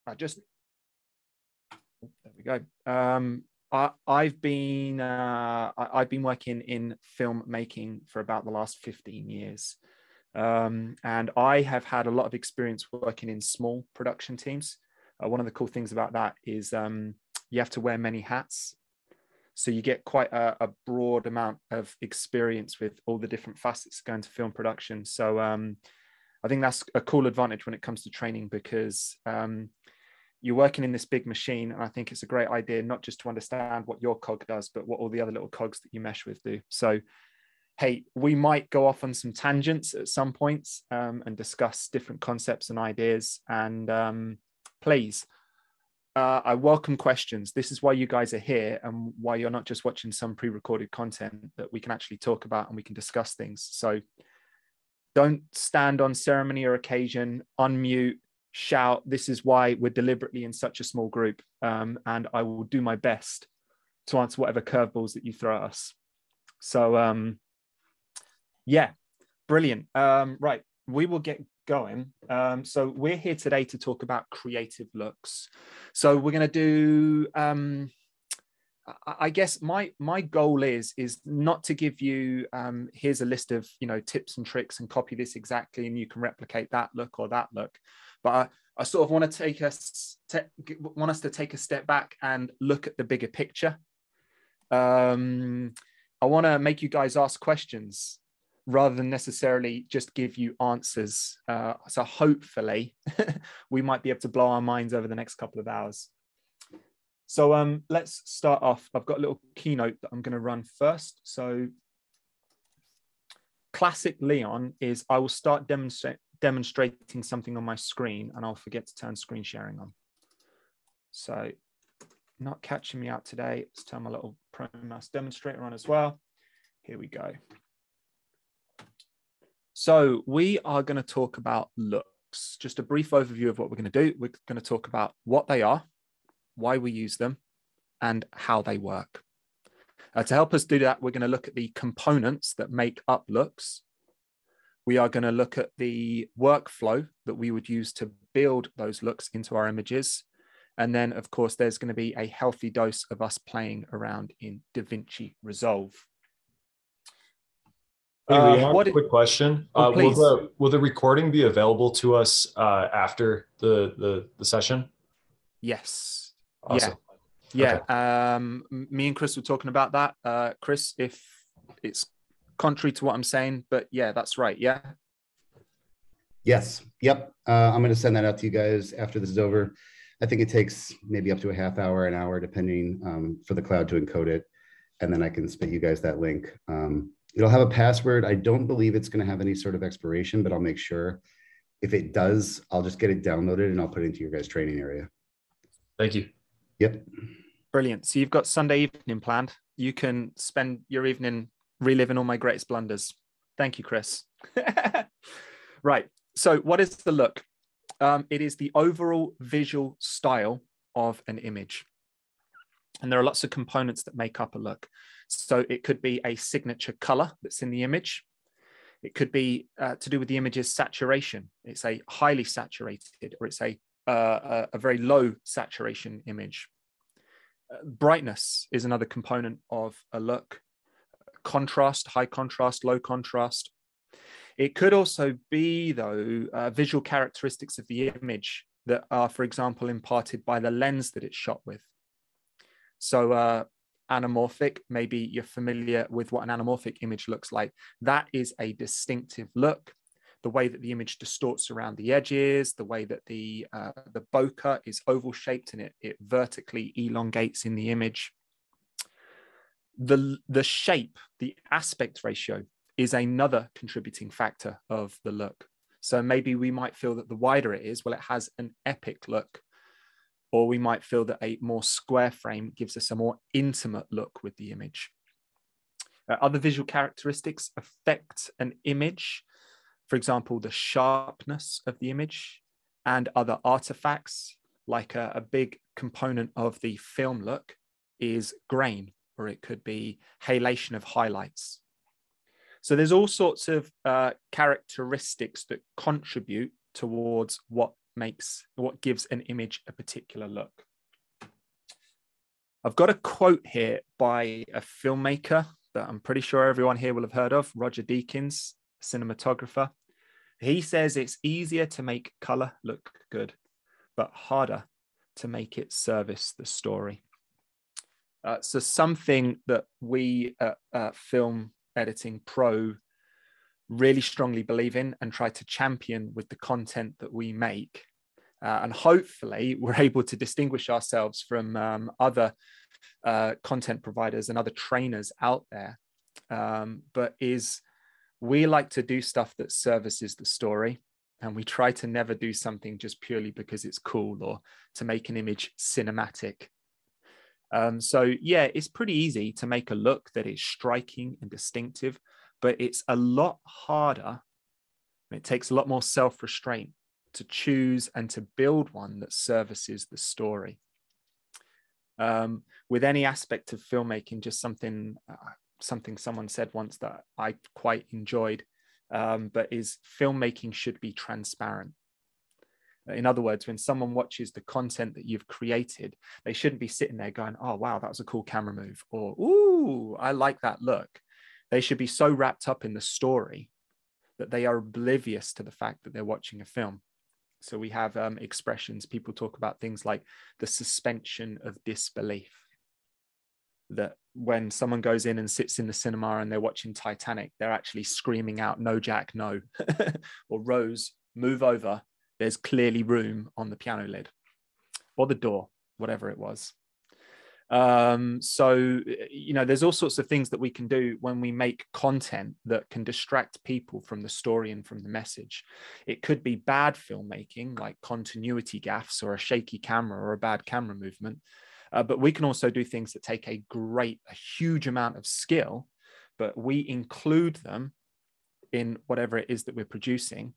there we go. I've been working in filmmaking for about the last 15 years. And I have had a lot of experience working in small production teams. One of the cool things about that is you have to wear many hats. So you get quite a broad amount of experience with all the different facets going to film production. So I think that's a cool advantage when it comes to training, because you're working in this big machine. And I think it's a great idea, not just to understand what your cog does, but what all the other little cogs that you mesh with do. So, hey, we might go off on some tangents at some points and discuss different concepts and ideas. And please, I welcome questions. This is why you guys are here, and why you're not just watching some pre-recorded content that we can actually talk about and we can discuss things. So don't stand on ceremony or occasion, unmute, shout. This is why we're deliberately in such a small group. And I will do my best to answer whatever curveballs that you throw at us. So yeah, brilliant. Right, we will get going. So we're here today to talk about creative looks. So we're going to do, I guess my goal is not to give you, here's a list of, tips and tricks and copy this exactly and you can replicate that look or that look. But I sort of want to want us to take a step back and look at the bigger picture. I want to make you guys ask questions rather than necessarily just give you answers. So hopefully we might be able to blow our minds over the next couple of hours. So let's start off. I've got a little keynote that I'm going to run first. So classic Leon is I will start demonstrating something on my screen and I'll forget to turn screen sharing on. So not catching me out today. Let's turn my little Pro Mouse demonstrator on as well. Here we go. So we are going to talk about looks. Just a brief overview of what we're going to do. We're going to talk about what they are, why we use them, and how they work. To help us do that, we're going to look at the components that make up looks. We are going to look at the workflow that we would use to build those looks into our images. And then, of course, there's going to be a healthy dose of us playing around in DaVinci Resolve. Hey, Leon, quick question. Please. Will the recording be available to us after the session? Yes. Awesome. Yeah. Okay. Me and Chris were talking about that. Chris, if it's contrary to what I'm saying, but yeah, that's right. Yeah. Yes. Yep. I'm going to send that out to you guys after this is over. I think it takes maybe up to a half hour, an hour, depending for the cloud to encode it. And then I can spit you guys that link. It'll have a password. I don't believe it's going to have any sort of expiration, but I'll make sure. If it does, I'll just get it downloaded and I'll put it into your guys' training area. Thank you. Yep. Brilliant. So you've got Sunday evening planned. You can spend your evening reliving all my greatest blunders. Thank you, Chris. Right. So what is the look? It is the overall visual style of an image. And there are lots of components that make up a look. So it could be a signature color that's in the image. It could be to do with the image's saturation. It's a highly saturated, or it's a very low saturation image. Brightness is another component of a look. Contrast, high contrast, low contrast. It could also be, though, visual characteristics of the image that are, for example, imparted by the lens that it's shot with. So anamorphic, maybe you're familiar with what an anamorphic image looks like. That is a distinctive look. The way that the image distorts around the edges, the way that the bokeh is oval shaped and it vertically elongates in the image. The shape, the aspect ratio is another contributing factor of the look. So maybe we might feel that the wider it is, well, it has an epic look. Or we might feel that a more square frame gives us a more intimate look with the image. Other visual characteristics affect an image. For example, the sharpness of the image and other artifacts, like a big component of the film look is grain, or it could be halation of highlights. So there's all sorts of characteristics that contribute towards what gives an image a particular look. I've got a quote here by a filmmaker that I'm pretty sure everyone here will have heard of, Roger Deakins, cinematographer. He says it's easier to make color look good, but harder to make it service the story. So something that we at Film Editing Pro really strongly believe in and try to champion with the content that we make. And hopefully we're able to distinguish ourselves from other content providers and other trainers out there. But we like to do stuff that services the story. And we try to never do something just purely because it's cool or to make an image cinematic. So yeah, it's pretty easy to make a look that is striking and distinctive, but it's a lot harder. And it takes a lot more self-restraint to choose and to build one that services the story. With any aspect of filmmaking, just something someone said once that I quite enjoyed, but is filmmaking should be transparent. In other words, when someone watches the content that you've created, they shouldn't be sitting there going, oh, wow, that was a cool camera move, or, ooh, I like that look. They should be so wrapped up in the story that they are oblivious to the fact that they're watching a film. So we have expressions, people talk about things like the suspension of disbelief, that when someone goes in and sits in the cinema and they're watching Titanic, they're actually screaming out, no, Jack, no, or Rose, move over. There's clearly room on the piano lid or the door, whatever it was. So, there's all sorts of things that we can do when we make content that can distract people from the story and from the message. It could be bad filmmaking, like continuity gaffes or a shaky camera or a bad camera movement. But we can also do things that take a huge amount of skill, but we include them in whatever it is that we're producing.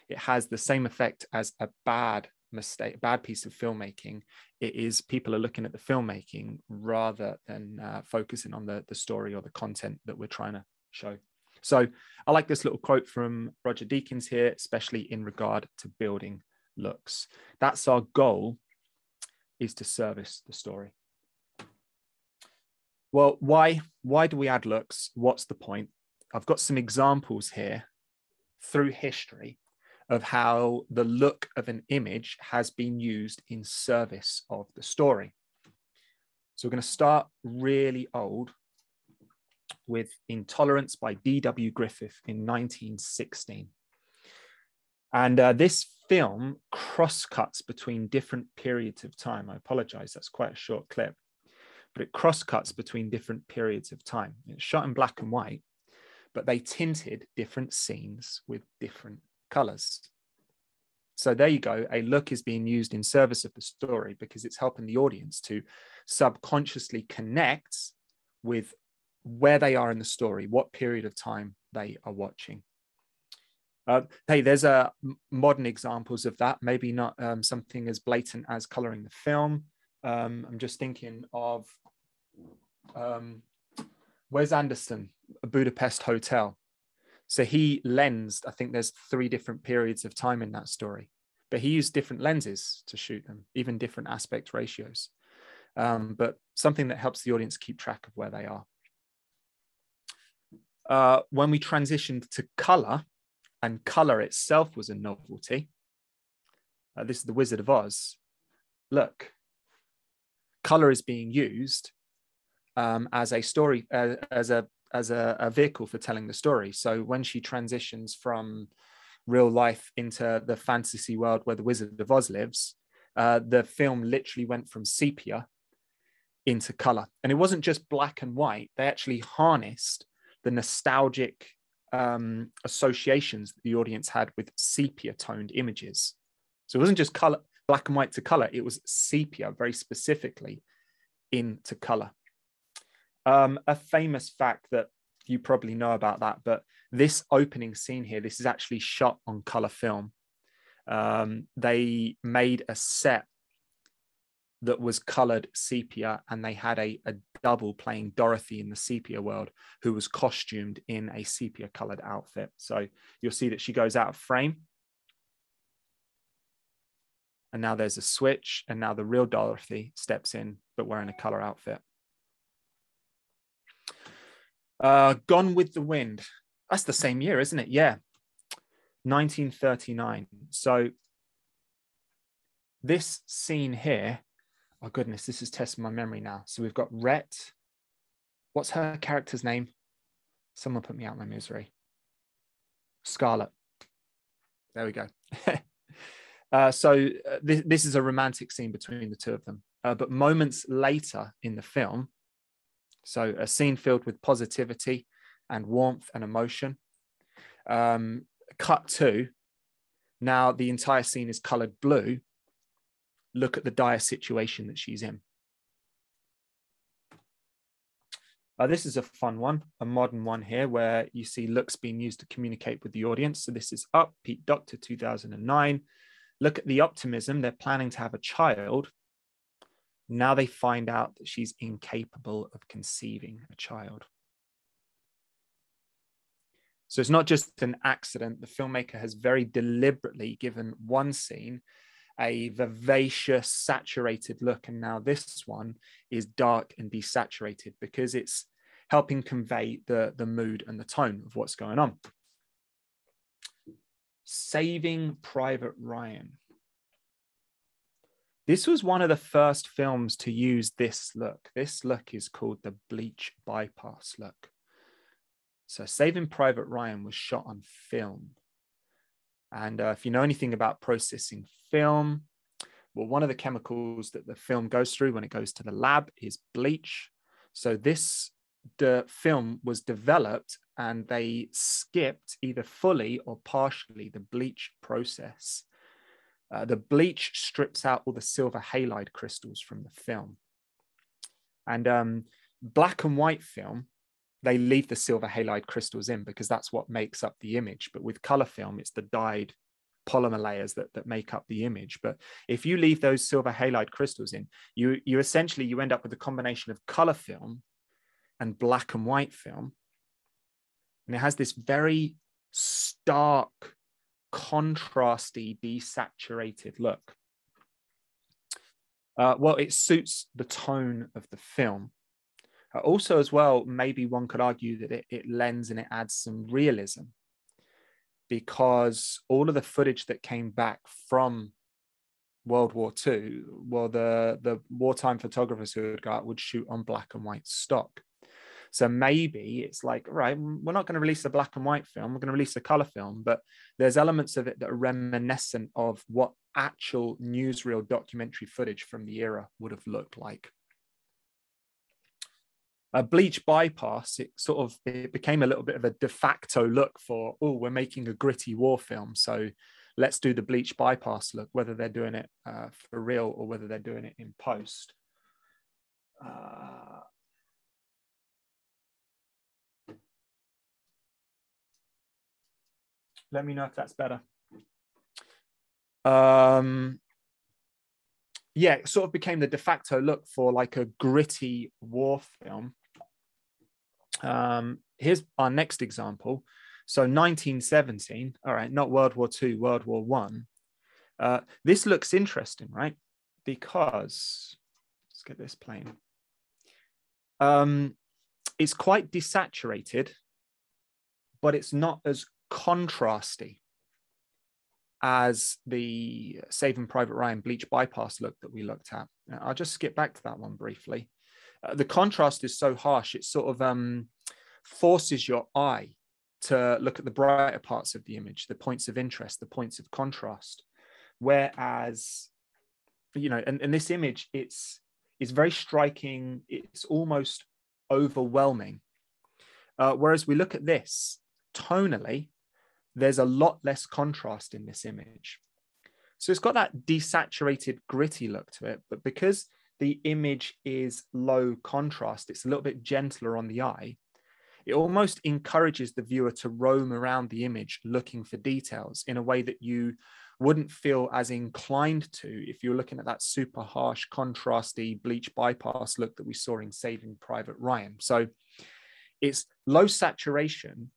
It has the same effect as a bad piece of filmmaking. It is people are looking at the filmmaking rather than focusing on the story or the content that we're trying to show. So I like this little quote from Roger Deakins here, especially in regard to building looks. That's our goal, is to service the story. Well, why do we add looks? What's the point? I've got some examples here through history of how the look of an image has been used in service of the story. So we're going to start really old with Intolerance by D.W. Griffith in 1916. And this film cross-cuts between different periods of time. I apologize, that's quite a short clip, but it cross-cuts between different periods of time. It's shot in black and white, but they tinted different scenes with different colors. So there you go. A look is being used in service of the story because it's helping the audience to subconsciously connect with where they are in the story, what period of time they are watching. Hey, there's modern examples of that, maybe not something as blatant as coloring the film. I'm just thinking of Wes Anderson, Budapest Hotel. So he lensed, I think there's 3 different periods of time in that story, but he used different lenses to shoot them, even different aspect ratios. But something that helps the audience keep track of where they are. When we transitioned to color, and color itself was a novelty, this is The Wizard of Oz. Look, color is being used as a story, as a vehicle for telling the story. So when she transitions from real life into the fantasy world where the Wizard of Oz lives, the film literally went from sepia into color. And it wasn't just black and white. They actually harnessed the nostalgic associations that the audience had with sepia toned images. So it wasn't just color, black and white to color. It was sepia very specifically into color. A famous fact that you probably know about that, but this opening scene here, this is actually shot on color film. They made a set that was colored sepia, and they had a double playing Dorothy in the sepia world who was costumed in a sepia colored outfit. So you'll see that she goes out of frame. and now there's a switch, and now the real Dorothy steps in, but wearing a color outfit. Gone with the Wind. That's the same year, isn't it? Yeah, 1939. So this scene here, oh goodness, this is testing my memory now. So we've got Rhett. What's her character's name? Someone put me out of my misery. Scarlett. There we go. This is a romantic scene between the two of them. But moments later in the film, so a scene filled with positivity and warmth and emotion. Cut to, now the entire scene is colored blue. Look at the dire situation that she's in. This is a fun one, a modern one here, where you see looks being used to communicate with the audience. So this is Up, Pete Docter, 2009. Look at the optimism. They're planning to have a child. Now they find out that she's incapable of conceiving a child. So it's not just an accident. The filmmaker has very deliberately given one scene a vivacious, saturated look. And now this one is dark and desaturated because it's helping convey the mood and the tone of what's going on. Saving Private Ryan. This was one of the first films to use this look. This look is called the bleach bypass look. So Saving Private Ryan was shot on film. And if you know anything about processing film, well, one of the chemicals that the film goes through when it goes to the lab is bleach. So the film was developed and they skipped either fully or partially the bleach process. The bleach strips out all the silver halide crystals from the film. And black and white film, they leave the silver halide crystals in because that's what makes up the image. But with color film, it's the dyed polymer layers that make up the image. But if you leave those silver halide crystals in, you essentially end up with a combination of color film and black and white film. And it has this very stark, contrasty, desaturated look. Well, it suits the tone of the film. Also, as well, maybe one could argue that it lends and it adds some realism, because all of the footage that came back from World War II, well, the wartime photographers who would go out would shoot on black and white stock. So maybe it's like, right, we're not going to release a black and white film, we're going to release a color film, but there's elements of it that are reminiscent of what actual newsreel documentary footage from the era would have looked like. A bleach bypass, it became a little bit of a de facto look for, oh, we're making a gritty war film, so let's do the bleach bypass look, whether they're doing it for real or whether they're doing it in post. Let me know if that's better. Yeah, it sort of became the de facto look for like a gritty war film. Here's our next example. So 1917, all right, not World War II, World War I. This looks interesting, right? Because, let's get this playing. It's quite desaturated, but it's not as contrasty as the Saving Private Ryan bleach bypass look that we looked at. I'll just skip back to that one briefly. The contrast is so harsh, it sort of forces your eye to look at the brighter parts of the image, the points of interest, the points of contrast. Whereas, you know, and this image, it's very striking, it's almost overwhelming. Whereas we look at this, tonally, there's a lot less contrast in this image. So it's got that desaturated, gritty look to it, but because the image is low contrast, it's a little bit gentler on the eye, it almost encourages the viewer to roam around the image looking for details in a way that you wouldn't feel as inclined to if you're looking at that super harsh, contrasty bleach bypass look that we saw in Saving Private Ryan. So it's low saturation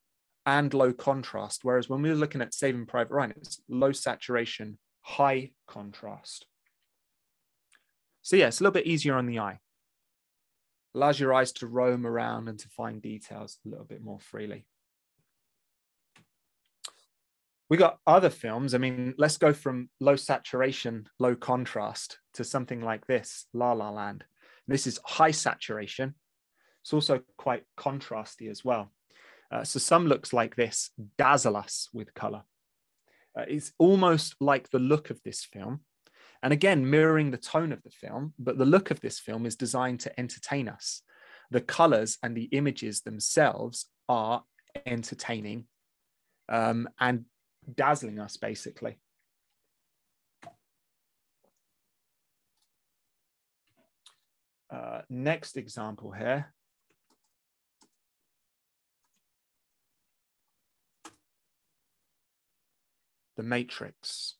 and low contrast, whereas when we were looking at Saving Private Ryan, it's low saturation, high contrast. So yeah, it's a little bit easier on the eye. Allows your eyes to roam around and to find details a little bit more freely. We got other films. I mean, let's go from low saturation, low contrast to something like this, La La Land. This is high saturation. It's also quite contrasty as well. So some looks like this dazzle us with color. It's almost like the look of this film. And again, mirroring the tone of the film, but the look of this film is designed to entertain us. The colors and the images themselves are entertaining and dazzling us, basically. Next example here. The Matrix.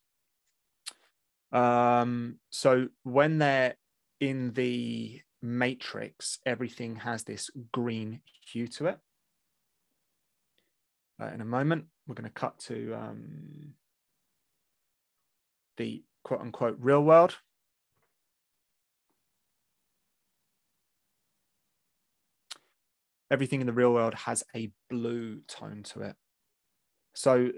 So when they're in the Matrix, everything has this green hue to it. In a moment, we're going to cut to the quote unquote real world. Everything in the real world has a blue tone to it. So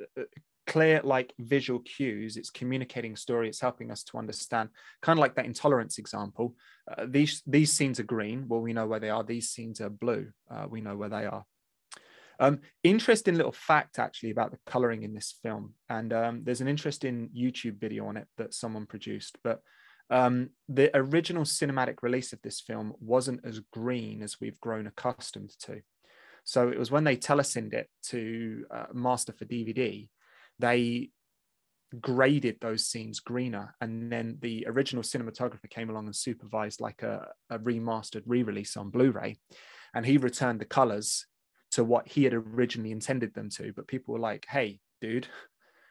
clear, like visual cues, it's communicating story, it's helping us to understand, kind of like that intolerance example. These scenes are green, well, we know where they are. These scenes are blue, we know where they are. Interesting little fact actually about the coloring in this film, and there's an interesting YouTube video on it that someone produced, but the original cinematic release of this film wasn't as green as we've grown accustomed to. So it was when they telesyned it to master for DVD, they graded those scenes greener, and then the original cinematographer came along and supervised like a remastered re-release on Blu-ray, and he returned the colors to what he had originally intended them to. But people were like, hey dude,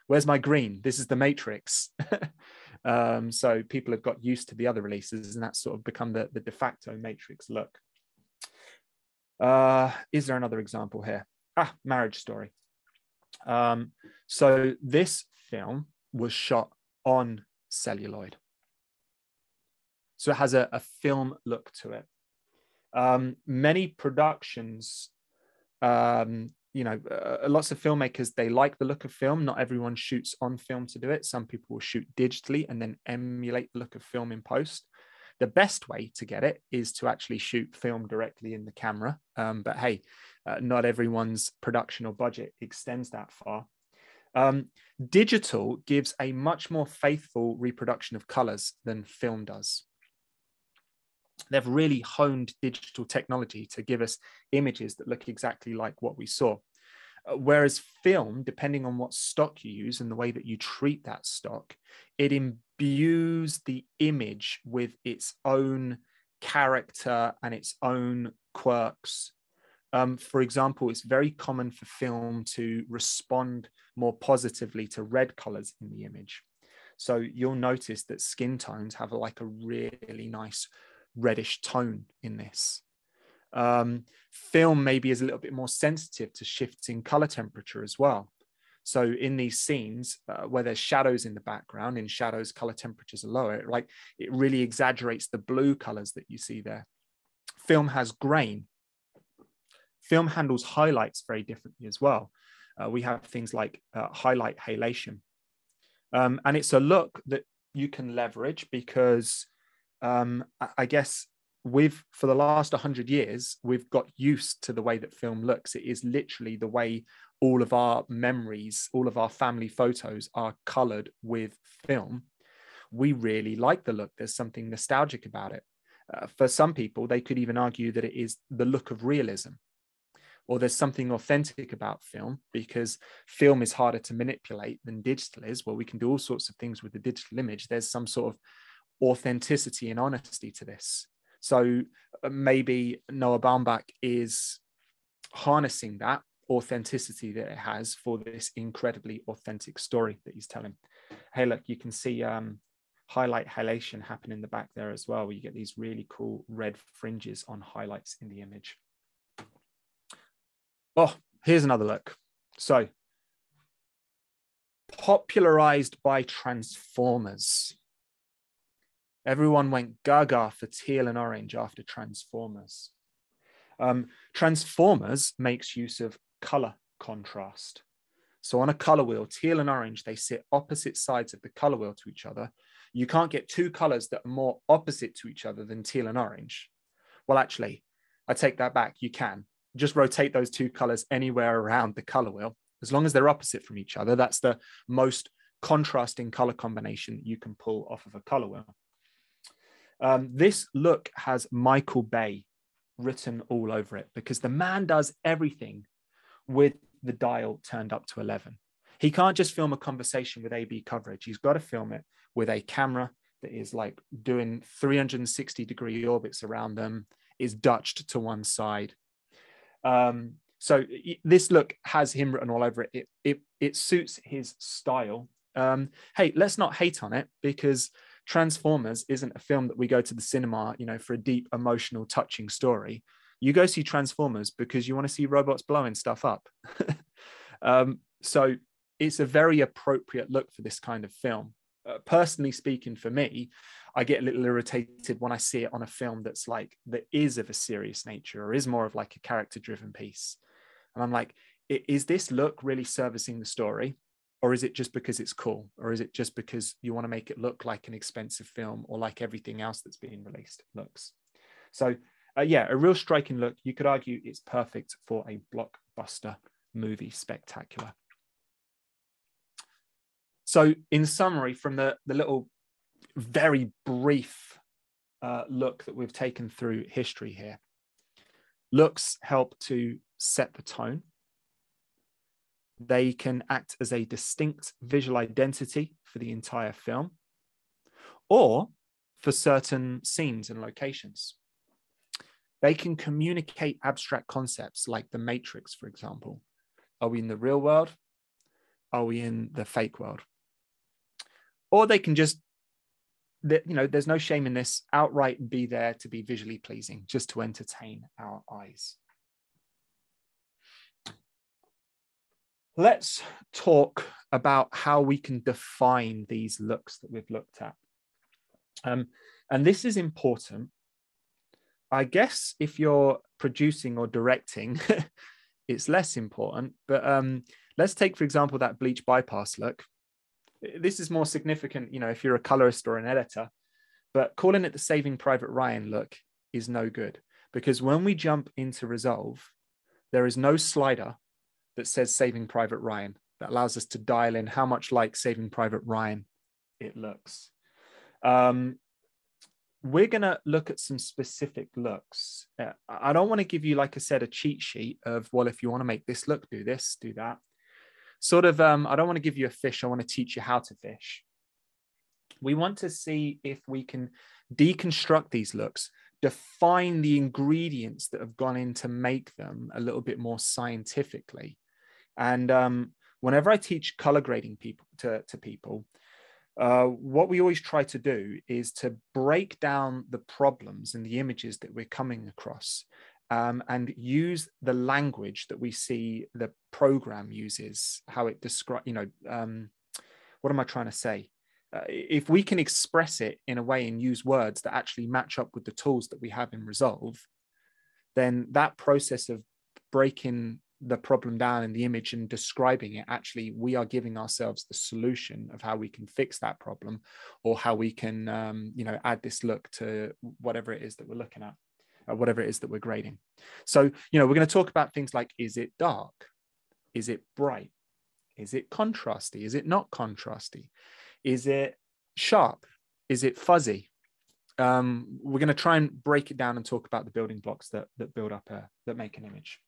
where's my green? This is the Matrix. So people have got used to the other releases, and that's sort of become the de facto Matrix look. Is there another example here? Marriage Story. So this film was shot on celluloid. So it has a film look to it. Many productions, lots of filmmakers, they like the look of film. Not everyone shoots on film to do it. Some people will shoot digitally and then emulate the look of film in post. The best way to get it is to actually shoot film directly in the camera. But hey, not everyone's production or budget extends that far. Digital gives a much more faithful reproduction of colors than film does. They've really honed digital technology to give us images that look exactly like what we saw. Whereas film, depending on what stock you use and the way that you treat that stock, it imbues the image with its own character and its own quirks. For example, it's very common for film to respond more positively to red colors in the image. So you'll notice that skin tones have like a really nice reddish tone in this. Film maybe is a little bit more sensitive to shifts in color temperature as well. So in these scenes where there's shadows in the background, in shadows, color temperatures are lower, it really exaggerates the blue colors that you see there. Film has grain. Film handles highlights very differently as well. We have things like highlight halation. And it's a look that you can leverage because I guess for the last 100 years, we've got used to the way that film looks. It is literally the way all of our memories, all of our family photos are colored with film. We really like the look. There's something nostalgic about it. For some people, they could even argue that it is the look of realism, or there's something authentic about film because film is harder to manipulate than digital is. Well, we can do all sorts of things with the digital image. There's some sort of authenticity and honesty to this. So maybe Noah Baumbach is harnessing that authenticity that it has for this incredibly authentic story that he's telling. Hey, look, you can see highlight halation happen in the back there as well, where you get these really cool red fringes on highlights in the image. Oh, here's another look. So popularized by Transformers. Everyone went gaga for teal and orange after Transformers. Transformers makes use of color contrast. So on a color wheel, teal and orange, they sit opposite sides of the color wheel to each other. You can't get two colors that are more opposite to each other than teal and orange. Well, actually, I take that back. You can just rotate those two colors anywhere around the color wheel. As long as they're opposite from each other, that's the most contrasting color combination that you can pull off of a color wheel. This look has Michael Bay written all over it because the man does everything with the dial turned up to 11. He can't just film a conversation with AB coverage. He's got to film it with a camera that is like doing 360-degree orbits around them, is Dutched to one side. So this look has him written all over it. It suits his style. Hey, let's not hate on it, because Transformers isn't a film that we go to the cinema, for a deep, emotional, touching story. You go see Transformers because you want to see robots blowing stuff up. So it's a very appropriate look for this kind of film. Personally speaking, for me, I get a little irritated when I see it on a film that is of a serious nature or is more of like a character-driven piece. And I'm like, is this look really servicing the story? Or is it just because it's cool? Or is it just because you want to make it look like an expensive film or like everything else that's being released looks? So yeah, a real striking look. You could argue it's perfect for a blockbuster movie spectacular. So in summary, from the little very brief look that we've taken through history here, looks help to set the tone. They can act as a distinct visual identity for the entire film or for certain scenes and locations. They can communicate abstract concepts like the Matrix, for example. Are we in the real world? Are we in the fake world? Or they can just, there's no shame in this, outright be there to be visually pleasing, just to entertain our eyes. Let's talk about how we can define these looks that we've looked at. And this is important. I guess if you're producing or directing, it's less important. But let's take, for example, that bleach bypass look. This is more significant, if you're a colorist or an editor. But calling it the Saving Private Ryan look is no good, because when we jump into Resolve, there is no slider that says Saving Private Ryan that allows us to dial in how much like Saving Private Ryan it looks. We're going to look at some specific looks. I don't want to give you, like I said, a cheat sheet of, well, if you want to make this look, do this, do that. Sort of, I don't want to give you a fish. I want to teach you how to fish. We want to see if we can deconstruct these looks, define the ingredients that have gone in to make them a little bit more scientifically. And whenever I teach color grading to people, what we always try to do is to break down the problems and the images that we're coming across, and use the language that we see the program uses, how it describes, what am I trying to say? If we can express it in a way and use words that actually match up with the tools that we have in Resolve, then that process of breaking the problem down in the image and describing it, actually, we are giving ourselves the solution of how we can fix that problem, or how we can, add this look to whatever it is that we're looking at, whatever it is that we're grading. So, we're going to talk about things like, is it dark? Is it bright? Is it contrasty? Is it not contrasty? Is it sharp? Is it fuzzy? We're going to try and break it down and talk about the building blocks that build up, that make an image.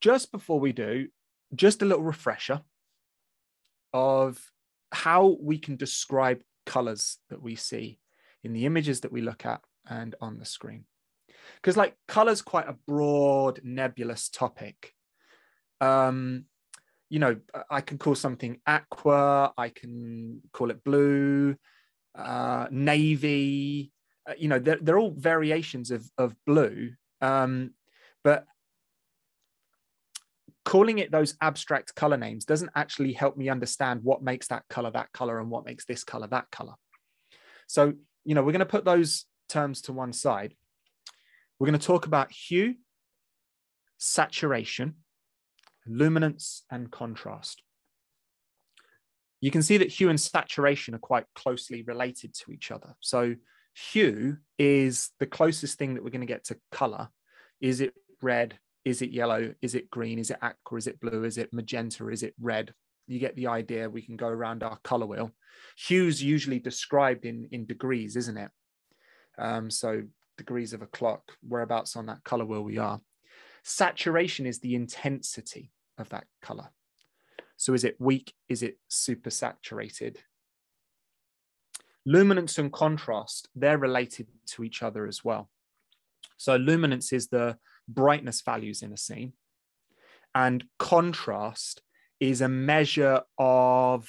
Just before we do, just a little refresher of how we can describe colors that we see in the images that we look at and on the screen. Because color's quite a broad, nebulous topic. I can call something aqua, I can call it blue, navy, they're all variations of blue. But calling it those abstract color names doesn't actually help me understand what makes that color, and what makes this color that color. So, we're going to put those terms to one side. We're going to talk about hue, saturation, luminance, and contrast. You can see that hue and saturation are quite closely related to each other. So hue is the closest thing that we're going to get to color. Is it red? Is it yellow? Is it green? Is it aqua? Is it blue? Is it magenta? Is it red? You get the idea. We can go around our color wheel. Hue's usually described in degrees, isn't it? So degrees of a clock, whereabouts on that color wheel we are. Saturation is the intensity of that color. So is it weak? Is it super saturated? Luminance and contrast, they're related to each other as well. So luminance is the brightness values in a scene, and contrast is a measure of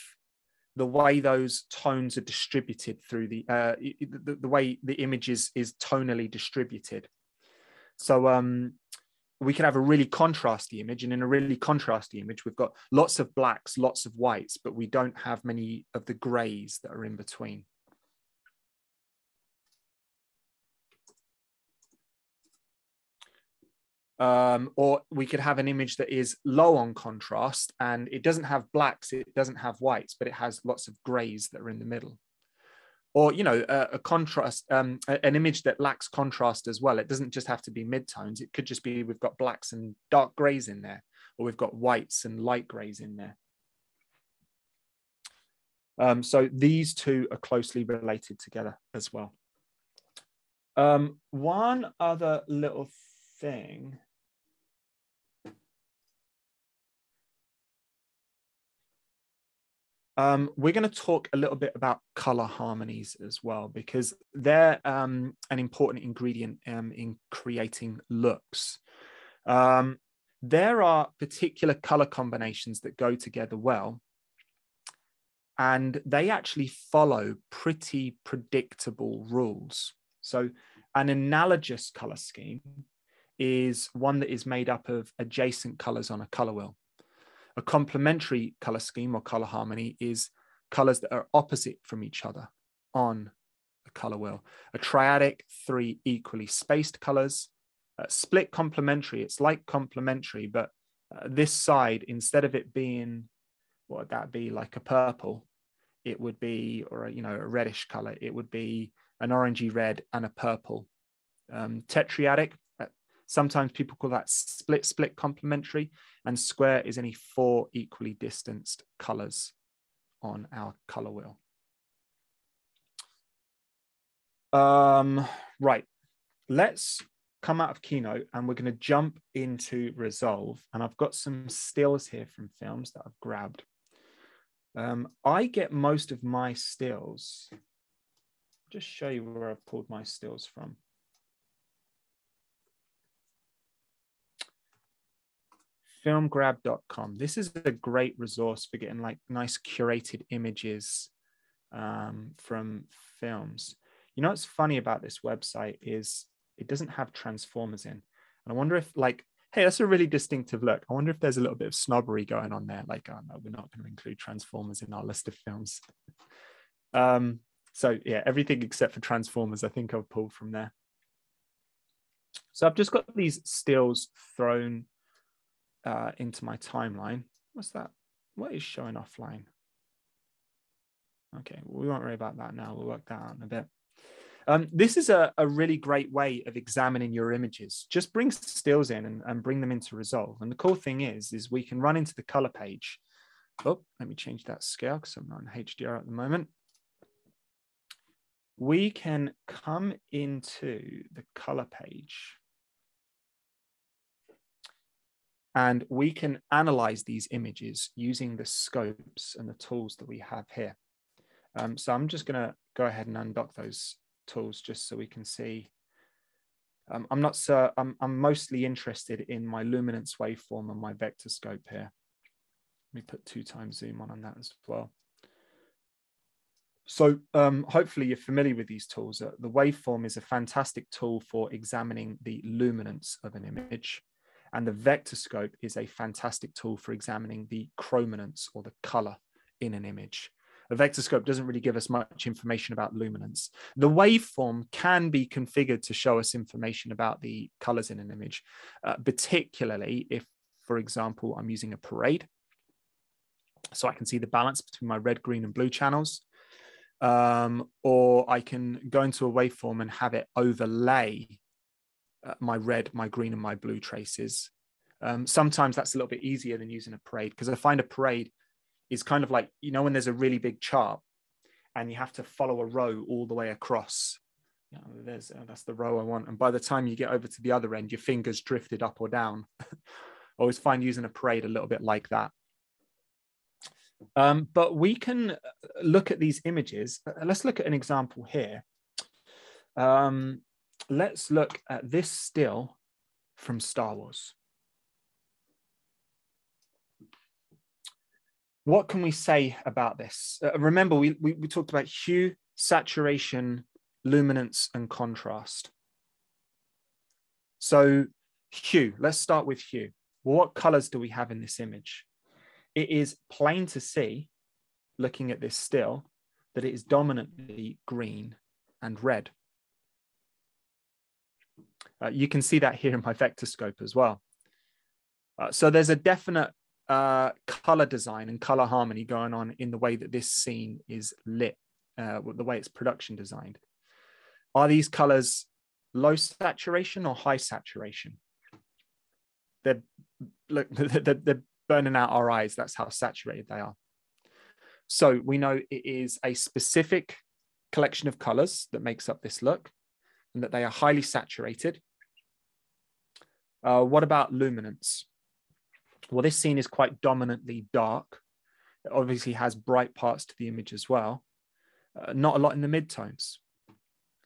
the way those tones are distributed through the way the image is tonally distributed. So we can have a really contrasty image, and in a really contrasty image, we've got lots of blacks, lots of whites, but we don't have many of the grays that are in between. Or we could have an image that is low on contrast, and it doesn't have blacks, it doesn't have whites, but it has lots of grays that are in the middle. Or, a contrast, an image that lacks contrast as well. It doesn't just have to be midtones. It could just be we've got blacks and dark grays in there, or we've got whites and light grays in there. So these two are closely related together as well. One other little thing. We're going to talk a little bit about color harmonies as well, because they're an important ingredient in creating looks. There are particular color combinations that go together well, and they actually follow pretty predictable rules. So an analogous color scheme is one that is made up of adjacent colors on a color wheel. A complementary color scheme or color harmony is colors that are opposite from each other on a color wheel. A triadic, 3 equally spaced colors. Split complementary, it's like complementary, but this side, instead of it being, what would that be, like a purple, it would be, or a reddish color, it would be an orangey red and a purple. Tetradic, sometimes people call that split complementary, and square is any 4 equally distanced colors on our color wheel. Right, let's come out of Keynote and we're going to jump into Resolve. And I've got some stills here from films that I've grabbed. I get most of my stills. Just show you where I've pulled my stills from. Filmgrab.com. This is a great resource for getting like nice curated images from films. What's funny about this website is it doesn't have Transformers in. And I wonder if hey, that's a really distinctive look. I wonder if there's a little bit of snobbery going on there. Like, oh no, we're not going to include Transformers in our list of films. So yeah, everything except for Transformers, I think I've pulled from there. So I've just got these stills thrown into my timeline. What's that? What is showing offline? Okay, well, we won't worry about that now. We'll work that out in a bit. This is a really great way of examining your images. Just bring stills in and bring them into Resolve. And the cool thing is we can run into the color page. Oh, let me change that scale because I'm not in HDR at the moment. We can come into the color page and we can analyze these images using the scopes and the tools that we have here. So I'm just going to go ahead and undock those tools just so we can see. I'm mostly interested in my luminance waveform and my vector scope here. Let me put 2x zoom on that as well. So hopefully you're familiar with these tools. The waveform is a fantastic tool for examining the luminance of an image. And the vectorscope is a fantastic tool for examining the chrominance, or the color in an image. A vectorscope doesn't really give us much information about luminance. The waveform can be configured to show us information about the colors in an image, particularly if, for example, I'm using a parade. So I can see the balance between my red, green, and blue channels. Or I can go into a waveform and have it overlay my red, my green, and my blue traces. Sometimes that's a little bit easier than using a parade, because I find a parade is kind of like, you know, when there's a really big chart and you have to follow a row all the way across. You know, that's the row I want. And by the time you get over to the other end, your fingers drifted up or down. I always find using a parade a little bit like that. But we can look at these images. Let's look at an example here. Let's look at this still from Star Wars. What can we say about this? Remember, we talked about hue, saturation, luminance, and contrast. So hue, let's start with hue. Well, what colors do we have in this image? It is plain to see, looking at this still, that it is dominantly green and red. You can see that here in my vectorscope as well. So there's a definite color design and color harmony going on in the way that this scene is lit, the way it's production designed. Are these colors low saturation or high saturation? They're burning out our eyes. That's how saturated they are. So we know it is a specific collection of colors that makes up this look, and that they are highly saturated. What about luminance? Well, this scene is quite dominantly dark. It obviously has bright parts to the image as well. Not a lot in the midtones.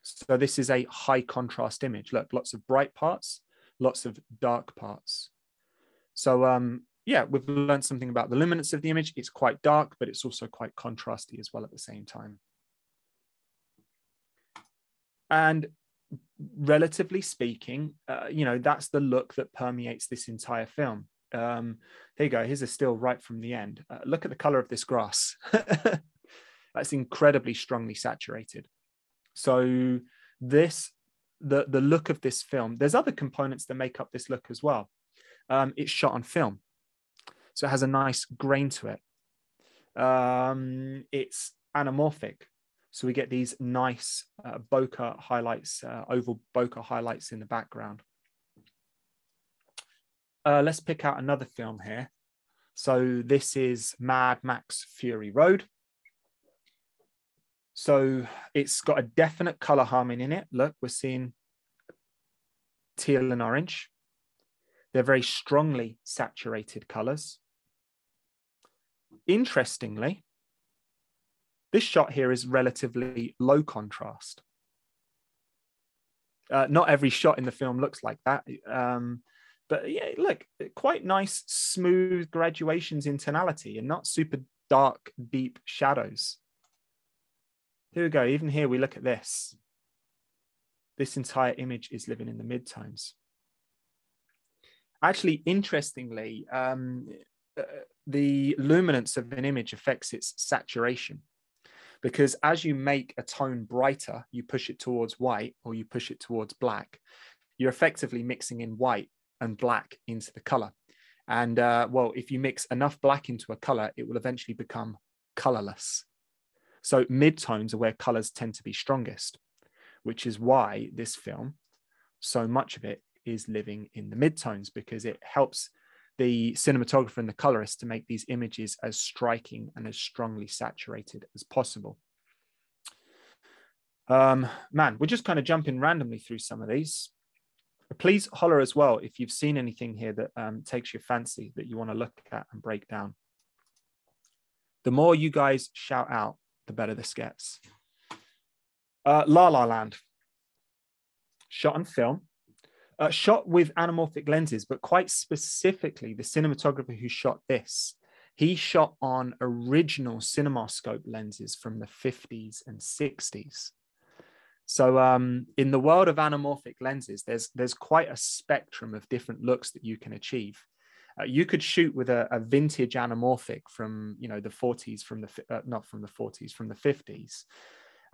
So this is a high contrast image. Look, lots of bright parts, lots of dark parts. So yeah, we've learned something about the luminance of the image. It's quite dark, but it's also quite contrasty as well at the same time. And relatively speaking, you know, that's the look that permeates this entire film. There you go. Here's a still right from the end. Look at the color of this grass. That's incredibly strongly saturated. So this, the look of this film, there's other components that make up this look as well. It's shot on film, so it has a nice grain to it. It's anamorphic, so we get these nice bokeh highlights, oval bokeh highlights in the background. Let's pick out another film here. So this is Mad Max Fury Road. So it's got a definite color harmony in it. Look, we're seeing teal and orange. They're very strongly saturated colors. Interestingly, this shot here is relatively low contrast. Not every shot in the film looks like that. But yeah, look, quite nice, smooth graduations in tonality and not super dark, deep shadows. Here we go. Even here, we look at this. This entire image is living in the midtones. Actually, interestingly, the luminance of an image affects its saturation, because as you make a tone brighter, you push it towards white or you push it towards black. You're effectively mixing in white and black into the color. And well, if you mix enough black into a color, it will eventually become colorless. So midtones are where colors tend to be strongest, which is why this film, so much of it is living in the midtones, because it helps the cinematographer and the colorist to make these images as striking and as strongly saturated as possible. Man, we're just kind of jumping randomly through some of these. Please holler as well if you've seen anything here that takes your fancy, that you want to look at and break down. The more you guys shout out, the better this gets. La La Land. Shot on film. Shot with anamorphic lenses, but quite specifically, the cinematographer who shot this, he shot on original CinemaScope lenses from the 50s and 60s. So in the world of anamorphic lenses, there's quite a spectrum of different looks that you can achieve. You could shoot with a vintage anamorphic from, you know, the 40s, from the not from the 40s, from the 50s,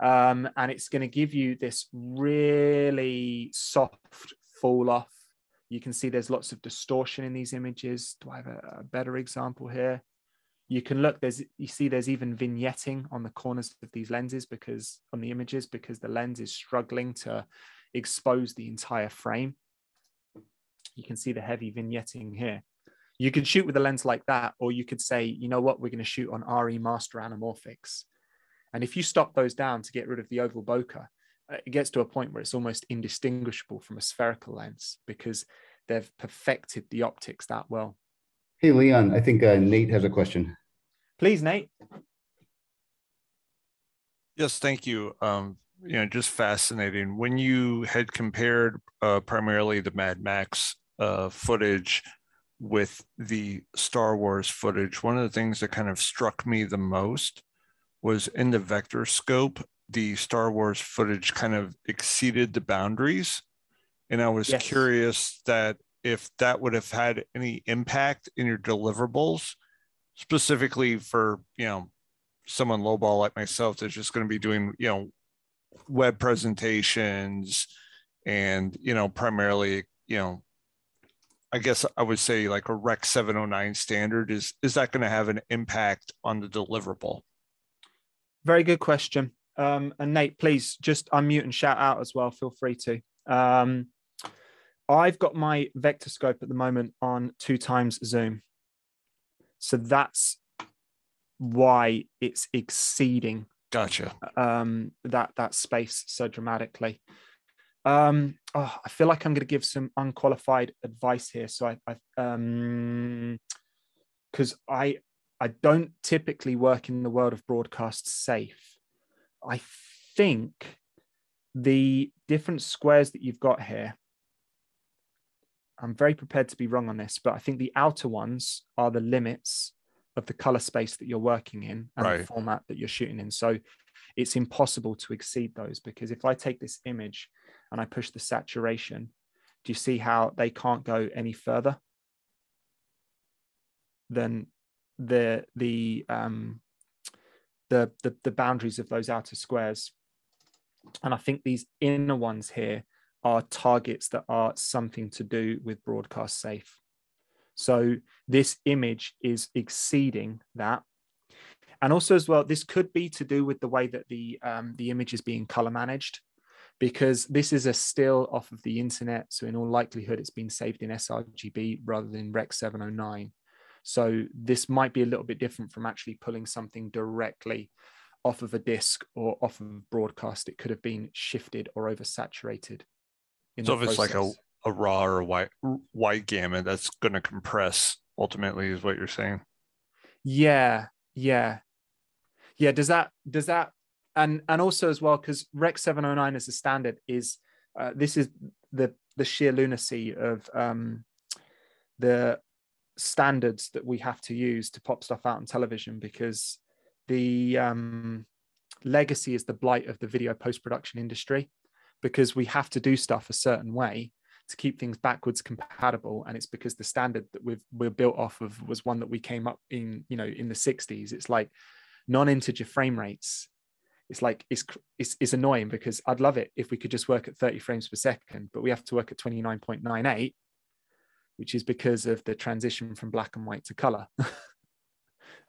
and it's going to give you this really soft fall off. You can see there's lots of distortion in these images. Do I have a better example here? You can look, you see there's even vignetting on the corners of these lenses, because on the images, because the lens is struggling to expose the entire frame. You can see the heavy vignetting here. You could shoot with a lens like that, or you could say, you know what, we're going to shoot on RE Master anamorphics. And if you stop those down to get rid of the oval bokeh, it gets to a point where it's almost indistinguishable from a spherical lens, because they've perfected the optics that well. Hey, Leon, I think Nate has a question. Please, Nate. Yes, thank you. You know, just fascinating. When you had compared primarily the Mad Max footage with the Star Wars footage, one of the things that kind of struck me the most was in the vector scope, the Star Wars footage kind of exceeded the boundaries. And I was curious that if that would have had any impact in your deliverables, specifically for, you know, someone lowball like myself that's just going to be doing, you know, web presentations and, you know, primarily, you know, I guess I would say like a Rec 709 standard, is that going to have an impact on the deliverable? Very good question. And Nate, please just unmute and shout out as well. Feel free to. I've got my vector scope at the moment on 2x zoom. So that's why it's exceeding Gotcha. that space so dramatically. I feel like I'm going to give some unqualified advice here. So because I don't typically work in the world of broadcast safe. I think the different squares that you've got here, I'm very prepared to be wrong on this, but I think the outer ones are the limits of the color space that you're working in and the format that you're shooting in. So it's impossible to exceed those, because if I take this image and I push the saturation, do you see how they can't go any further than the boundaries of those outer squares? And I think these inner ones here are targets that are something to do with broadcast safe. So this image is exceeding that. And also as well, this could be to do with the way that the image is being color managed, because this is a still off of the internet. So in all likelihood, it's been saved in sRGB rather than Rec 709. So this might be a little bit different from actually pulling something directly off of a disc or off of broadcast. It could have been shifted or oversaturated. So if it's like a raw or a white gamut, that's going to compress ultimately, is what you're saying? Yeah. Does that and also as well, because Rec 709 as a standard is this is the sheer lunacy of the standards that we have to use to pop stuff out on television, because the legacy is the blight of the video post-production industry, because we have to do stuff a certain way to keep things backwards compatible. And it's because the standard that we're built off of was one that we came up in, you know, in the 60s. It's like non-integer frame rates. It's like, it's annoying, because I'd love it if we could just work at 30 frames per second, but we have to work at 29.98, which is because of the transition from black and white to color.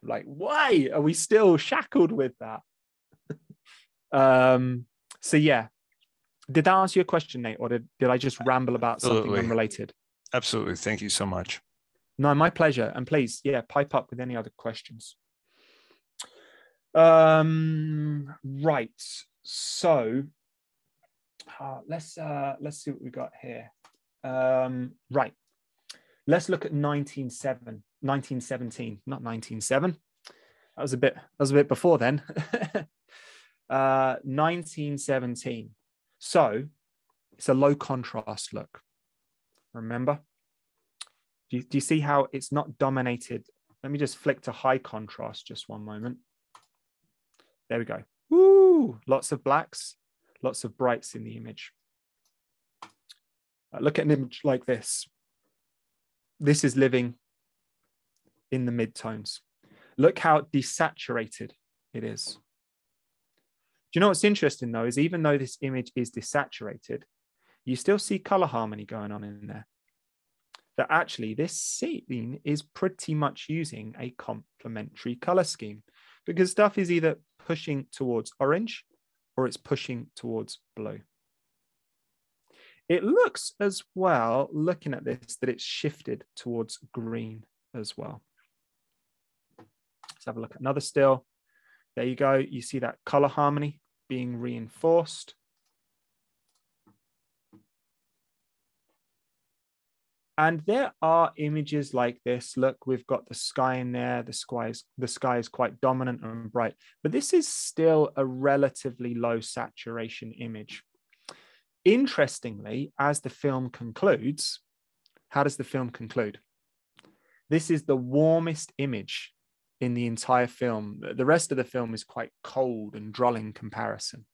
Like, why are we still shackled with that? So yeah. Did that answer your question, Nate, or did I just ramble about something unrelated? Absolutely. Thank you so much. No, my pleasure. And please, pipe up with any other questions. Right. So let's see what we got here. Right. Let's look at 1917, not 197. That was a bit before then. 1917. So it's a low contrast look. Remember? Do you see how it's not dominated? Let me just flick to high contrast just one moment. There we go. Woo! Lots of blacks, lots of brights in the image. Look at an image like this. This is living in the midtones. Look how desaturated it is. Do you know what's interesting though, is even though this image is desaturated, you still see color harmony going on in there. That actually this scene is pretty much using a complementary color scheme, because stuff is either pushing towards orange or it's pushing towards blue. It looks as well, looking at this, that it's shifted towards green as well. Let's have a look at another still. There you go. You see that color harmony being reinforced. And there are images like this. Look, we've got the sky in there. The sky is quite dominant and bright, but this is still a relatively low saturation image. Interestingly, as the film concludes, how does the film conclude? This is the warmest image in the entire film. The rest of the film is quite cold and dull in comparison.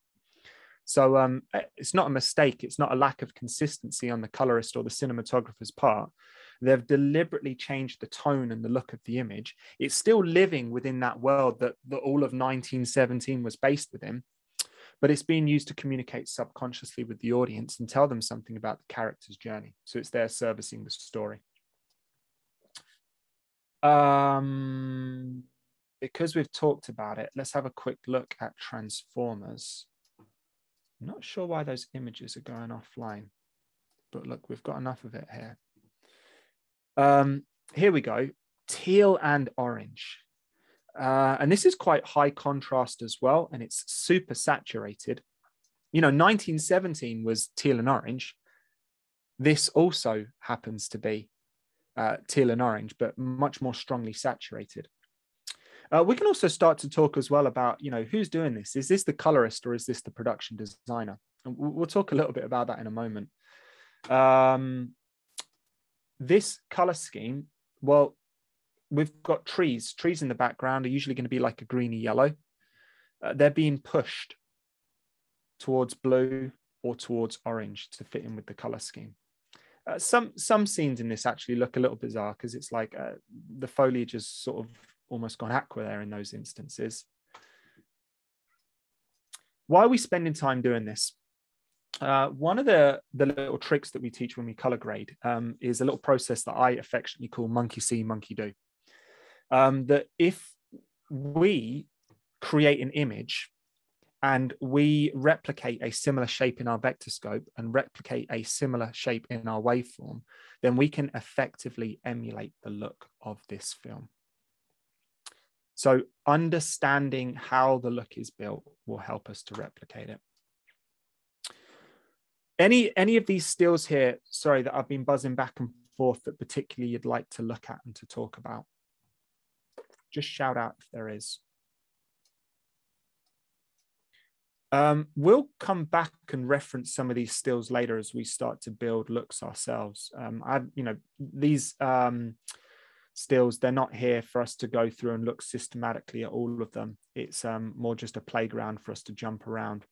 So it's not a mistake. It's not a lack of consistency on the colorist or the cinematographer's part. They've deliberately changed the tone and the look of the image. It's still living within that world that all of 1917 was based within, but it's being used to communicate subconsciously with the audience and tell them something about the character's journey. So it's there servicing the story. Because we've talked about it, let's have a quick look at Transformers. I'm not sure why those images are going offline, but look, we've got enough of it here. Here we go, teal and orange. And this is quite high contrast as well, and it's super saturated. You know, 1917 was teal and orange. This also happens to be teal and orange, but much more strongly saturated. We can also start to talk as well about, you know, who's doing this? Is this the colorist or is this the production designer? And we'll talk a little bit about that in a moment. This color scheme, well, we've got trees. Trees in the background are usually going to be like a greeny yellow. They're being pushed towards blue or towards orange to fit in with the color scheme. Some scenes in this actually look a little bizarre because it's like the foliage is sort of almost gone aqua there in those instances. Why are we spending time doing this? One of the little tricks that we teach when we color grade is a little process that I affectionately call monkey see, monkey do. That if we create an image and we replicate a similar shape in our vector scope and replicate a similar shape in our waveform, then we can effectively emulate the look of this film. So understanding how the look is built will help us to replicate it. Any of these stills here, sorry, that I've been buzzing back and forth that particularly you'd like to look at and to talk about? Just shout out if there is. We'll come back and reference some of these stills later as we start to build looks ourselves. These stills, they're not here for us to go through and look systematically at all of them. It's more just a playground for us to jump around.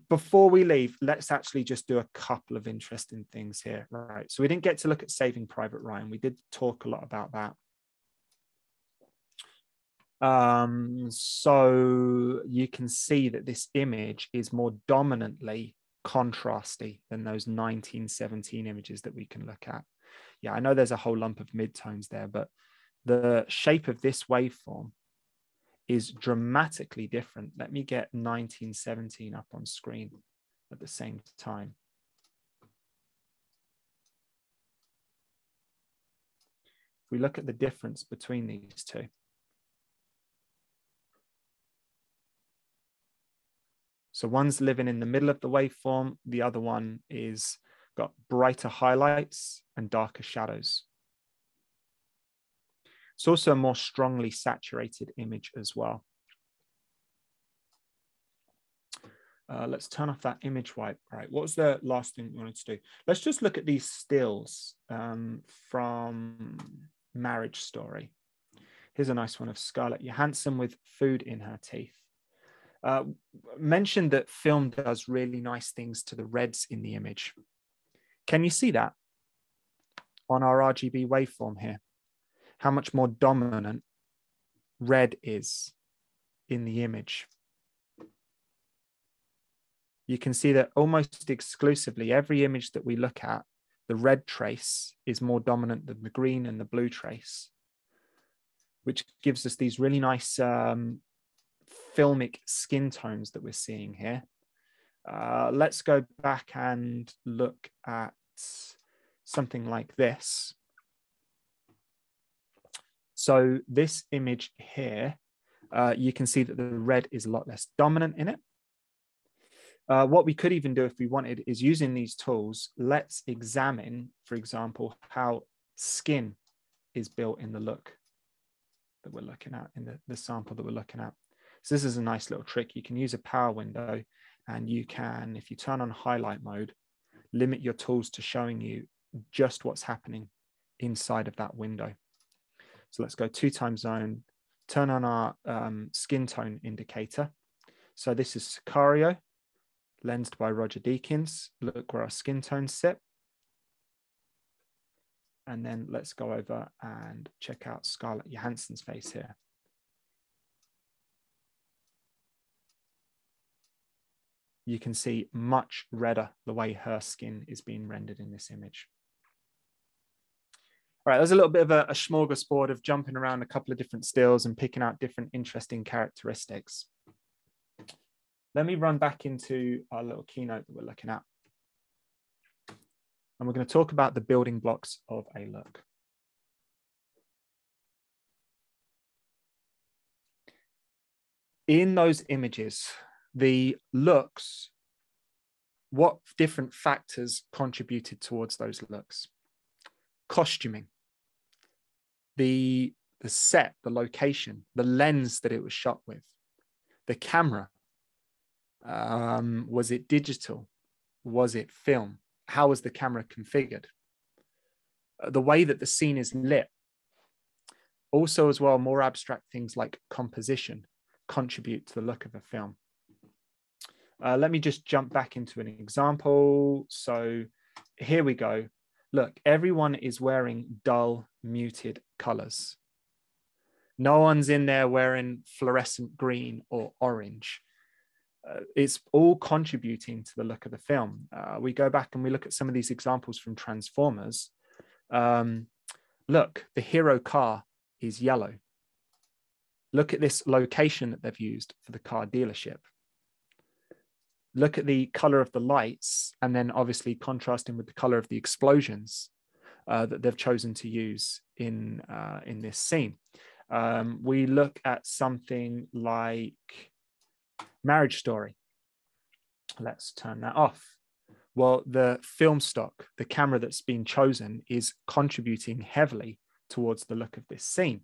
Before we leave, let's actually just do a couple of interesting things here. Right. So we didn't get to look at Saving Private Ryan. We did talk a lot about that. So you can see that this image is more dominantly contrasty than those 1917 images that we can look at. Yeah, I know there's a whole lump of midtones there, but the shape of this waveform is dramatically different. Let me get 1917 up on screen at the same time. If we look at the difference between these two, so one's living in the middle of the waveform, the other one is got brighter highlights and darker shadows. It's also a more strongly saturated image as well. Let's turn off that image wipe. All right, what was the last thing we wanted to do? Let's just look at these stills from Marriage Story. Here's a nice one of Scarlett Johansson with food in her teeth. mentioned that film does really nice things to the reds in the image. Can you see that on our RGB waveform here? How much more dominant red is in the image. You can see that almost exclusively every image that we look at, the red trace is more dominant than the green and the blue trace, which gives us these really nice filmic skin tones that we're seeing here. Let's go back and look at something like this. So this image here, you can see that the red is a lot less dominant in it. What we could even do if we wanted is using these tools, let's examine, for example, how skin is built in the look that we're looking at, in the sample that we're looking at. So this is a nice little trick. You can use a power window, and you can, if you turn on highlight mode, limit your tools to showing you just what's happening inside of that window. So let's go 2 time zone, turn on our skin tone indicator. So this is Sicario, lensed by Roger Deakins. Look where our skin tones sit. And then let's go over and check out Scarlett Johansson's face here. You can see much redder the way her skin is being rendered in this image. All right, there's a little bit of a smorgasbord of jumping around a couple of different stills and picking out different interesting characteristics. Let me run back into our little keynote that we're looking at. And we're going to talk about the building blocks of a look. In those images, the looks, what different factors contributed towards those looks? Costuming, the set, the location, the lens that it was shot with, the camera. Was it digital? Was it film? How was the camera configured? The way that the scene is lit. Also, as well, more abstract things like composition contribute to the look of a film. Let me just jump back into an example. So here we go. Look, everyone is wearing dull, muted colors. No one's in there wearing fluorescent green or orange. It's all contributing to the look of the film. We go back and we look at some of these examples from Transformers. Look, the hero car is yellow. Look at this location that they've used for the car dealership. Look at the color of the lights, and then obviously contrasting with the color of the explosions that they've chosen to use in this scene. We look at something like Marriage Story. Let's turn that off. Well, the film stock, the camera that's been chosen, is contributing heavily towards the look of this scene.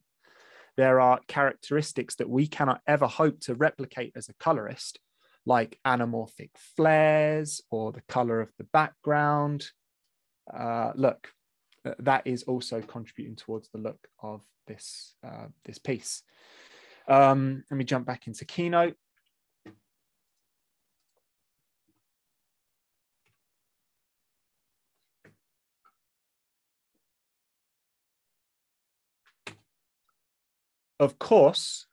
There are characteristics that we cannot ever hope to replicate as a colorist, like anamorphic flares or the color of the background. Look, that is also contributing towards the look of this, this piece. Let me jump back into Keynote. Of course,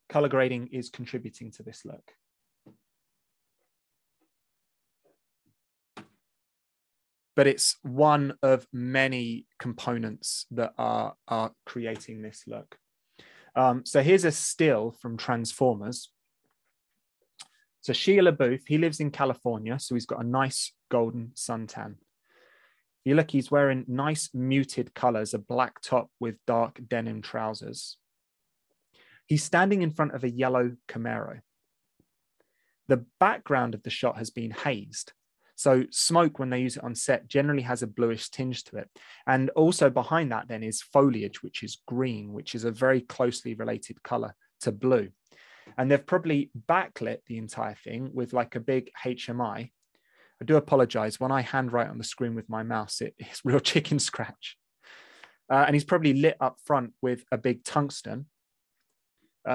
color grading is contributing to this look. But it's one of many components that are creating this look. So here's a still from Transformers. So Shia LaBeouf, he lives in California, so he's got a nice golden suntan. You look, he's wearing nice muted colors, a black top with dark denim trousers. He's standing in front of a yellow Camaro. The background of the shot has been hazed. So smoke, when they use it on set, generally has a bluish tinge to it. And also behind that then is foliage, which is green, which is a very closely related color to blue. And they've probably backlit the entire thing with like a big HMI. I do apologize. When I handwrite on the screen with my mouse, it's real chicken scratch. And he's probably lit up front with a big tungsten.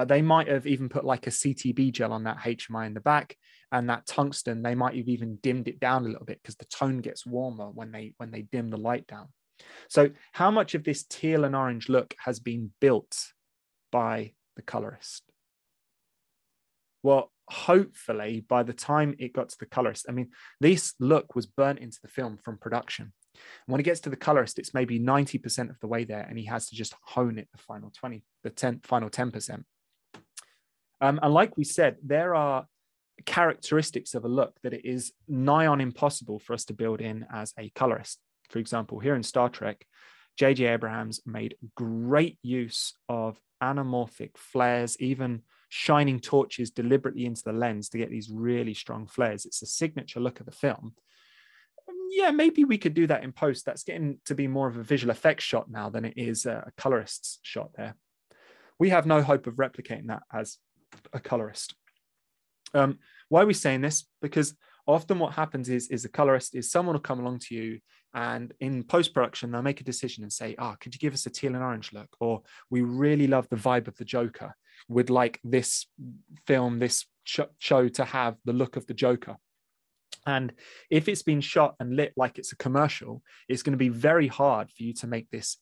They might have even put like a CTB gel on that HMI in the back, and that tungsten, they might have even dimmed it down a little bit because the tone gets warmer when they dim the light down. So how much of this teal and orange look has been built by the colorist? Well, hopefully by the time it got to the colorist, I mean, this look was burnt into the film from production. And when it gets to the colorist, it's maybe 90% of the way there, and he has to just hone it the final 10%. And like we said, there are characteristics of a look that it is nigh on impossible for us to build in as a colorist. For example, here in Star Trek, J.J. Abrams made great use of anamorphic flares, even shining torches deliberately into the lens to get these really strong flares. It's a signature look of the film. Yeah, maybe we could do that in post. That's getting to be more of a visual effects shot now than it is a colorist's shot there. We have no hope of replicating that as a colorist. Why are we saying this? Because often what happens is a colorist is someone will come along to you, and in post-production, they'll make a decision and say, could you give us a teal and orange look? Or we really love the vibe of the Joker. We'd like this film, this show to have the look of the Joker. And if it's been shot and lit like it's a commercial, it's going to be very hard for you to make this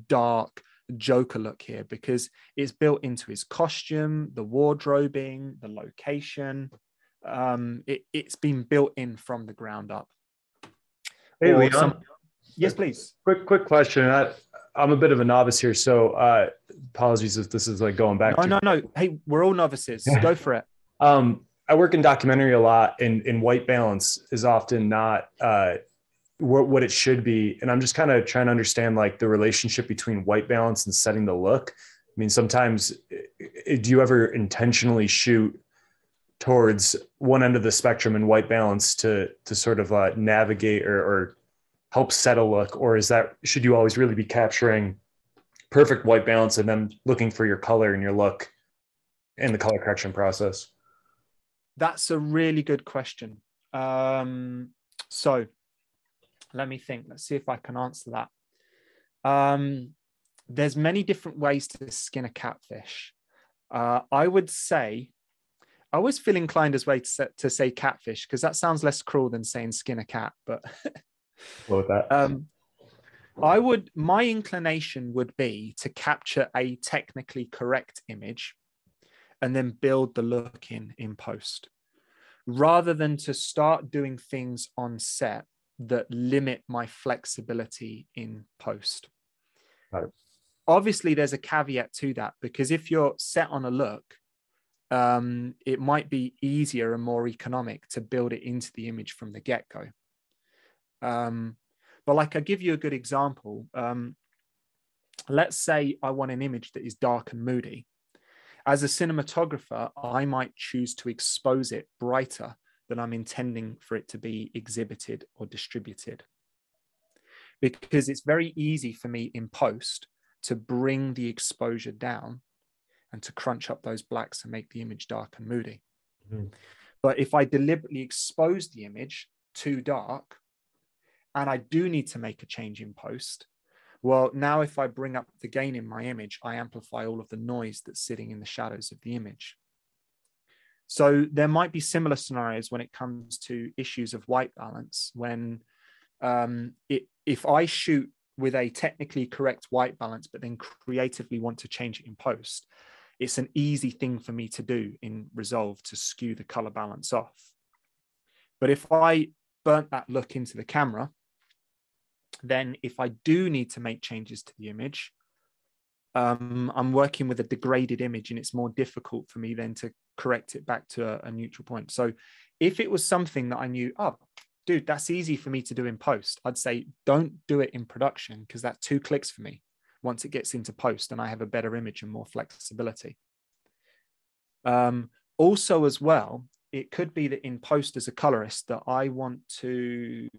dark Joker look here, because it's built into his costume, the wardrobing, the location. It's been built in from the ground up. Hey, Leon. Yes, please. Quick question. I'm a bit of a novice here, so apologies if this is like going back. No. Hey, we're all novices. Go for it. I work in documentary a lot, and white balance is often not what it should be. And I'm just kind of trying to understand like the relationship between white balance and setting the look. I mean, sometimes do you ever intentionally shoot towards one end of the spectrum in white balance to sort of navigate or help set a look? Or should you always really be capturing perfect white balance and then looking for your color and your look in the color correction process? That's a really good question. So let me think. Let's see if I can answer that. There's many different ways to skin a catfish. I would say, I always feel inclined as way to say catfish, because that sounds less cruel than saying skin a cat. But what with that? My inclination would be to capture a technically correct image and then build the look in post, rather than to start doing things on set that limit my flexibility in post. Right. Obviously, there's a caveat to that, because if you're set on a look, it might be easier and more economic to build it into the image from the get-go. But like, I'll give you a good example. Let's say I want an image that is dark and moody. As a cinematographer, I might choose to expose it brighter than I'm intending for it to be exhibited or distributed, because it's very easy for me in post to bring the exposure down and to crunch up those blacks and make the image dark and moody. Mm-hmm. But if I deliberately expose the image too dark, and I do need to make a change in post, well, now if I bring up the gain in my image, I amplify all of the noise that's sitting in the shadows of the image. So there might be similar scenarios when it comes to issues of white balance, when if I shoot with a technically correct white balance, but then creatively want to change it in post, it's an easy thing for me to do in Resolve to skew the color balance off. But if I burnt that look into the camera, then if I do need to make changes to the image, I'm working with a degraded image, and it's more difficult for me then to correct it back to a neutral point. So if it was something that I knew, dude, that's easy for me to do in post, I'd say don't do it in production, because that's 2 clicks for me once it gets into post and I have a better image and more flexibility. Also as well, it could be that in post as a colorist that I want to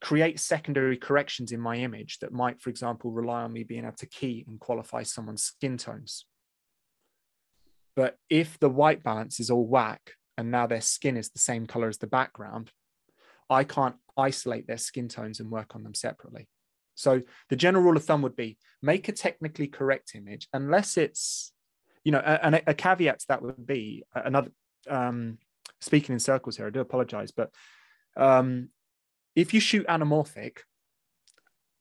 create secondary corrections in my image that might, for example, rely on me being able to key and qualify someone's skin tones. But if the white balance is all whack and now their skin is the same color as the background, I can't isolate their skin tones and work on them separately. So the general rule of thumb would be make a technically correct image, unless it's, and a caveat to that would be another, speaking in circles here, I do apologize, but if you shoot anamorphic,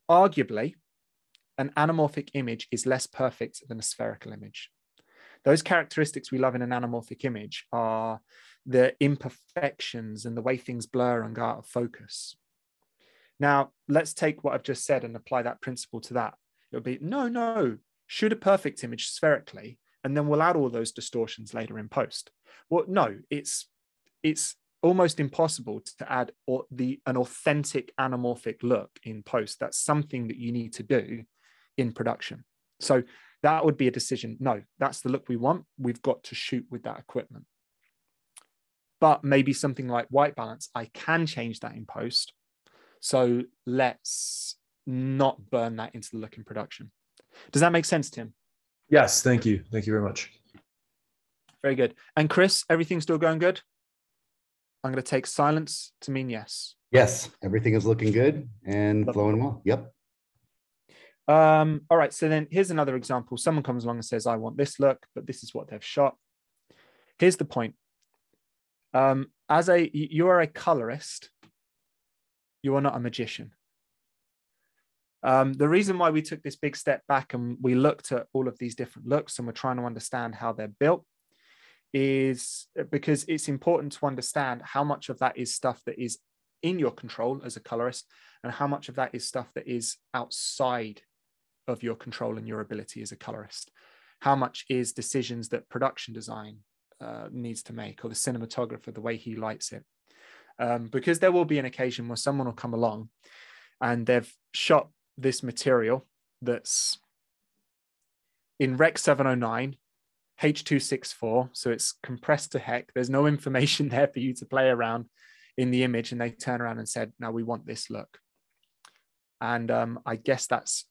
arguably an anamorphic image is less perfect than a spherical image. Those characteristics we love in an anamorphic image are the imperfections and the way things blur and go out of focus. Now, let's take what I've just said and apply that principle to that. It'll be, no, shoot a perfect image spherically, and then we'll add all those distortions later in post. Well, no, it's almost impossible to add an authentic anamorphic look in post. That's something that you need to do in production. So that would be a decision. No, that's the look we want. We've got to shoot with that equipment. But maybe something like white balance, I can change that in post. So let's not burn that into the look in production. Does that make sense, Tim? Yes, thank you. Thank you very much. Very good. And Chris, everything still going good? I'm going to take silence to mean yes. Yes, everything is looking good and Lovely. flowing well. Yep. All right, so then here's another example. Someone comes along and says, I want this look, but this is what they've shot. Here's the point. You are a colorist. You are not a magician. The reason why we took this big step back and we looked at all of these different looks and we're trying to understand how they're built is because it's important to understand how much of that is stuff that is in your control as a colorist and how much of that is stuff that is outside of your control and your ability as a colorist. How much is decisions that production design needs to make, or the cinematographer, the way he lights it. Because there will be an occasion where someone will come along and they've shot this material that's in Rec 709, H.264, so it's compressed to heck. There's no information there for you to play around in the image, and they turn around and said, "Now we want this look." And I guess that's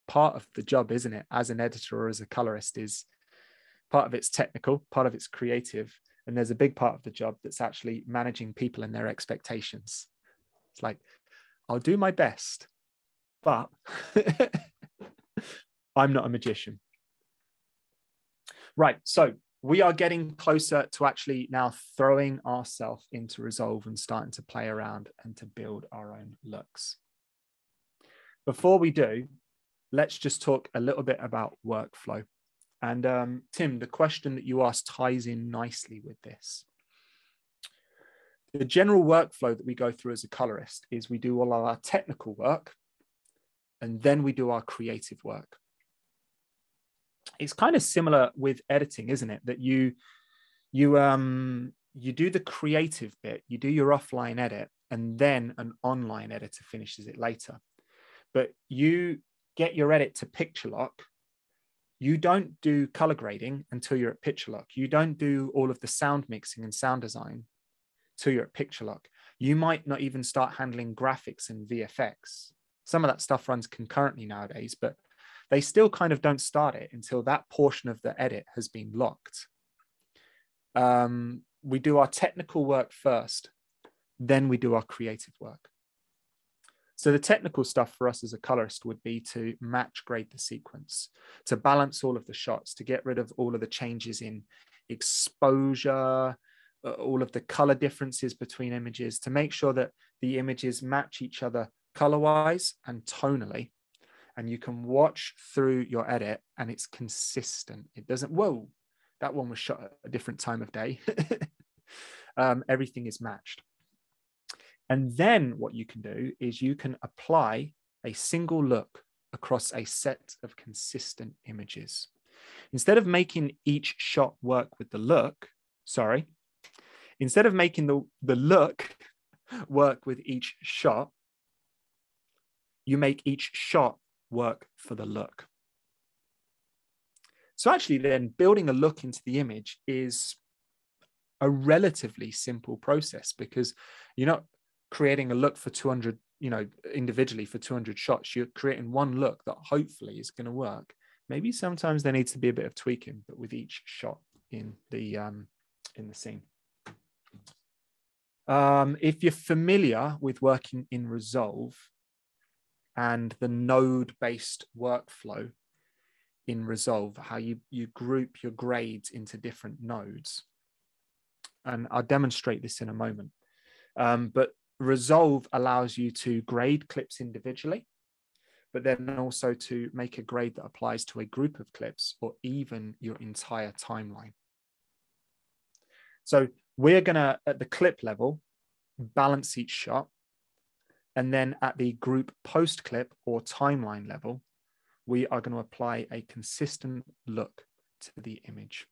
part of the job, isn't it? As an editor or as a colorist, is part of it's technical, part of it's creative, and there's a big part of the job that's actually managing people and their expectations. It's like, I'll do my best, but I'm not a magician. Right, so we are getting closer to actually now throwing ourselves into Resolve and starting to play around and to build our own looks. Before we do, let's just talk a little bit about workflow. And Tim, the question that you asked ties in nicely with this. The general workflow that we go through as a colorist is we do all of our technical work and then we do our creative work. It's kind of similar with editing, isn't it? That you do the creative bit, you do your offline edit, and then an online editor finishes it later. But you get your edit to picture lock. You don't do color grading until you're at picture lock. You don't do all of the sound mixing and sound design till you're at picture lock. You might not even start handling graphics and VFX. Some of that stuff runs concurrently nowadays, but they still kind of don't start it until that portion of the edit has been locked. We do our technical work first, then we do our creative work. So the technical stuff for us as a colorist would be to match grade the sequence, to balance all of the shots, to get rid of all of the changes in exposure, all of the color differences between images, to make sure that the images match each other color-wise and tonally. And you can watch through your edit and it's consistent. It doesn't, whoa, that one was shot at a different time of day. Everything is matched. And then what you can do is you can apply a single look across a set of consistent images. Instead of making each shot work with the look, instead of making the look work with each shot, you make each shot work for the look. So actually then building a look into the image is a relatively simple process because you're not creating a look for 200, individually for 200 shots. You're creating one look that hopefully is going to work. Maybe sometimes there needs to be a bit of tweaking, but with each shot in the scene. If you're familiar with working in Resolve, and the node-based workflow in Resolve, how you group your grades into different nodes. And I'll demonstrate this in a moment. But Resolve allows you to grade clips individually, but then also to make a grade that applies to a group of clips or even your entire timeline. So we're gonna, at the clip level, balance each shot. And then at the group post clip or timeline level, we are going to apply a consistent look to the image.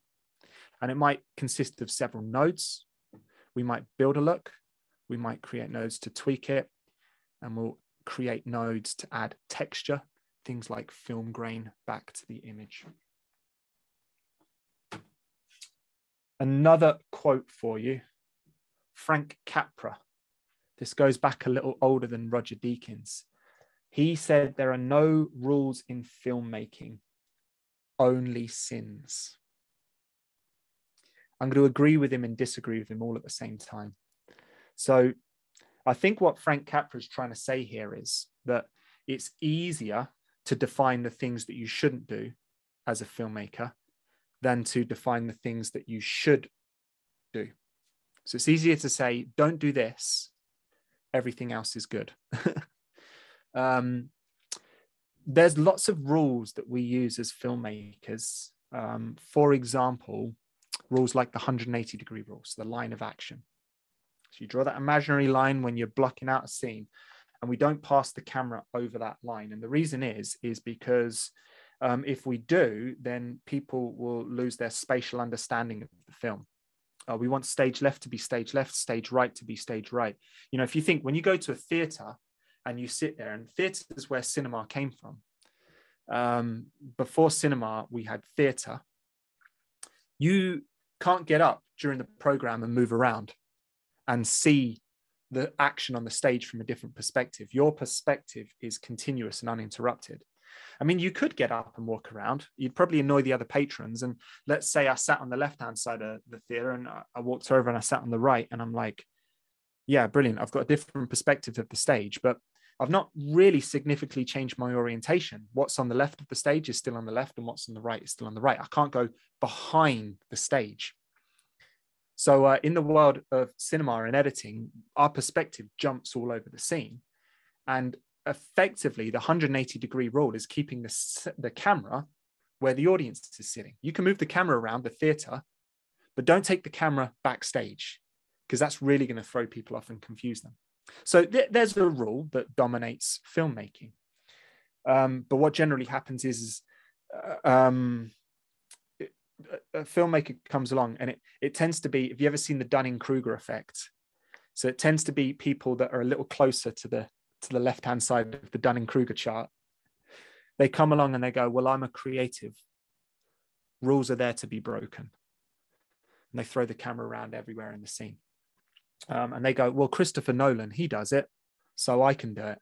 And it might consist of several nodes. We might build a look. We might create nodes to tweak it. And we'll create nodes to add texture, things like film grain back to the image. Another quote for you, Frank Capra. This goes back a little older than Roger Deakins. He said, there are no rules in filmmaking, only sins. I'm going to agree with him and disagree with him all at the same time. So I think what Frank Capra is trying to say here is that it's easier to define the things that you shouldn't do as a filmmaker than to define the things that you should do. So it's easier to say, don't do this. Everything else is good. There's lots of rules that we use as filmmakers. For example, rules like the 180-degree rule, so the line of action. So you draw that imaginary line when you're blocking out a scene, and we don't pass the camera over that line. And the reason is because if we do, then people will lose their spatial understanding of the film. We want stage left to be stage left, stage right to be stage right. You know, if you think when you go to a theater and you sit there, and theater is where cinema came from. Before cinema, we had theater. You can't get up during the program and move around and see the action on the stage from a different perspective. Your perspective is continuous and uninterrupted. I mean, you could get up and walk around. You'd probably annoy the other patrons. And let's say I sat on the left-hand side of the theater and I walked over and I sat on the right, and I'm like, yeah, brilliant. I've got a different perspective of the stage, but I've not really significantly changed my orientation. What's on the left of the stage is still on the left, and what's on the right is still on the right. I can't go behind the stage. So in the world of cinema and editing, our perspective jumps all over the scene. And effectively, the 180-degree rule is keeping the camera where the audience is sitting. You can move the camera around the theater, but don't take the camera backstage, because that's really going to throw people off and confuse them. So there's a rule that dominates filmmaking. But what generally happens is a filmmaker comes along, and it tends to be, have you ever seen the Dunning-Kruger effect? So it tends to be people that are a little closer to the left-hand side of the Dunning-Kruger chart. They come along and they go, well, I'm a creative. Rules are there to be broken. And they throw the camera around everywhere in the scene. And they go, well, Christopher Nolan, he does it, so I can do it.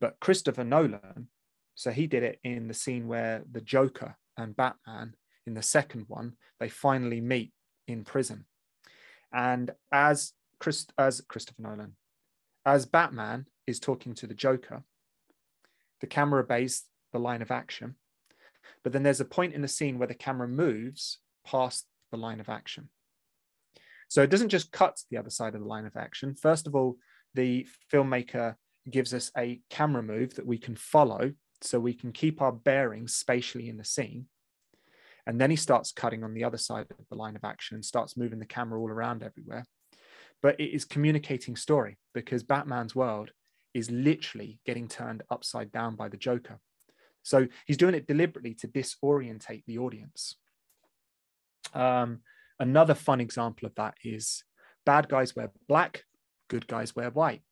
But Christopher Nolan, so he did it in the scene where the Joker and Batman, in the second one, they finally meet in prison. And as Christopher Nolan, as Batman is talking to the Joker, the camera obeys the line of action. But then there's a point in the scene where the camera moves past the line of action. So it doesn't just cut to the other side of the line of action. First of all, the filmmaker gives us a camera move that we can follow so we can keep our bearings spatially in the scene. And then he starts cutting on the other side of the line of action and starts moving the camera all around everywhere. But it is communicating story, because Batman's world is literally getting turned upside down by the Joker. So he's doing it deliberately to disorientate the audience. Another fun example of that is bad guys wear black, good guys wear white.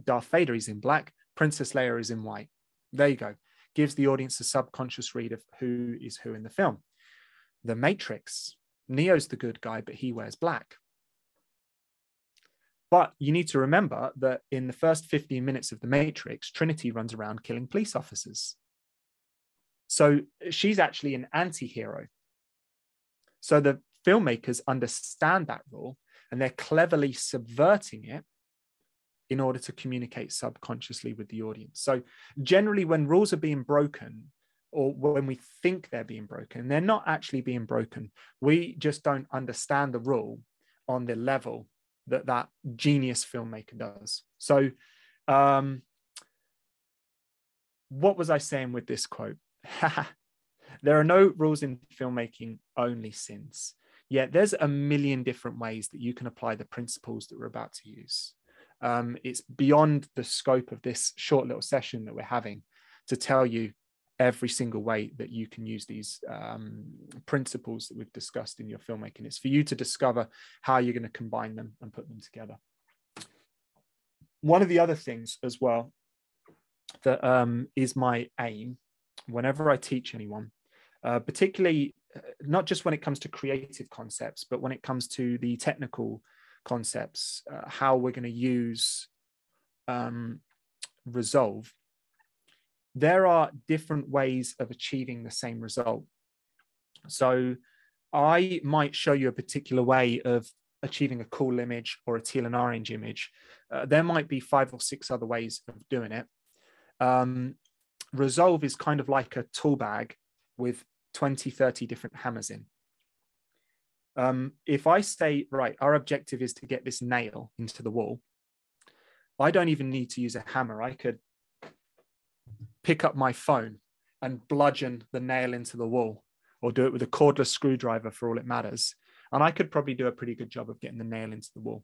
Darth Vader is in black, Princess Leia is in white. There you go. Gives the audience a subconscious read of who is who in the film. The Matrix, Neo's the good guy, but he wears black. But you need to remember that in the first 15 minutes of The Matrix, Trinity runs around killing police officers. So she's actually an anti-hero. So the filmmakers understand that rule, and they're cleverly subverting it in order to communicate subconsciously with the audience. So generally when rules are being broken, or when we think they're being broken, they're not actually being broken. We just don't understand the rule on the level that that genius filmmaker does. So what was I saying with this quote? There are no rules in filmmaking, only sins. Yet there's a million different ways that you can apply the principles that we're about to use. It's beyond the scope of this short little session that we're having to tell you every single way that you can use these principles that we've discussed in your filmmaking. It's for you to discover how you're going to combine them and put them together. One of the other things as well that is my aim whenever I teach anyone, particularly not just when it comes to creative concepts, but when it comes to the technical concepts, how we're going to use Resolve, there are different ways of achieving the same result. So I might show you a particular way of achieving a cool image or a teal and orange image. There might be 5 or 6 other ways of doing it. Resolve is kind of like a tool bag with 20, 30 different hammers in. If I say, right, our objective is to get this nail into the wall, I don't even need to use a hammer. I could pick up my phone and bludgeon the nail into the wall, or do it with a cordless screwdriver for all it matters. And I could probably do a pretty good job of getting the nail into the wall.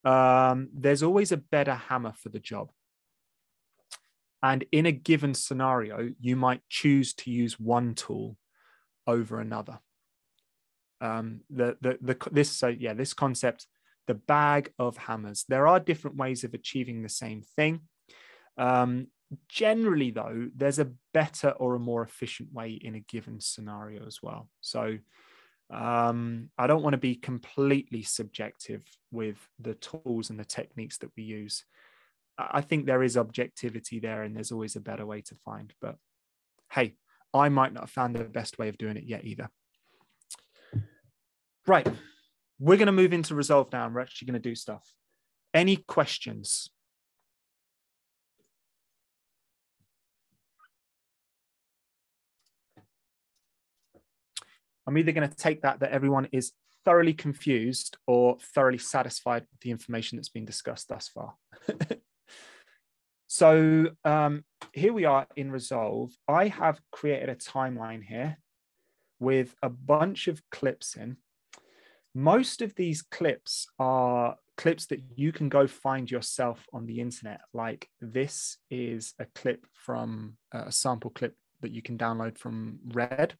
There's always a better hammer for the job. And in a given scenario, you might choose to use one tool over another. This concept, the bag of hammers. There are different ways of achieving the same thing. Generally, though, there's a better or a more efficient way in a given scenario as well. So I don't want to be completely subjective with the tools and the techniques that we use. I think there is objectivity there, and there's always a better way to find. But hey, I might not have found the best way of doing it yet either. Right, we're going to move into Resolve now, and we're actually going to do stuff. Any questions? I'm either going to take that everyone is thoroughly confused or thoroughly satisfied with the information that's been discussed thus far. So here we are in Resolve. I have created a timeline here with a bunch of clips in. Most of these clips are clips that you can go find yourself on the internet. Like this is a clip from a sample clip that you can download from Red.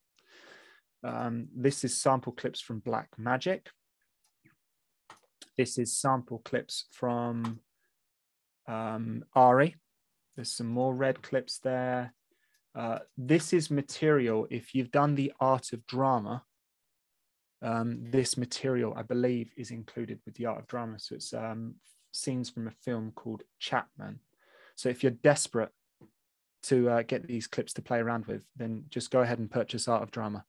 This is sample clips from Blackmagic. This is sample clips from Ari. There's some more Red clips there. This is material. If you've done the Art of Drama, this material, I believe, is included with the Art of Drama. So it's scenes from a film called Chapman. So if you're desperate to get these clips to play around with, then just go ahead and purchase Art of Drama.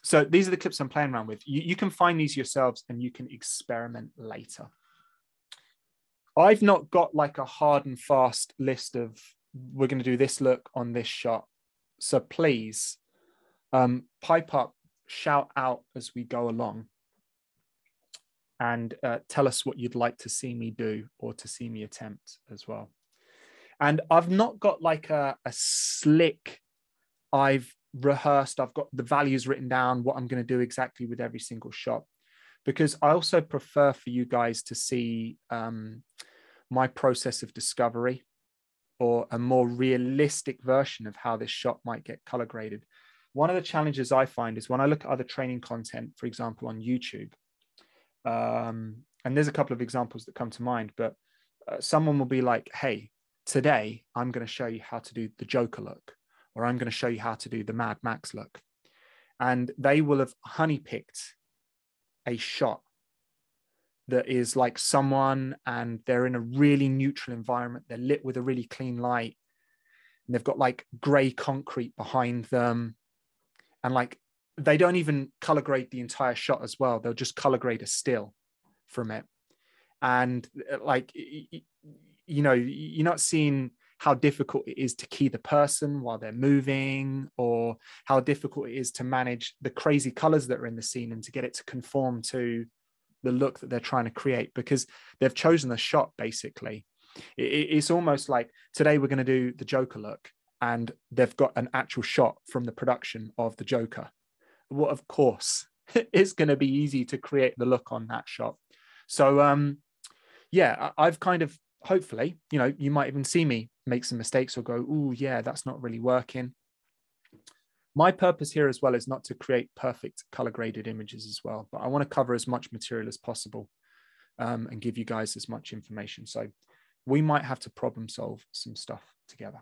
So these are the clips I'm playing around with. You can find these yourselves and you can experiment later. I've not got like a hard and fast list of, we're going to do this look on this shot. So please pipe up, shout out as we go along, and tell us what you'd like to see me do or to see me attempt as well. And I've not got like a slick, I've rehearsed, I've got the values written down, what I'm going to do exactly with every single shot, because I also prefer for you guys to see my process of discovery, or a more realistic version of how this shot might get color graded. One of the challenges I find is when I look at other training content, for example, on YouTube, and there's a couple of examples that come to mind, but someone will be like, hey, today I'm going to show you how to do the Joker look, or I'm going to show you how to do the Mad Max look. And they will have honeypicked a shot that is like someone, and they're in a really neutral environment. They're lit with a really clean light. And they've got like gray concrete behind them. And like, they don't even color grade the entire shot as well. They'll just color grade a still from it. And like, you know, you're not seeing how difficult it is to key the person while they're moving, or how difficult it is to manage the crazy colors that are in the scene and to get it to conform to the look that they're trying to create, because they've chosen a shot. Basically, it's almost like today we're going to do the Joker look, and they've got an actual shot from the production of the Joker. Well, of course, it's going to be easy to create the look on that shot. So yeah, I've kind of, hopefully, you know, you might even see me make some mistakes or go, oh yeah, that's not really working. My purpose here as well is not to create perfect color graded images as well, but I want to cover as much material as possible and give you guys as much information. So we might have to problem solve some stuff together.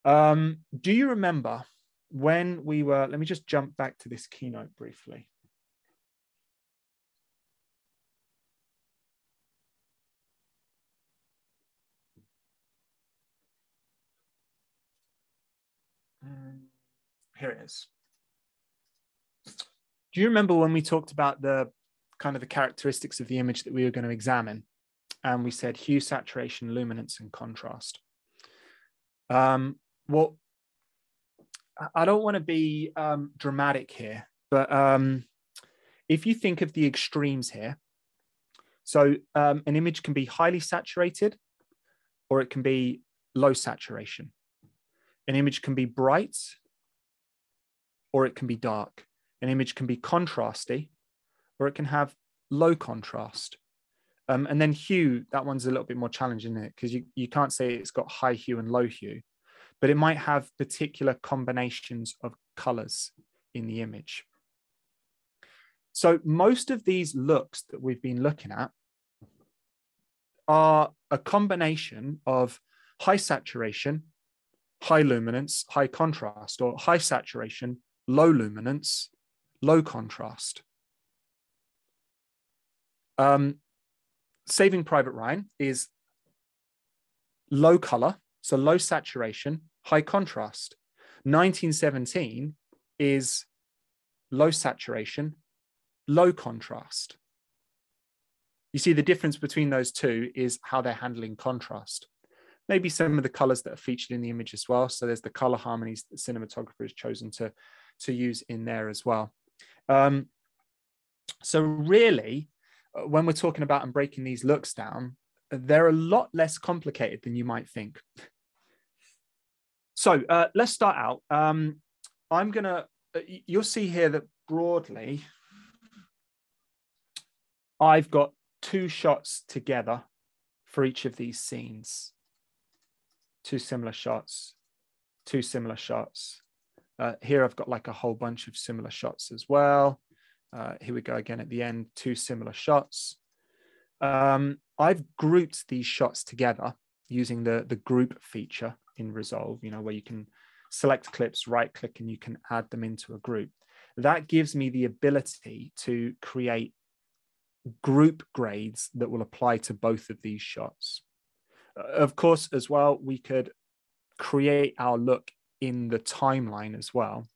Do you remember when we were, let me just jump back to this keynote briefly. Here it is. Do you remember when we talked about the kind of the characteristics of the image that we were going to examine? And we said hue, saturation, luminance, and contrast. Well, I don't want to be dramatic here, but if you think of the extremes here, so an image can be highly saturated or it can be low saturation. An image can be bright or it can be dark. An image can be contrasty or it can have low contrast. And then hue, that one's a little bit more challenging, isn't it? Because you can't say it's got high hue and low hue, but it might have particular combinations of colors in the image. So most of these looks that we've been looking at are a combination of high saturation, high luminance, high contrast, or high saturation, low luminance, low contrast. Saving Private Ryan is low color, so low saturation, high contrast. 1917 is low saturation, low contrast. You see the difference between those two is how they're handling contrast. Maybe some of the colors that are featured in the image as well. So there's the color harmonies that the cinematographer has chosen to use in there as well. So really, when we're talking about and breaking these looks down, they're a lot less complicated than you might think. So let's start out. I'm gonna, you'll see here that broadly, I've got 2 shots together for each of these scenes. 2 similar shots, 2 similar shots. Here I've got like a whole bunch of similar shots as well. Here we go again at the end, 2 similar shots. I've grouped these shots together using the group feature in Resolve, you know, where you can select clips, right click, and you can add them into a group. That gives me the ability to create group grades that will apply to both of these shots. Of course, as well, we could create our look in the timeline as well.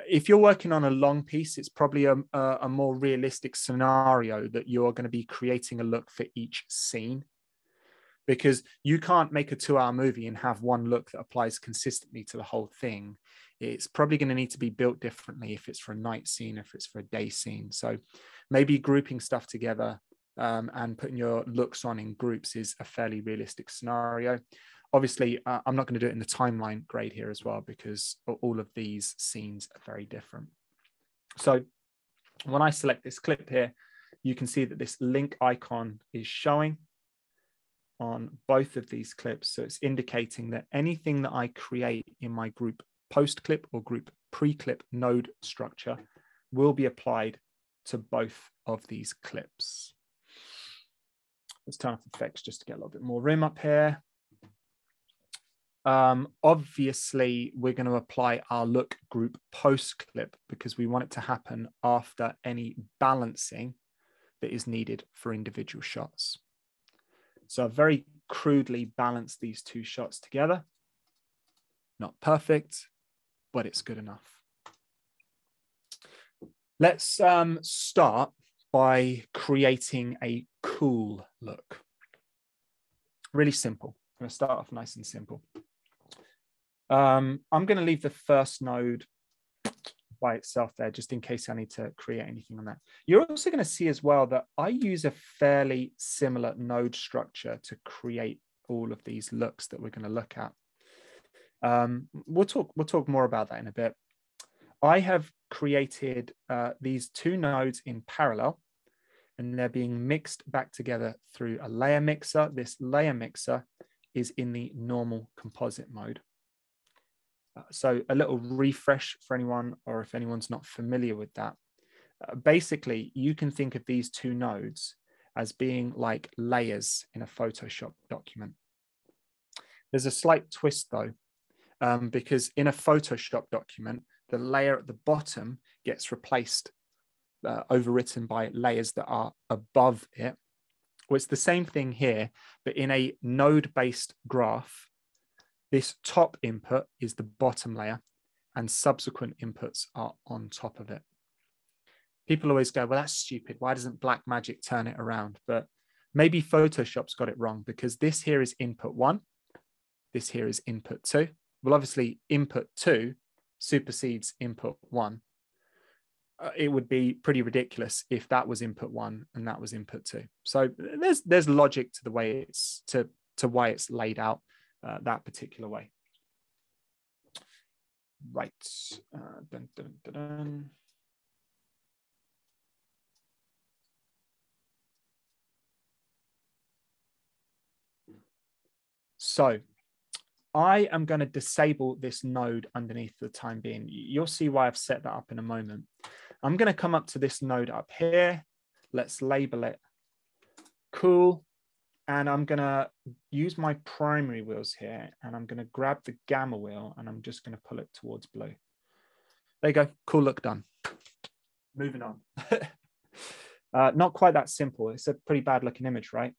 If you're working on a long piece, it's probably a more realistic scenario that you're going to be creating a look for each scene, because you can't make a 2-hour movie and have one look that applies consistently to the whole thing. It's probably going to need to be built differently if it's for a night scene, if it's for a day scene. So maybe grouping stuff together and putting your looks on in groups is a fairly realistic scenario. Obviously, I'm not going to do it in the timeline grade here as well, because all of these scenes are very different. So when I select this clip here, you can see that this link icon is showing on both of these clips. So it's indicating that anything that I create in my group post clip or group pre-clip node structure will be applied to both of these clips. Let's turn off effects just to get a little bit more room up here. Obviously, we're going to apply our look group post clip because we want it to happen after any balancing that is needed for individual shots. So I've very crudely balanced these 2 shots together. Not perfect, but it's good enough. Let's start by creating a cool look. Really simple. I'm going to start off nice and simple. I'm going to leave the first node by itself there, just in case I need to create anything on that. You're also going to see as well that I use a fairly similar node structure to create all of these looks that we're going to look at. We'll talk more about that in a bit. I have created these two nodes in parallel, and they're being mixed back together through a layer mixer. This layer mixer is in the normal composite mode. So a little refresh for anyone, or if anyone's not familiar with that. Basically, you can think of these two nodes as being like layers in a Photoshop document. There's a slight twist though, because in a Photoshop document, the layer at the bottom gets replaced, overwritten by layers that are above it. Well, it's the same thing here, but in a node-based graph, this top input is the bottom layer and subsequent inputs are on top of it. People always go, well, that's stupid. Why doesn't Blackmagic turn it around? But maybe Photoshop's got it wrong, because this here is input 1. This here is input 2. Well, obviously input 2 supersedes input 1. It would be pretty ridiculous if that was input 1 and that was input 2. So there's logic to the way it's to why it's laid out that particular way. Right. Dun, dun, dun, dun. So I am going to disable this node underneath for the time being. You'll see why I've set that up in a moment. I'm going to come up to this node up here. Let's label it cool. And I'm going to use my primary wheels here, and I'm going to grab the gamma wheel and I'm just going to pull it towards blue. There you go. Cool look done. Moving on. Not quite that simple. It's a pretty bad looking image, right?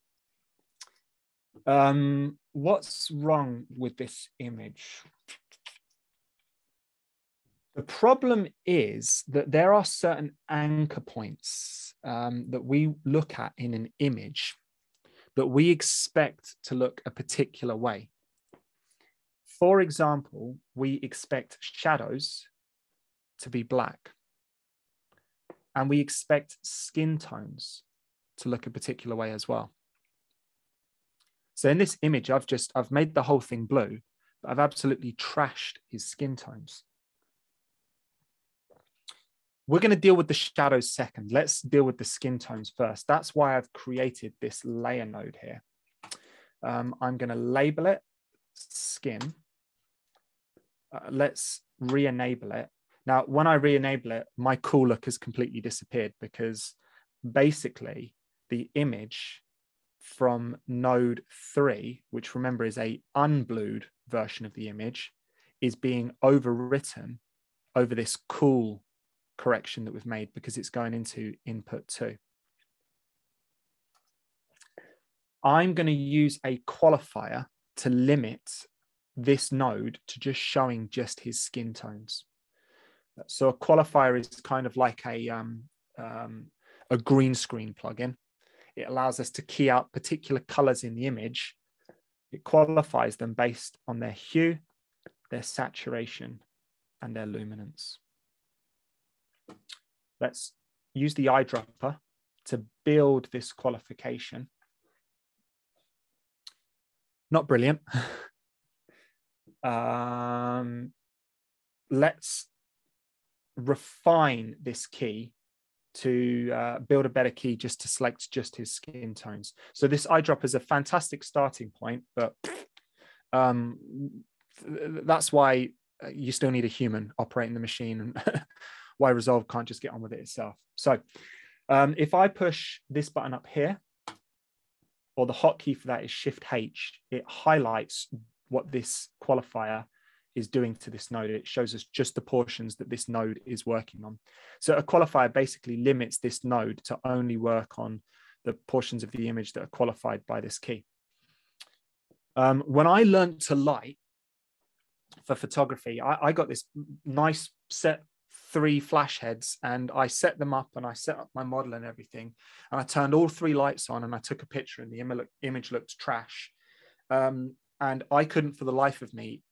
What's wrong with this image? The problem is that there are certain anchor points that we look at in an image that we expect to look a particular way. For example, we expect shadows to be black, and we expect skin tones to look a particular way as well. So in this image, I've made the whole thing blue, but I've absolutely trashed his skin tones. We're going to deal with the shadows second. Let's deal with the skin tones first. That's why I've created this layer node here. I'm going to label it skin. Let's re-enable it. Now, when I re-enable it, my cool look has completely disappeared, because basically the image from node 3, which remember is a unblued version of the image, is being overwritten over this cool correction that we've made, because it's going into input 2. I'm going to use a qualifier to limit this node to just showing just his skin tones. So a qualifier is kind of like a green screen plugin. It allows us to key out particular colors in the image. It qualifies them based on their hue, their saturation, and their luminance. Let's use the eyedropper to build this qualification. Not brilliant. Let's refine this key to build a better key just to select just his skin tones. So this eyedropper is a fantastic starting point, but that's why you still need a human operating the machine, and why Resolve can't just get on with it itself. So if I push this button up here, or the hotkey for that is Shift H, it highlights what this qualifier is doing to this node. It shows us just the portions that this node is working on. So a qualifier basically limits this node to only work on the portions of the image that are qualified by this key. When I learned to light for photography, I got this nice set 3 flash heads, and I set them up and I set up my model and everything. And I turned all 3 lights on and I took a picture, and the image looked trash. And I couldn't for the life of me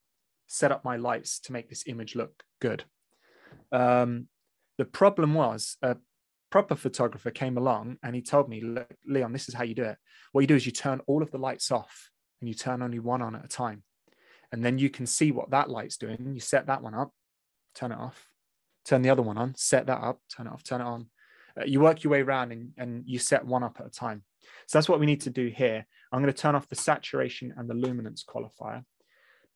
set up my lights to make this image look good. The problem was a proper photographer came along and he told me, look, Leon, this is how you do it. What you do is you turn all of the lights off and you turn only one on at a time. And then you can see what that light's doing. You set that one up, turn it off, turn the other one on, set that up, turn it off, turn it on. You work your way around and you set one up at a time. So that's what we need to do here. I'm going to turn off the saturation and the luminance qualifier,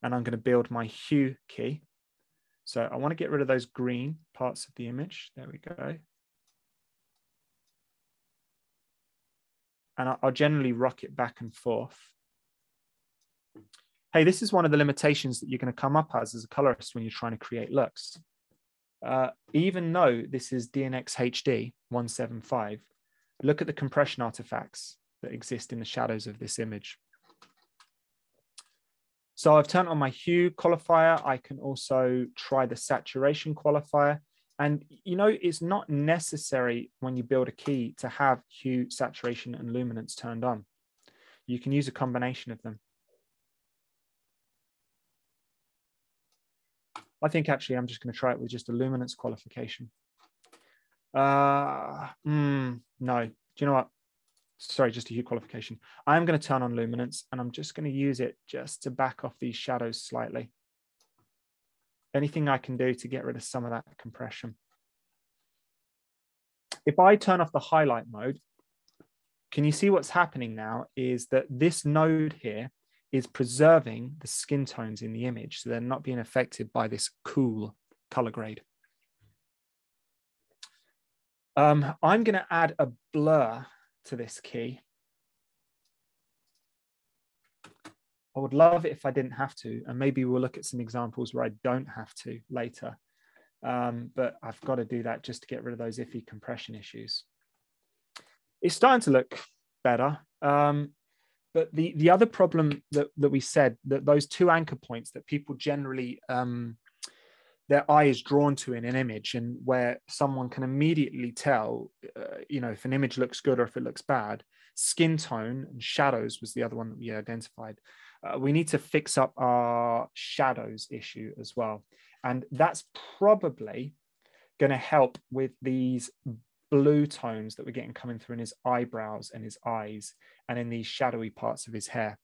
and I'm going to build my hue key. So I want to get rid of those green parts of the image. There we go. And I'll generally rock it back and forth. Hey, this is one of the limitations that you're going to come up as a colorist when you're trying to create looks. Even though this is DNX HD 175, look at the compression artifacts that exist in the shadows of this image. So I've turned on my hue qualifier. I can also try the saturation qualifier. And you know, it's not necessary when you build a key to have hue, saturation, and luminance turned on. You can use a combination of them. I think actually I'm just going to try it with just a luminance qualification. No, do you know what? Sorry, just a hue qualification. I'm going to turn on luminance, and I'm just going to use it just to back off these shadows slightly. Anything I can do to get rid of some of that compression. If I turn off the highlight mode, can you see what's happening now is that this node here is preserving the skin tones in the image, so they're not being affected by this cool color grade. I'm going to add a blur to this key. I would love it if I didn't have to, and maybe we'll look at some examples where I don't have to later. But I've got to do that just to get rid of those iffy compression issues. It's starting to look better. But the other problem that we said, that those 2 anchor points that people generally, their eye is drawn to in an image, and where someone can immediately tell, you know, if an image looks good or if it looks bad, skin tone and shadows was the other one that we identified. We need to fix up our shadows issue as well. And that's probably going to help with these blue tones that we're getting coming through in his eyebrows and his eyes and in these shadowy parts of his hair.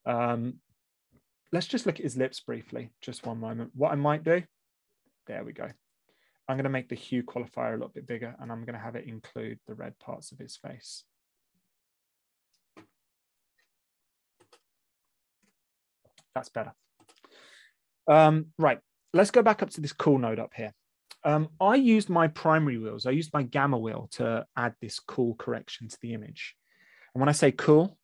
Let's just look at his lips briefly, just one moment. What I might do, there we go. I'm going to make the hue qualifier a little bit bigger, and I'm going to have it include the red parts of his face. That's better. Right, let's go back up to this cool node up here. I used my primary wheels. I used my gamma wheel to add this cool correction to the image. And when I say cool,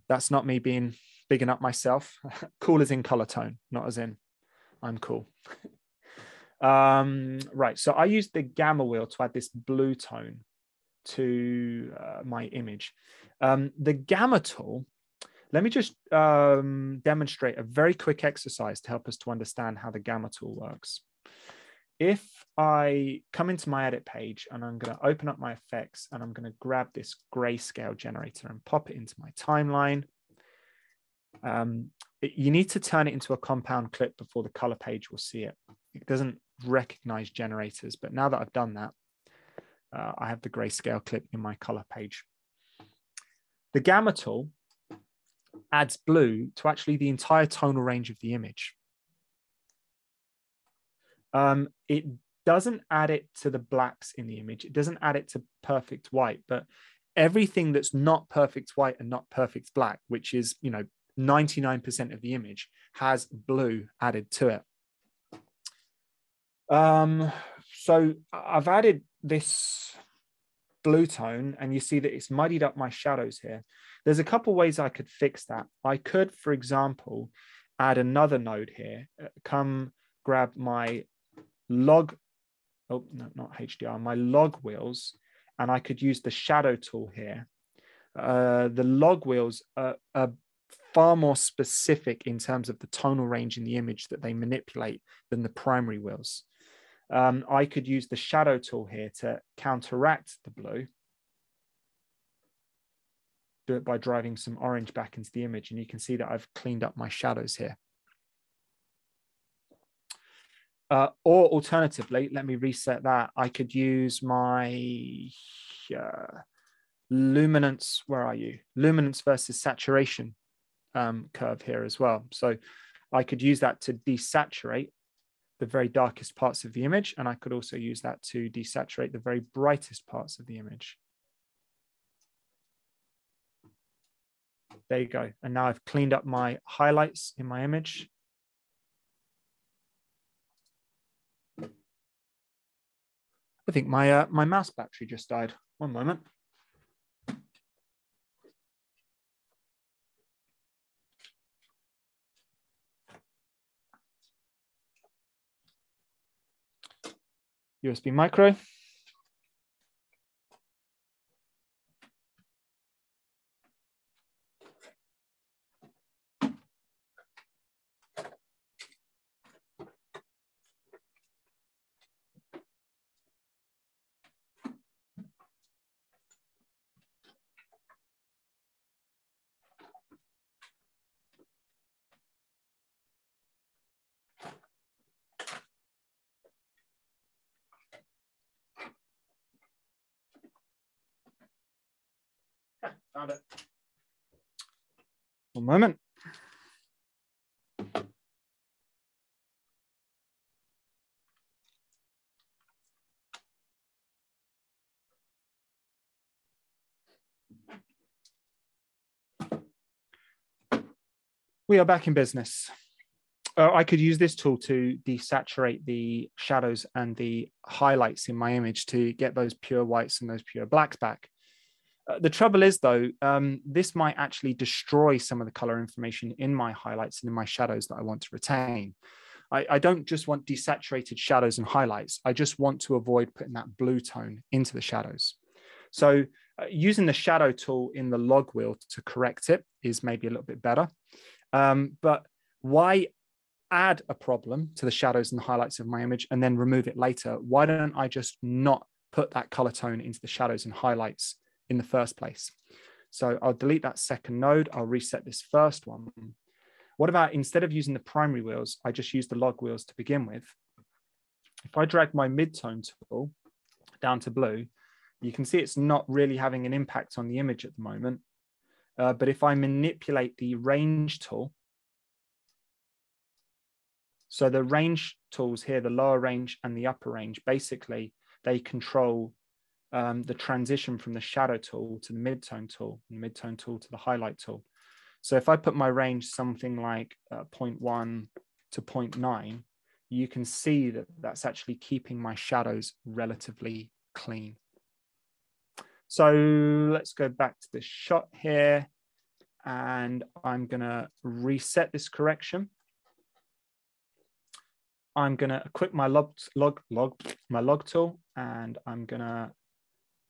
that's not me being bigging up myself. Cool as in color tone, not as in I'm cool. Right, so I used the gamma wheel to add this blue tone to my image. The gamma tool, let me just demonstrate a very quick exercise to help us to understand how the gamma tool works. If I come into my edit page and I'm going to open up my effects, and I'm going to grab this grayscale generator and pop it into my timeline. You need to turn it into a compound clip before the color page will see it. It doesn't recognize generators, but now that I've done that, I have the grayscale clip in my color page. The gamma tool adds blue to actually the entire tonal range of the image. It doesn't add it to the blacks in the image. It doesn't add it to perfect white, but everything that's not perfect white and not perfect black, which is, you know, 99% of the image, has blue added to it. So I've added this blue tone, and you see that it's muddied up my shadows here. There's a couple ways I could fix that. I could, for example, add another node here. Come grab my log, oh, no, not HDR, my log wheels, and I could use the shadow tool here. The log wheels are far more specific in terms of the tonal range in the image that they manipulate than the primary wheels. I could use the shadow tool here to counteract the blue. Do it by driving some orange back into the image. And you can see that I've cleaned up my shadows here. Or alternatively, let me reset that. I could use my luminance. Where are you? Luminance versus saturation curve here as well. So I could use that to desaturate the very darkest parts of the image. And I could also use that to desaturate the very brightest parts of the image. There you go. And now I've cleaned up my highlights in my image. I think my my mouse battery just died. One moment. USB micro. Found it. One moment. We are back in business. I could use this tool to desaturate the shadows and the highlights in my image to get those pure whites and those pure blacks back. The trouble is, though, this might actually destroy some of the color information in my highlights and in my shadows that I want to retain. I don't just want desaturated shadows and highlights. I just want to avoid putting that blue tone into the shadows. So using the shadow tool in the log wheel to correct it is maybe a little bit better. But why add a problem to the shadows and the highlights of my image and then remove it later? Why don't I just not put that color tone into the shadows and highlights in the first place? So I'll delete that second node. I'll reset this first one. What about instead of using the primary wheels, I just use the log wheels to begin with? If I drag my mid-tone tool down to blue, you can see it's not really having an impact on the image at the moment. But if I manipulate the range tool, so the range tools here, the lower range and the upper range, basically they control the transition from the shadow tool to the mid-tone tool, and the mid-tone tool to the highlight tool. So if I put my range something like 0.1 to 0.9, you can see that that's actually keeping my shadows relatively clean. So let's go back to this shot here, and I'm going to reset this correction. I'm going to equip my log tool, and I'm going to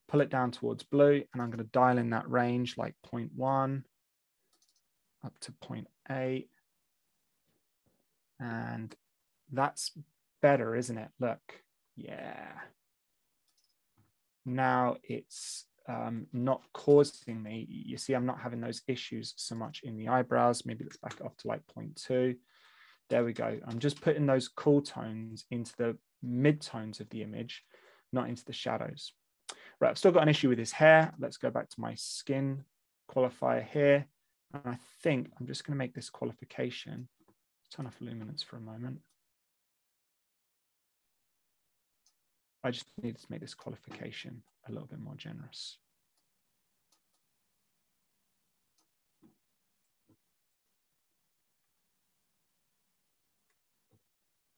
pull it down towards blue, and I'm going to dial in that range like 0.1 up to 0.8. And that's better, isn't it? Look, yeah. Now it's not causing me, you see, I'm not having those issues so much in the eyebrows. Maybe let's back it off to like 0.2. There we go. I'm just putting those cool tones into the mid-tones of the image, not into the shadows. Right, I've still got an issue with his hair. Let's go back to my skin qualifier here. And I think I'm just going to make this qualification. Turn off luminance for a moment. I just need to make this qualification a little bit more generous.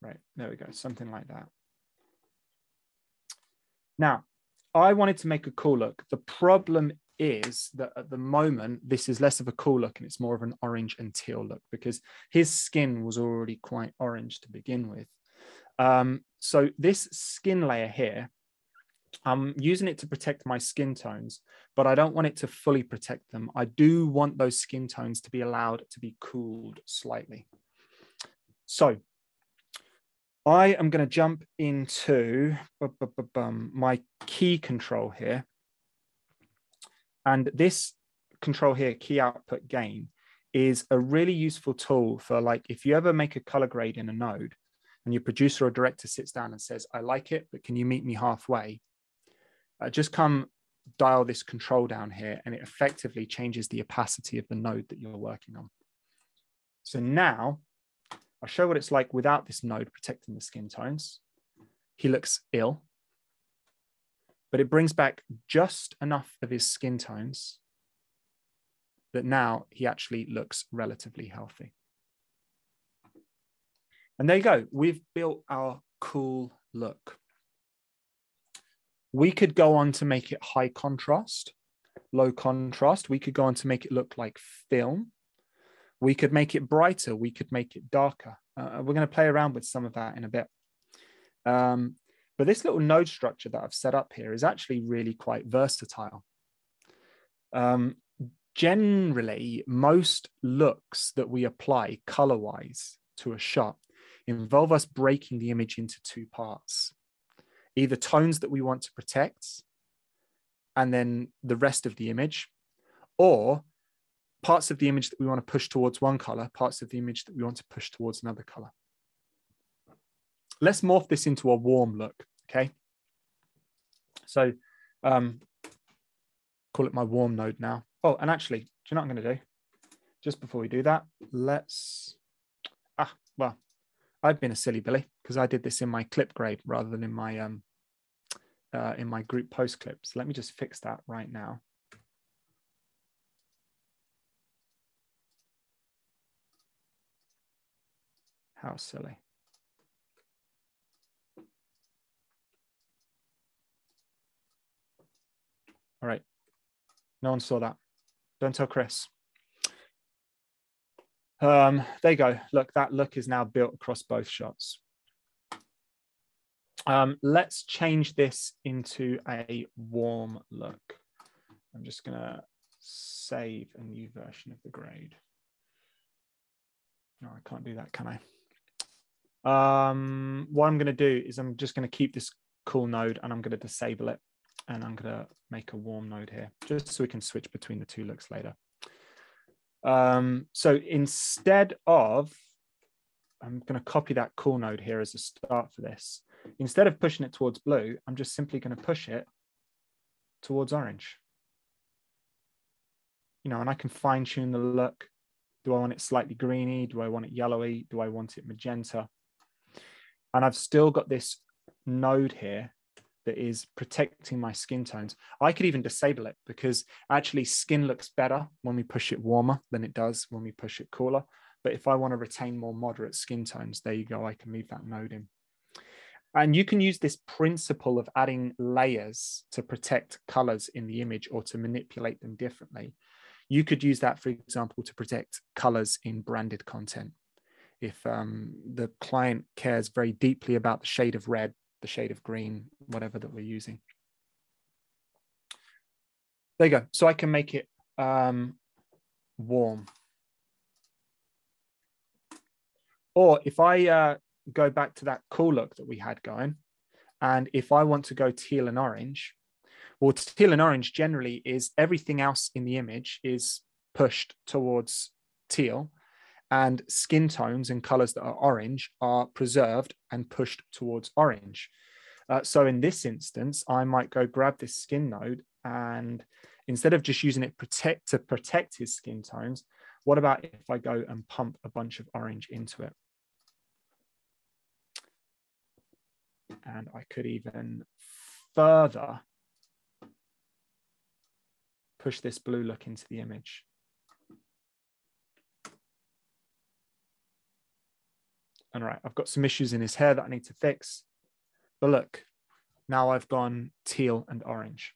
Right, there we go, something like that. Now, I wanted to make a cool look. The problem is that at the moment, this is less of a cool look and it's more of an orange and teal look because his skin was already quite orange to begin with. So this skin layer here, I'm using it to protect my skin tones, but I don't want it to fully protect them. I do want those skin tones to be allowed to be cooled slightly. So I am going to jump into my key control here. And this control here, key output gain, is a really useful tool for, like, if you ever make a color grade in a node and your producer or director sits down and says, I like it, but can you meet me halfway? Just come dial this control down here, and it effectively changes the opacity of the node that you're working on. So now I'll show what it's like without this node protecting the skin tones. He looks ill, but it brings back just enough of his skin tones that now he actually looks relatively healthy. And there you go. We've built our cool look. We could go on to make it high contrast, low contrast. We could go on to make it look like film. We could make it brighter. We could make it darker. We're going to play around with some of that in a bit. But this little node structure that I've set up here is actually really quite versatile. Generally, most looks that we apply color-wise to a shot involve us breaking the image into two parts. Either tones that we want to protect, and then the rest of the image, or parts of the image that we want to push towards one color, parts of the image that we want to push towards another color. Let's morph this into a warm look, okay? So call it my warm node now. Oh, and actually, do you know what I'm going to do? Just before we do that, let's, well, I've been a silly Billy because I did this in my clip grade rather than in my group post clips. So let me just fix that right now. How silly. All right. No one saw that. Don't tell Chris. There you go. Look, that look is now built across both shots. Let's change this into a warm look. I'm just going to save a new version of the grade. No, I can't do that, can I? What I'm going to do is I'm just going to keep this cool node and I'm going to disable it. And I'm going to make a warm node here, just so we can switch between the two looks later. So instead of, I'm going to copy that cool node here as a start for this. Instead of pushing it towards blue, I'm just simply going to push it towards orange. You know, and I can fine tune the look. Do I want it slightly greeny? Do I want it yellowy? Do I want it magenta? And I've still got this node here that is protecting my skin tones. I could even disable it because actually skin looks better when we push it warmer than it does when we push it cooler. But if I want to retain more moderate skin tones, there you go, I can leave that node in. And you can use this principle of adding layers to protect colors in the image or to manipulate them differently. You could use that, for example, to protect colors in branded content. If the client cares very deeply about the shade of red, the shade of green, whatever that we're using. There you go. So I can make it warm. Or if I go back to that cool look that we had going, and if I want to go teal and orange, well, teal and orange generally is everything else in the image is pushed towards teal, and skin tones and colors that are orange are preserved and pushed towards orange. So in this instance, I might go grab this skin node, and instead of just using it to protect his skin tones, what about if I go and pump a bunch of orange into it? And I could even further push this blue look into the image. And all right, I've got some issues in his hair that I need to fix. But look, now I've gone teal and orange.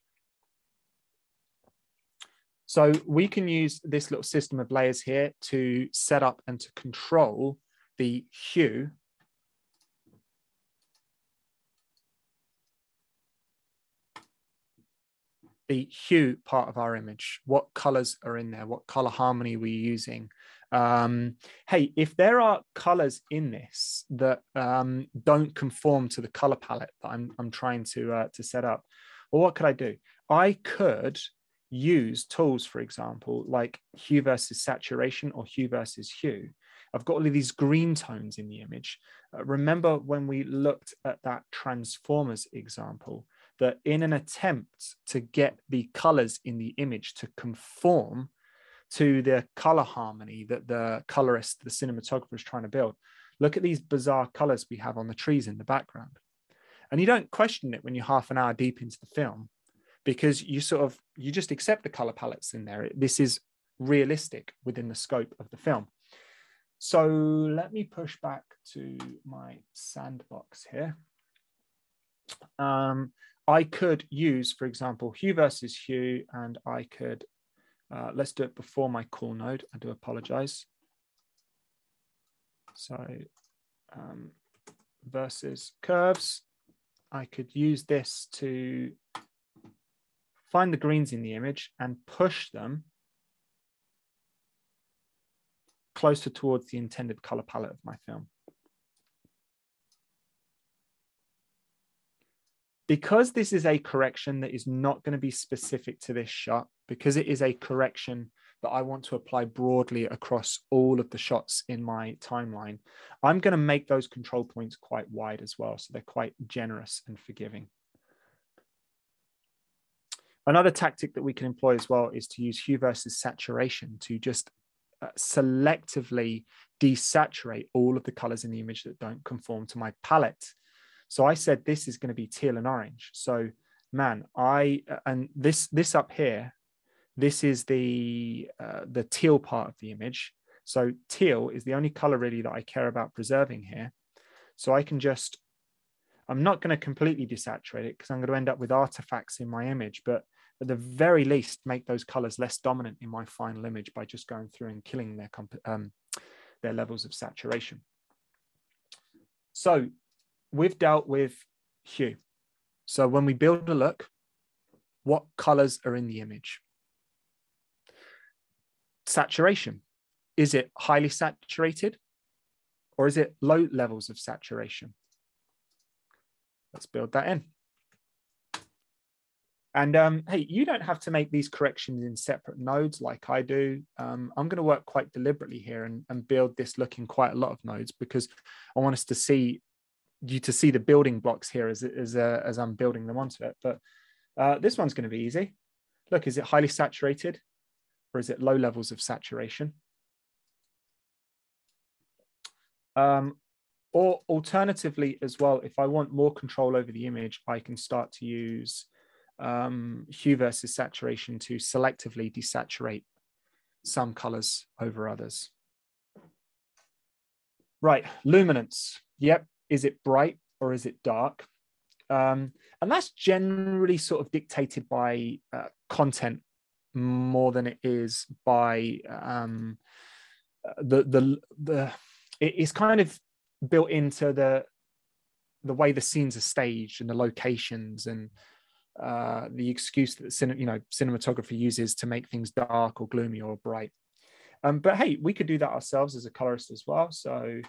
So we can use this little system of layers here to set up and to control the hue part of our image. What colors are in there? What color harmony are we using? Hey, if there are colors in this that don't conform to the color palette that I'm trying to set up, well, what could I do? I could use tools, for example, like hue versus saturation or hue versus hue. I've got all of these green tones in the image. Remember when we looked at that Transformers example, that in an attempt to get the colors in the image to conform to the color harmony that the colorist, the cinematographer, is trying to build, look at these bizarre colors we have on the trees in the background. And you don't question it when you're half an hour deep into the film, because you just accept the color palettes in there. This is realistic within the scope of the film. So let me push back to my sandbox here. I could use, for example, hue versus hue, and I could, let's do it before my call node. I do apologize. So versus curves, I could use this to find the greens in the image and push them closer towards the intended color palette of my film. Because this is a correction that is not going to be specific to this shot, because it is a correction that I want to apply broadly across all of the shots in my timeline, I'm going to make those control points quite wide as well, so they're quite generous and forgiving. Another tactic that we can employ as well is to use hue versus saturation to just selectively desaturate all of the colors in the image that don't conform to my palette. So I said this is going to be teal and orange. So man, and this up here, this is the teal part of the image. So teal is the only color really that I care about preserving here. So I can just, I'm not going to completely desaturate it because I'm going to end up with artifacts in my image, but at the very least make those colors less dominant in my final image by just going through and killing their levels of saturation. So we've dealt with hue. So when we build a look, what colors are in the image? Saturation. Is it highly saturated or is it low levels of saturation? Let's build that in. And hey, you don't have to make these corrections in separate nodes like I do. I'm going to work quite deliberately here and build this look in quite a lot of nodes because I want us to see the building blocks here as I'm building them onto it. But this one's going to be easy. Look, is it highly saturated or is it low levels of saturation? Or alternatively as well, if I want more control over the image, I can start to use hue versus saturation to selectively desaturate some colors over others. Right, luminance. Yep, is it bright or is it dark? And that's generally sort of dictated by content more than it is by it's kind of built into the way the scenes are staged and the locations and the excuse that cinematography uses to make things dark or gloomy or bright. But hey, we could do that ourselves as a colorist as well. So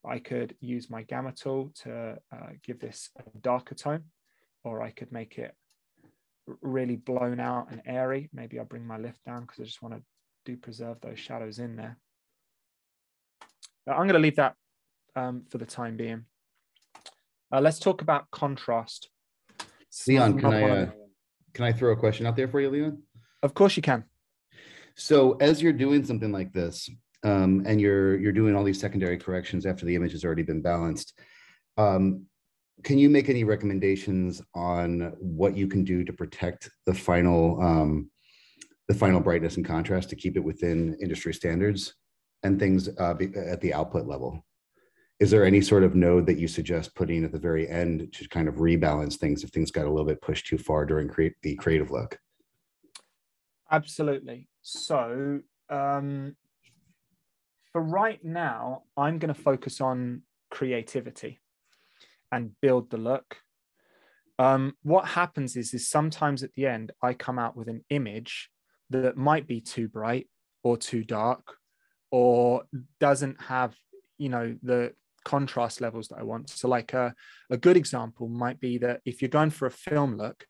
I could use my gamma tool to give this a darker tone, or I could make it really blown out and airy. Maybe I'll bring my lift down because I just want to preserve those shadows in there. I'm going to leave that for the time being. Let's talk about contrast. Leon, can I throw a question out there for you, Leon? Of course you can. So as you're doing something like this, and you're doing all these secondary corrections after the image has already been balanced, can you make any recommendations on what you can do to protect the final brightness and contrast to keep it within industry standards and things at the output level? Is there any sort of node that you suggest putting at the very end to kind of rebalance things if things got a little bit pushed too far during the creative look? Absolutely. So for right now, I'm going to focus on creativity and build the look. What happens is sometimes at the end, I come out with an image that might be too bright or too dark or doesn't have, the contrast levels that I want. So like a good example might be that if you're going for a film look,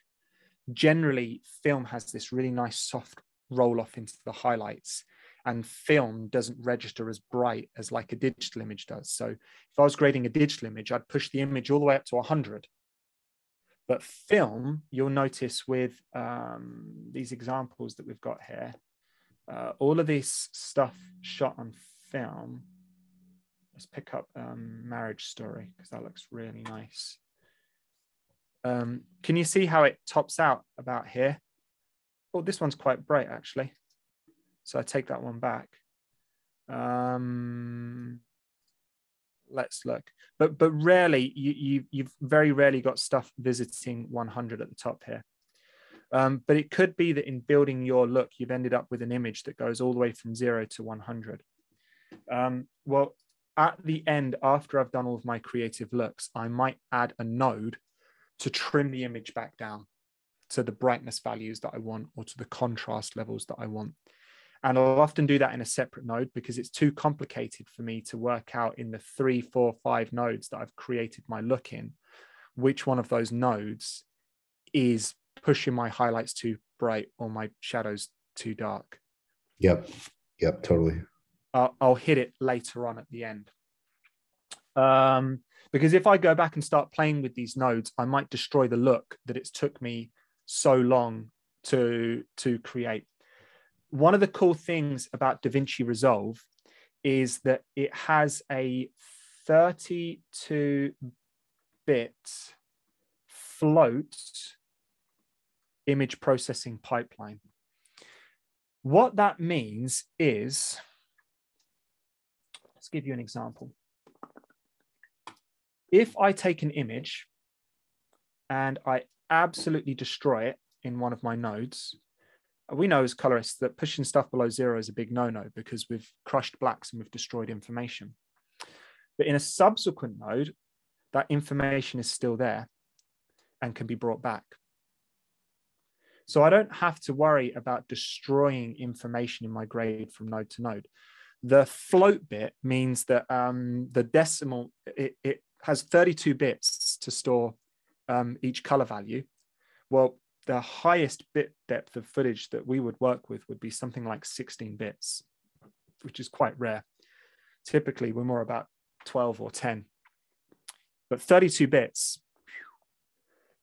generally film has this really nice soft roll off into the highlights, and film doesn't register as bright as like a digital image does. So if I was grading a digital image, I'd push the image all the way up to 100. But film, you'll notice with these examples that we've got here, all of this stuff shot on film. Let's pick up Marriage Story, because that looks really nice. Can you see how it tops out about here? Oh, this one's quite bright actually. So I take that one back. Let's look. But rarely, you've very rarely got stuff visiting 100 at the top here. But it could be that in building your look, you've ended up with an image that goes all the way from 0 to 100. Well, at the end, after I've done all of my creative looks, I might add a node to trim the image back down to the brightness values that I want, or to the contrast levels that I want. And I'll often do that in a separate node, because it's too complicated for me to work out in the 3, 4, 5 nodes that I've created my look in, which one of those nodes is pushing my highlights too bright or my shadows too dark. Yep, totally. I'll hit it later on at the end. Because if I go back and start playing with these nodes, I might destroy the look that it's took me so long to create. One of the cool things about DaVinci Resolve is that it has a 32-bit float image processing pipeline. What that means is, let's give you an example. If I take an image and I absolutely destroy it in one of my nodes, we know as colorists that pushing stuff below 0 is a big no-no, because we've crushed blacks and we've destroyed information. But in a subsequent node, that information is still there and can be brought back. So I don't have to worry about destroying information in my grade from node to node. The float bit means that the decimal, it has 32 bits to store each color value. Well, the highest bit depth of footage that we would work with would be something like 16 bits, which is quite rare. Typically, we're more about 12 or 10. But 32 bits,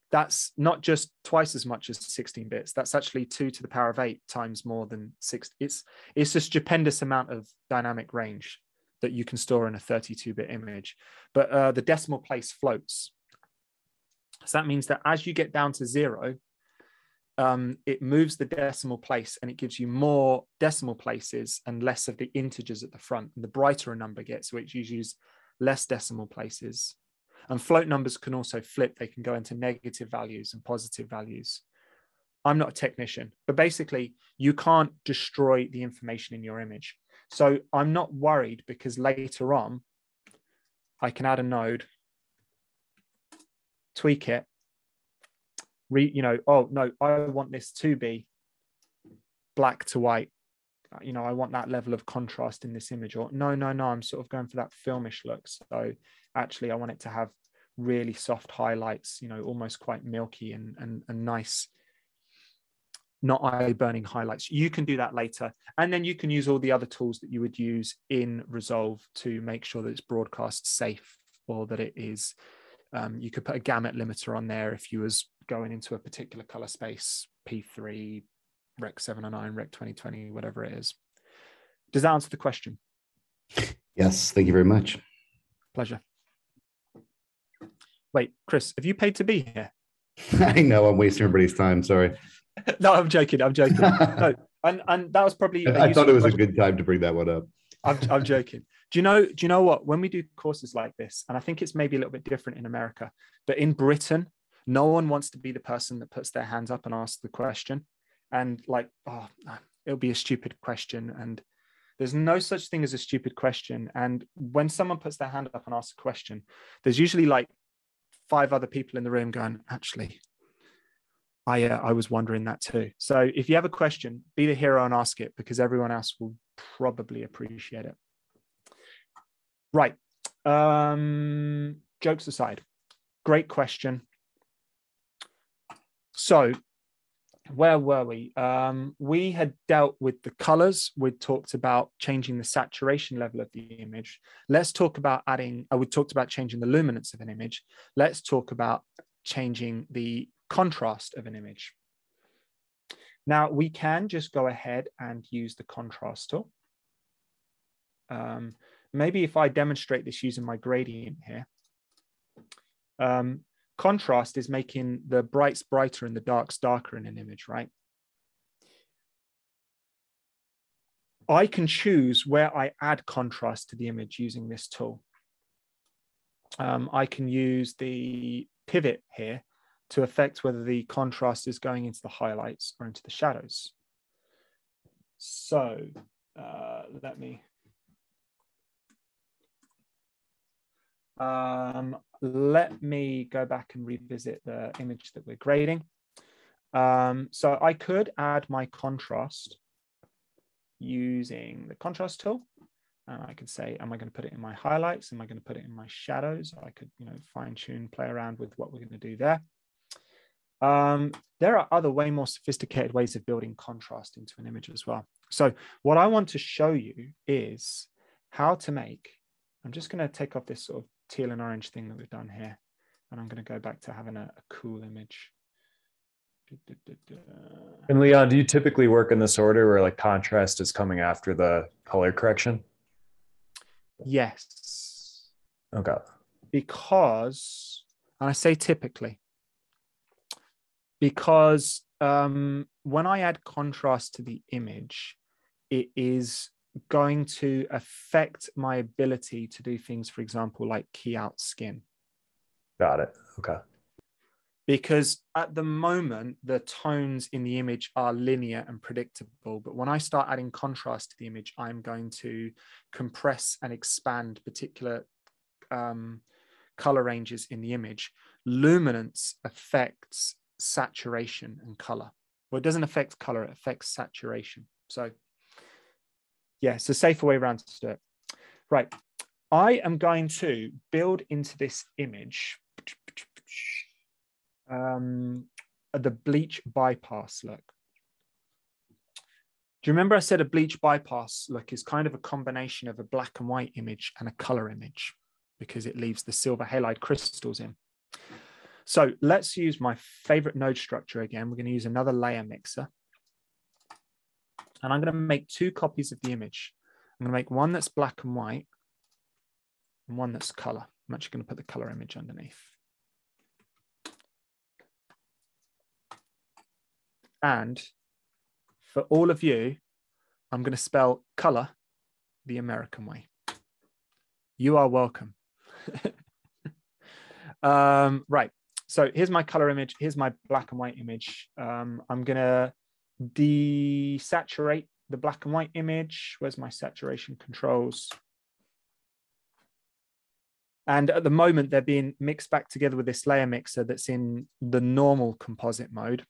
that's not just twice as much as 16 bits. That's actually 2 to the power of 8 times more than 6. It's a stupendous amount of dynamic range that you can store in a 32-bit image. But the decimal place floats. So that means that as you get down to 0, it moves the decimal place, and it gives you more decimal places and less of the integers at the front. And the brighter a number gets, which you use less decimal places. And float numbers can also flip. They can go into negative values and positive values. I'm not a technician, but basically you can't destroy the information in your image. So I'm not worried, because later on I can add a node, tweak it, oh no, I want this to be black to white. I want that level of contrast in this image. Or no, I'm sort of going for that filmish look. So actually I want it to have really soft highlights, almost quite milky and nice, not eye-burning highlights. You can do that later. And then you can use all the other tools that you would use in Resolve to make sure that it's broadcast safe, or that it is, you could put a gamut limiter on there if you was going into a particular color space, P3, Rec 709, Rec 2020, whatever it is. Does that answer the question? Yes, thank you very much. Pleasure. Wait, Chris, have you paid to be here? I know I'm wasting everybody's time. Sorry. No, I'm joking. No, and that was probably. I thought it was a good time to bring that one up. I'm joking. Do you know what? When we do courses like this, and I think it's maybe a little bit different in America, but in Britain, no one wants to be the person that puts their hands up and asks the question. And like, it'll be a stupid question. And there's no such thing as a stupid question. And when someone puts their hand up and asks a question, there's usually like 5 other people in the room going, actually, I was wondering that too. So if you have a question, be the hero and ask it, because everyone else will probably appreciate it. Right. Jokes aside, great question. So where were we? We had dealt with the colors. We talked about changing the saturation level of the image. Let's talk about we talked about changing the luminance of an image. Let's talk about changing the contrast of an image. Now we can just go ahead and use the contrast tool. Maybe if I demonstrate this using my gradient here. Contrast is making the brights brighter and the darks darker in an image, right? I can choose where I add contrast to the image using this tool. I can use the pivot here to affect whether the contrast is going into the highlights or into the shadows. So let me go back and revisit the image that we're grading. So I could add my contrast using the contrast tool. And I could say, am I going to put it in my highlights? Am I going to put it in my shadows? I could, fine tune, play around with what we're going to do there. There are other way more sophisticated ways of building contrast into an image as well. So what I want to show you is how to make, I'm just going to take off this sort of teal and orange thing that we've done here. And I'm going to go back to having a cool image. And Leon, do you typically work in this order where like contrast is coming after the color correction? Yes. Okay. Because, and I say typically, because when I add contrast to the image, it is going to affect my ability to do things, for example, like key out skin. Got it. Okay. Because at the moment, the tones in the image are linear and predictable. But when I start adding contrast to the image, I'm going to compress and expand particular color ranges in the image. Luminance affects saturation and color. Well, it doesn't affect color, it affects saturation. So yeah, it's a safer way around to do it. Right. I am going to build into this image the bleach bypass look. Do you remember I said a bleach bypass look is kind of a combination of a black and white image and a color image because it leaves the silver halide crystals in. So let's use my favorite node structure again. We're going to use another layer mixer. And I'm going to make two copies of the image. I'm going to make one that's black and white and one that's color. I'm actually going to put the color image underneath. And for all of you, I'm going to spell color the American way. You are welcome. Right. So here's my color image. Here's my black and white image. I'm going to desaturate the black and white image. Where's my saturation controls? And at the moment, they're being mixed back together with this layer mixer that's in the normal composite mode.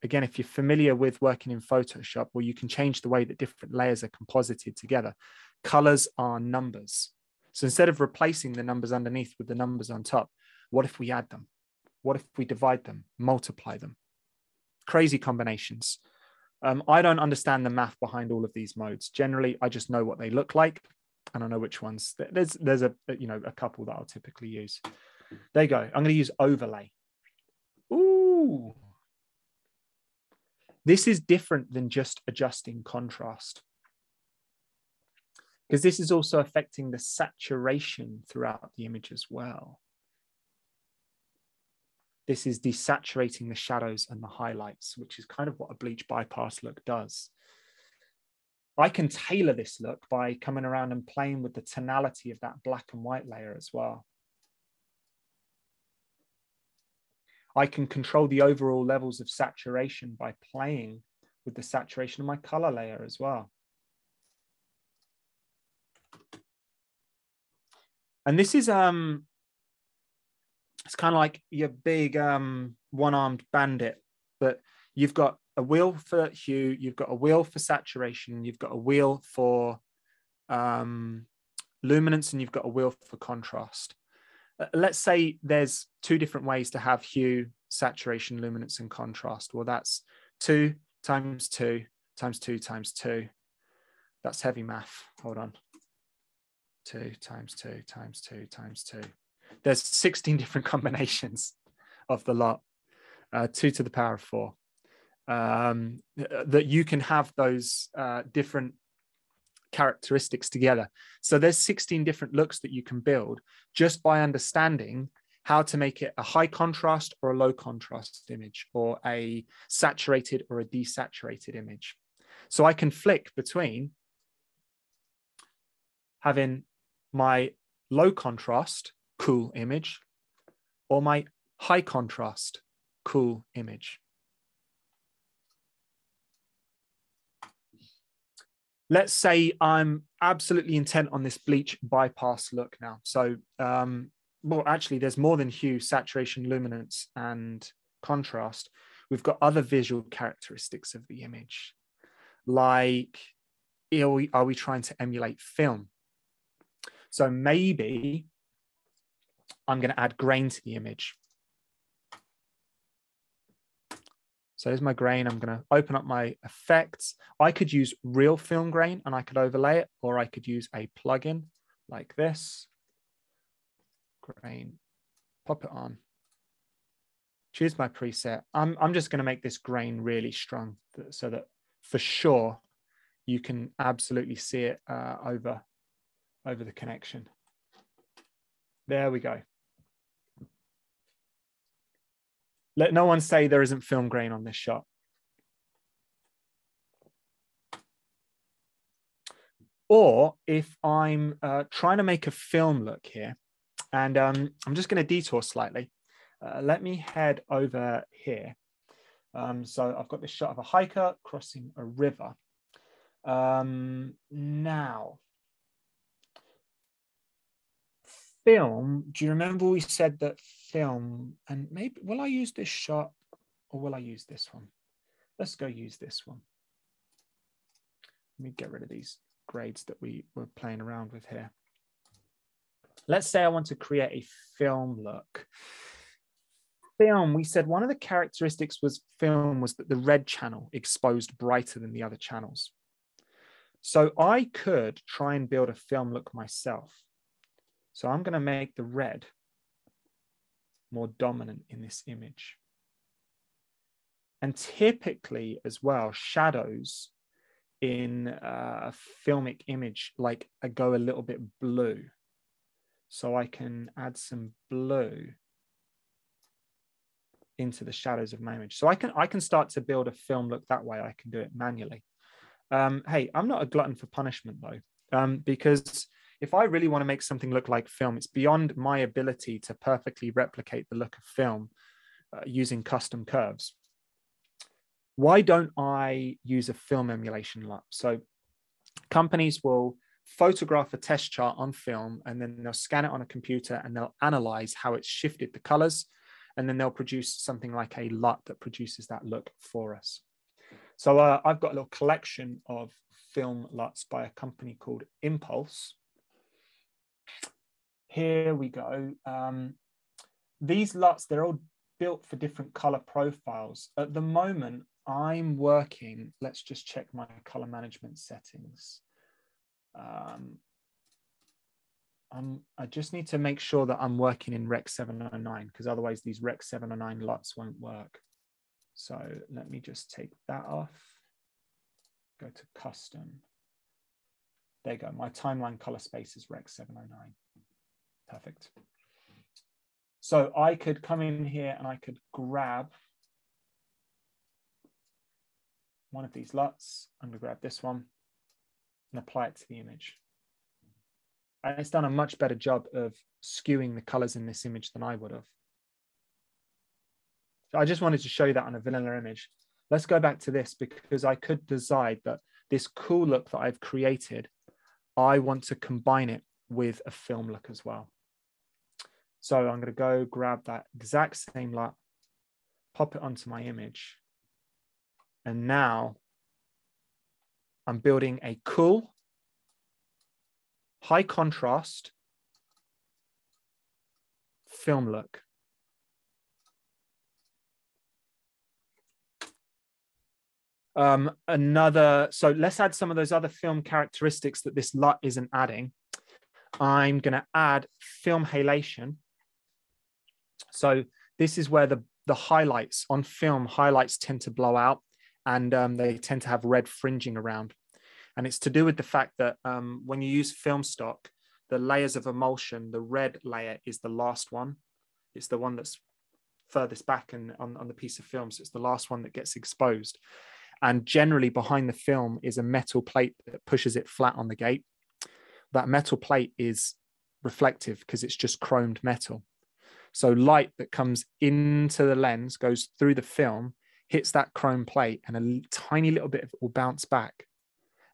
Again, if you're familiar with working in Photoshop, well, you can change the way that different layers are composited together. Colors are numbers. So instead of replacing the numbers underneath with the numbers on top, what if we add them? What if we divide them, multiply them? Crazy combinations. I don't understand the math behind all of these modes. Generally, I just know what they look like, and I know which ones. There's a couple that I'll typically use. There you go. I'm going to use overlay. Ooh. This is different than just adjusting contrast, because this is also affecting the saturation throughout the image as well. This is desaturating the shadows and the highlights, which is kind of what a bleach bypass look does. I can tailor this look by coming around and playing with the tonality of that black and white layer as well. I can control the overall levels of saturation by playing with the saturation of my color layer as well. And this is, it's kind of like your big one-armed bandit, but you've got a wheel for hue, you've got a wheel for saturation, you've got a wheel for luminance, and you've got a wheel for contrast. Let's say there's two different ways to have hue, saturation, luminance, and contrast. Well, that's 2 times 2 times 2 times 2. That's heavy math. Hold on. 2 times 2 times 2 times 2. There's 16 different combinations of the lot, 2 to the power of 4. That you can have those different characteristics together. So there's 16 different looks that you can build just by understanding how to make it a high contrast or a low contrast image, or a saturated or a desaturated image. So I can flick between having my low contrast cool image or my high contrast cool image. Let's say I'm absolutely intent on this bleach bypass look now. So, well, actually, there's more than hue, saturation, luminance, and contrast. We've got other visual characteristics of the image. Like, are we trying to emulate film? So maybe I'm going to add grain to the image. So here's my grain. I'm going to open up my effects. I could use real film grain and I could overlay it, or I could use a plugin like this. Grain, pop it on. Choose my preset. I'm just going to make this grain really strong so that for sure you can absolutely see it over the connection. There we go. Let no one say there isn't film grain on this shot. Or if I'm trying to make a film look here, and I'm just going to detour slightly. Let me head over here. So I've got this shot of a hiker crossing a river. Now, film, do you remember we said that film, and maybe, will I use this shot or will I use this one? Let's go use this one. Let me get rid of these grades that we were playing around with here. Let's say I want to create a film look. Film, we said one of the characteristics was film was that the red channel exposed brighter than the other channels. So I could try and build a film look myself. So I'm going to make the red more dominant in this image. And typically as well, shadows in a filmic image like go a little bit blue. So I can add some blue into the shadows of my image. So I can start to build a film look that way. I can do it manually. Hey, I'm not a glutton for punishment though, because if I really want to make something look like film, it's beyond my ability to perfectly replicate the look of film using custom curves. Why don't I use a film emulation LUT? So companies will photograph a test chart on film, and then they'll scan it on a computer and they'll analyze how it's shifted the colors. And then they'll produce something like a LUT that produces that look for us. So I've got a little collection of film LUTs by a company called Impulse. Here we go. These LUTs, they're all built for different color profiles. At the moment, I'm working, let's just check my color management settings. I just need to make sure that I'm working in Rec 709, because otherwise these Rec 709 LUTs won't work. So let me just take that off, go to custom. There you go, my timeline color space is Rec 709. Perfect. So I could come in here and I could grab one of these LUTs. I'm gonna grab this one and apply it to the image. And it's done a much better job of skewing the colors in this image than I would have. So I just wanted to show you that on a vanilla image. Let's go back to this, because I could decide that this cool look that I've created, I want to combine it with a film look as well. So I'm going to go grab that exact same LUT, pop it onto my image. And now I'm building a cool, high contrast film look. So let's add some of those other film characteristics that this LUT isn't adding. I'm going to add film halation. So this is where the highlights on film, highlights tend to blow out, and they tend to have red fringing around. And it's to do with the fact that when you use film stock, the layers of emulsion, the red layer is the last one. It's the one that's furthest back and on the piece of film. So it's the last one that gets exposed. And generally behind the film is a metal plate that pushes it flat on the gate. That metal plate is reflective because it's just chromed metal. So light that comes into the lens, goes through the film, hits that chrome plate, and a tiny little bit of it will bounce back.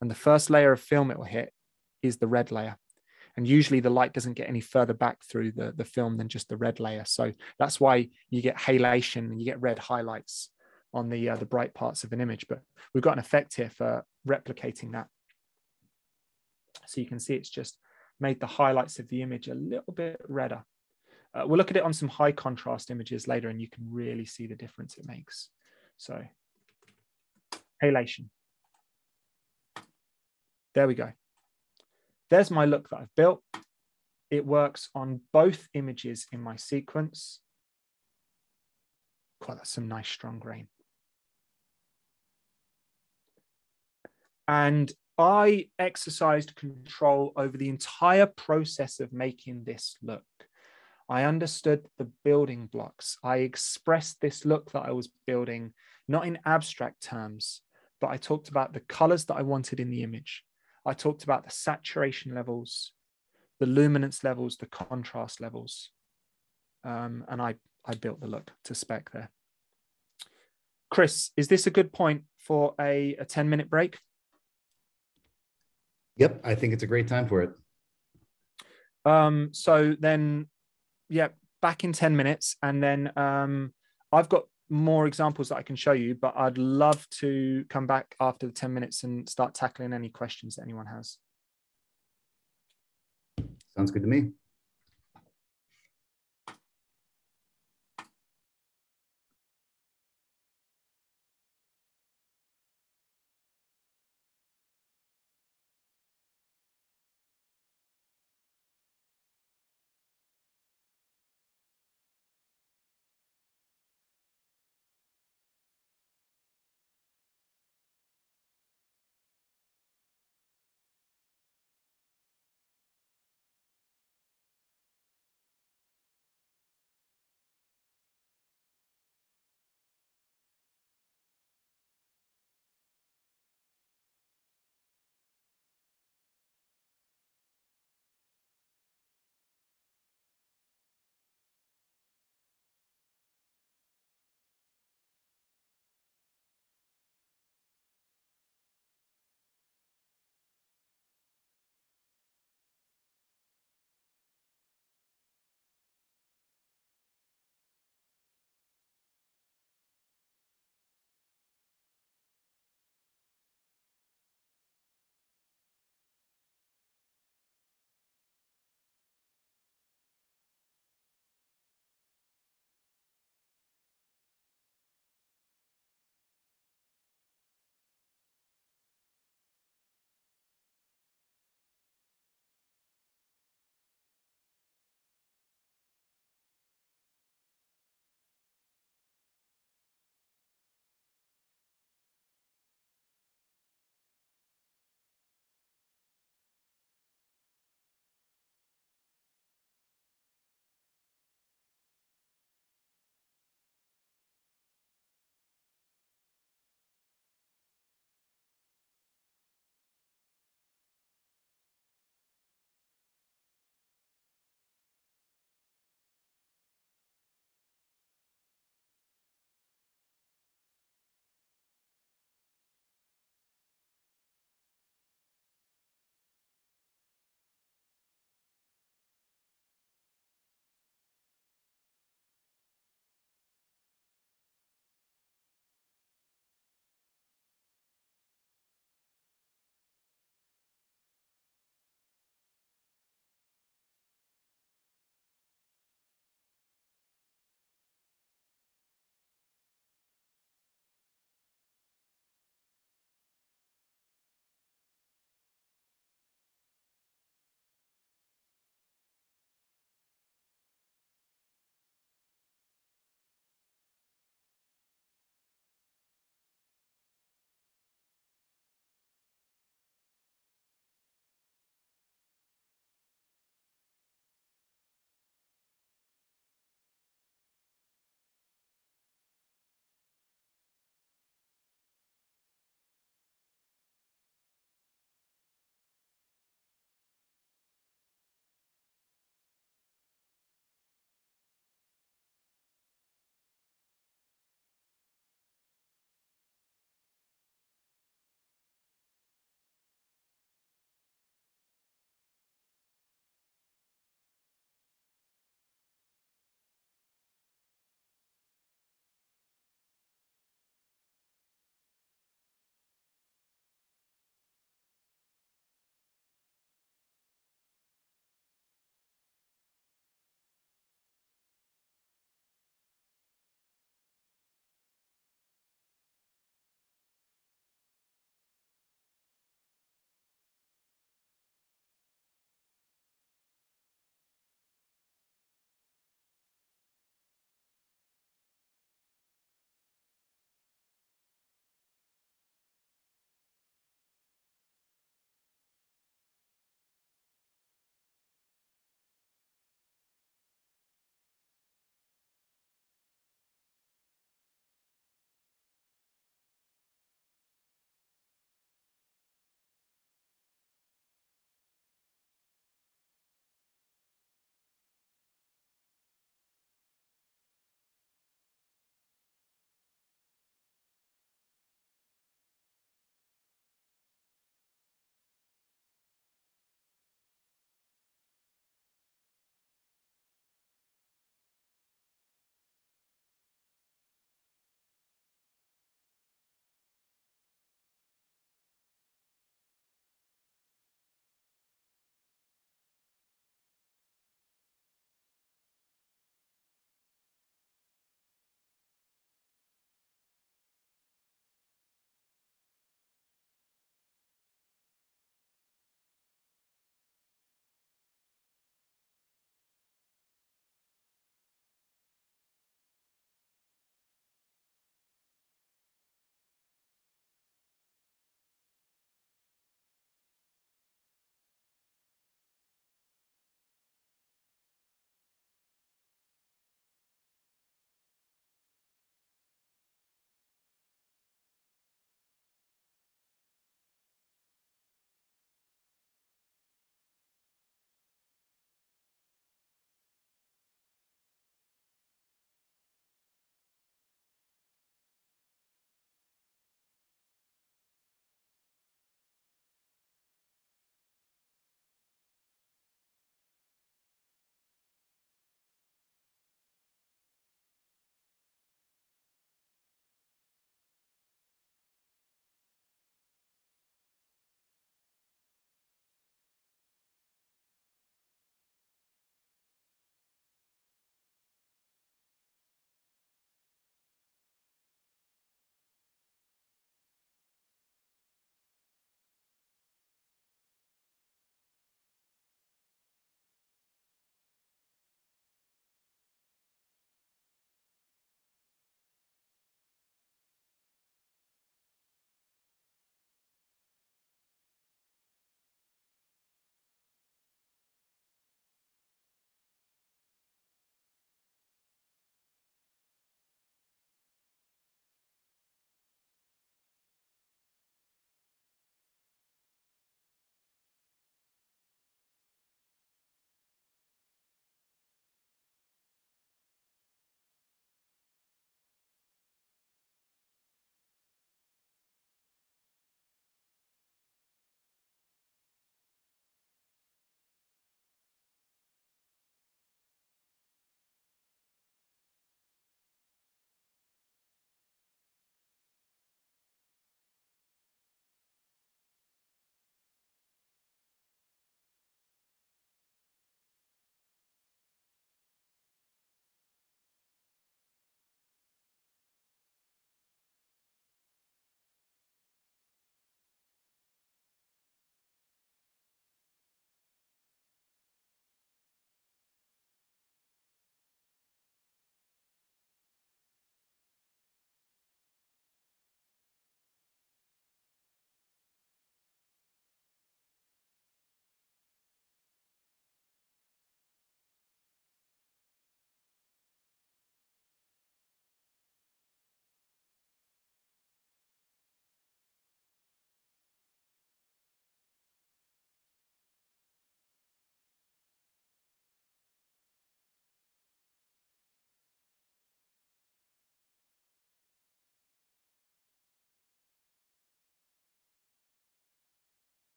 And the first layer of film it will hit is the red layer. And usually the light doesn't get any further back through the film than just the red layer. So that's why you get halation and you get red highlights on the bright parts of an image. But we've got an effect here for replicating that. So you can see it's just made the highlights of the image a little bit redder. We'll look at it on some high contrast images later, and you can really see the difference it makes. So halation. There we go. There's my look that I've built. It works on both images in my sequence. God, that's some nice strong grain. And I exercised control over the entire process of making this look. I understood the building blocks. I expressed this look that I was building, not in abstract terms, but I talked about the colors that I wanted in the image. I talked about the saturation levels, the luminance levels, the contrast levels. And I built the look to spec there. Chris, is this a good point for a 10-minute break? Yep, I think it's a great time for it. So then, yeah, back in 10 minutes. And then I've got more examples that I can show you, but I'd love to come back after the 10 minutes and start tackling any questions that anyone has. Sounds good to me.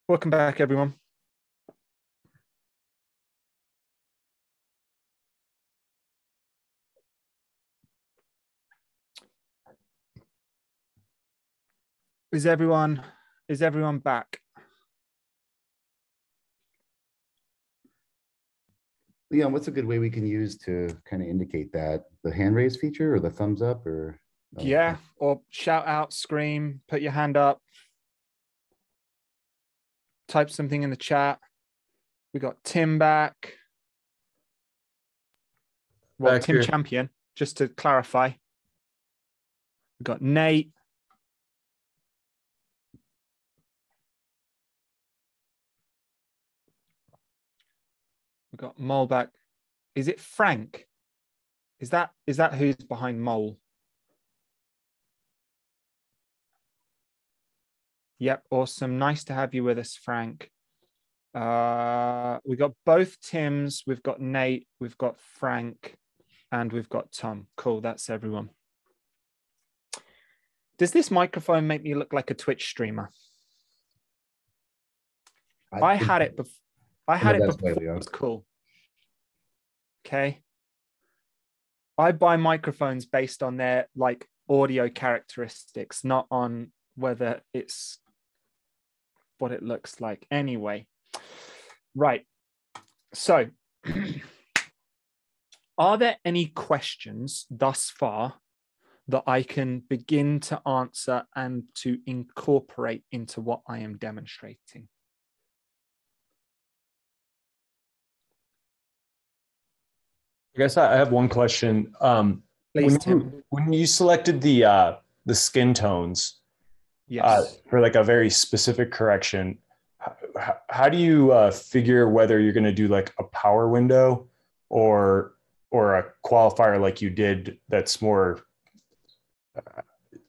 Welcome back, everyone. Is everyone back? Leon, what's a good way we can use to kind of indicate that? The hand raise feature or the thumbs up or? Yeah, or shout out, scream, put your hand up, type something in the chat. We got Tim back. Well, Back Tim here. Champion, just to clarify. We got Nate. We got Mole back. Is it Frank? Is that who's behind Mole? Yep, awesome. Nice to have you with us, Frank. We got both Tims. We've got Nate. We've got Frank, and we've got Tom. Cool. That's everyone. Does this microphone make me look like a Twitch streamer? I had it before. I had it before. It was cool. Okay. I buy microphones based on their like audio characteristics, not on whether it's what it looks like. Anyway, right. So, are there any questions thus far that I can begin to answer and to incorporate into what I am demonstrating? I guess I have one question. Please, Tim. When you selected the skin tones, Yes. for like a very specific correction, how do you figure whether you're going to do like a power window or a qualifier like you did that's more,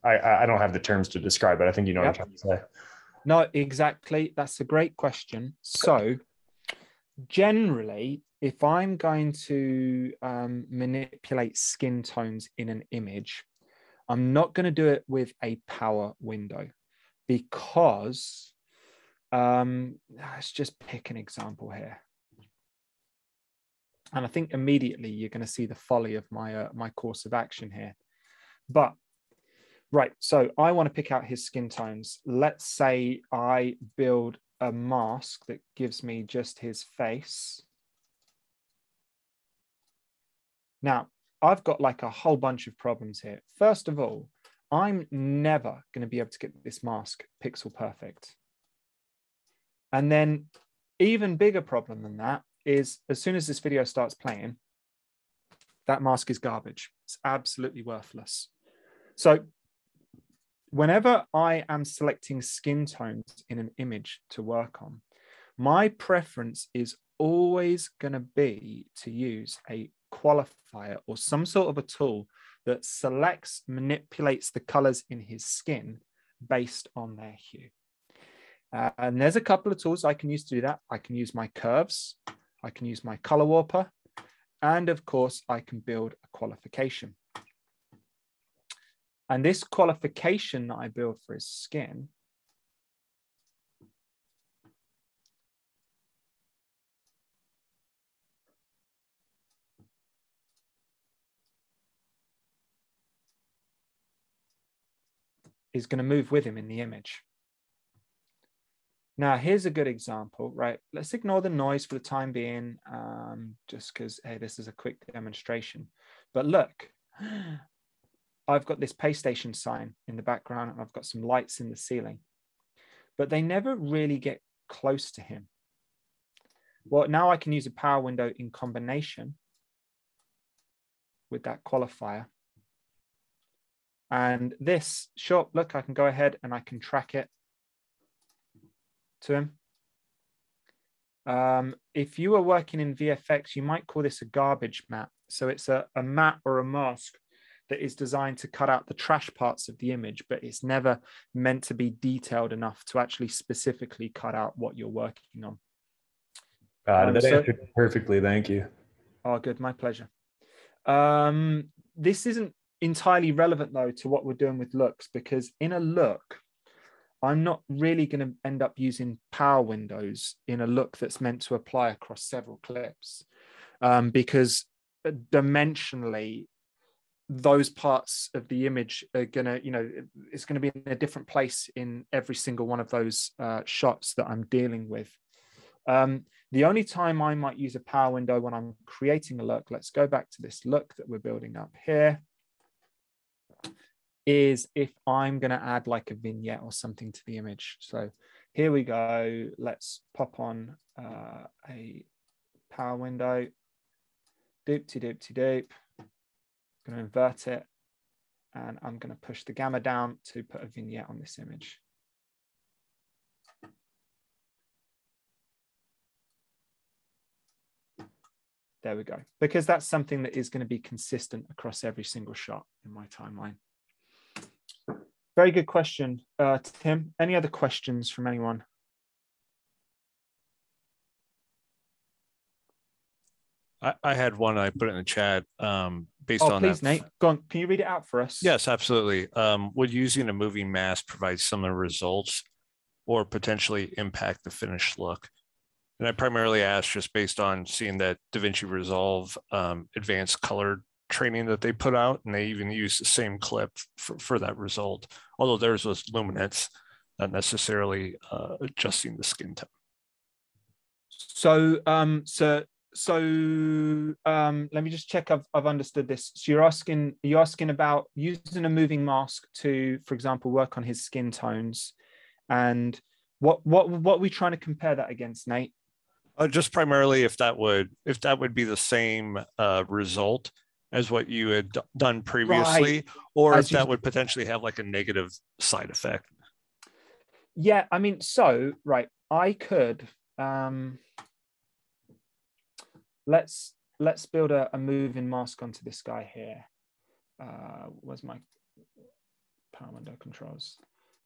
I don't have the terms to describe it. I think you know what I'm trying to say. No, exactly. That's a great question. So generally, if I'm going to manipulate skin tones in an image, I'm not going to do it with a power window because let's just pick an example here. And I think immediately you're going to see the folly of my my course of action here. But right, so I want to pick out his skin tones. Let's say I build a mask that gives me just his face. Now, I've got like a whole bunch of problems here. First of all, I'm never going to be able to get this mask pixel perfect. And then even bigger problem than that is as soon as this video starts playing, that mask is garbage. It's absolutely worthless. So whenever I am selecting skin tones in an image to work on, my preference is always going to be to use a qualifier or some sort of a tool that selects, manipulates the colors in his skin based on their hue. And there's a couple of tools I can use to do that. I can use my curves, I can use my color warper, and of course I can build a qualification. And this qualification that I build for his skin is going to move with him in the image. Now, here's a good example, right? Let's ignore the noise for the time being, just because, hey, this is a quick demonstration. But look, I've got this pay station sign in the background and I've got some lights in the ceiling, but they never really get close to him. Well, now I can use a power window in combination with that qualifier. And this, sure, look, I can go ahead and I can track it to him. If you were working in VFX, you might call this a garbage matte. So it's a matte or a mask that is designed to cut out the trash parts of the image, but it's never meant to be detailed enough to actually specifically cut out what you're working on. That answered perfectly. Thank you. Oh, good. My pleasure. This isn't entirely relevant, though, to what we're doing with looks, because in a look, I'm not really going to end up using power windows in a look that's meant to apply across several clips, because dimensionally, those parts of the image are going to, it's going to be in a different place in every single one of those shots that I'm dealing with. The only time I might use a power window when I'm creating a look, let's go back to this look that we're building up here, is if I'm going to add like a vignette or something to the image. So here we go. Let's pop on a power window. Doop-de-doop-de-doop. I'm going to invert it, and I'm going to push the gamma down to put a vignette on this image. There we go. Because that's something that is going to be consistent across every single shot in my timeline. Very good question, Tim. Any other questions from anyone? I had one I put in the chat based on please, that. Nate, go on. Can you read it out for us? Yes, absolutely. Would using a moving mask provide similar results or potentially impact the finished look? And I primarily asked just based on seeing that DaVinci Resolve advanced color training that they put out, and they even used the same clip for that result, although theirs was luminance, not necessarily adjusting the skin tone. So, let me just check I've understood this. So you're asking about using a moving mask to, for example, work on his skin tones, and what are we trying to compare that against, Nate? Just primarily if that would be the same result as what you had done previously, right, or if that would potentially have like a negative side effect. Yeah, I mean, so right, I could let's build a moving mask onto this guy here. Where's my power window controls?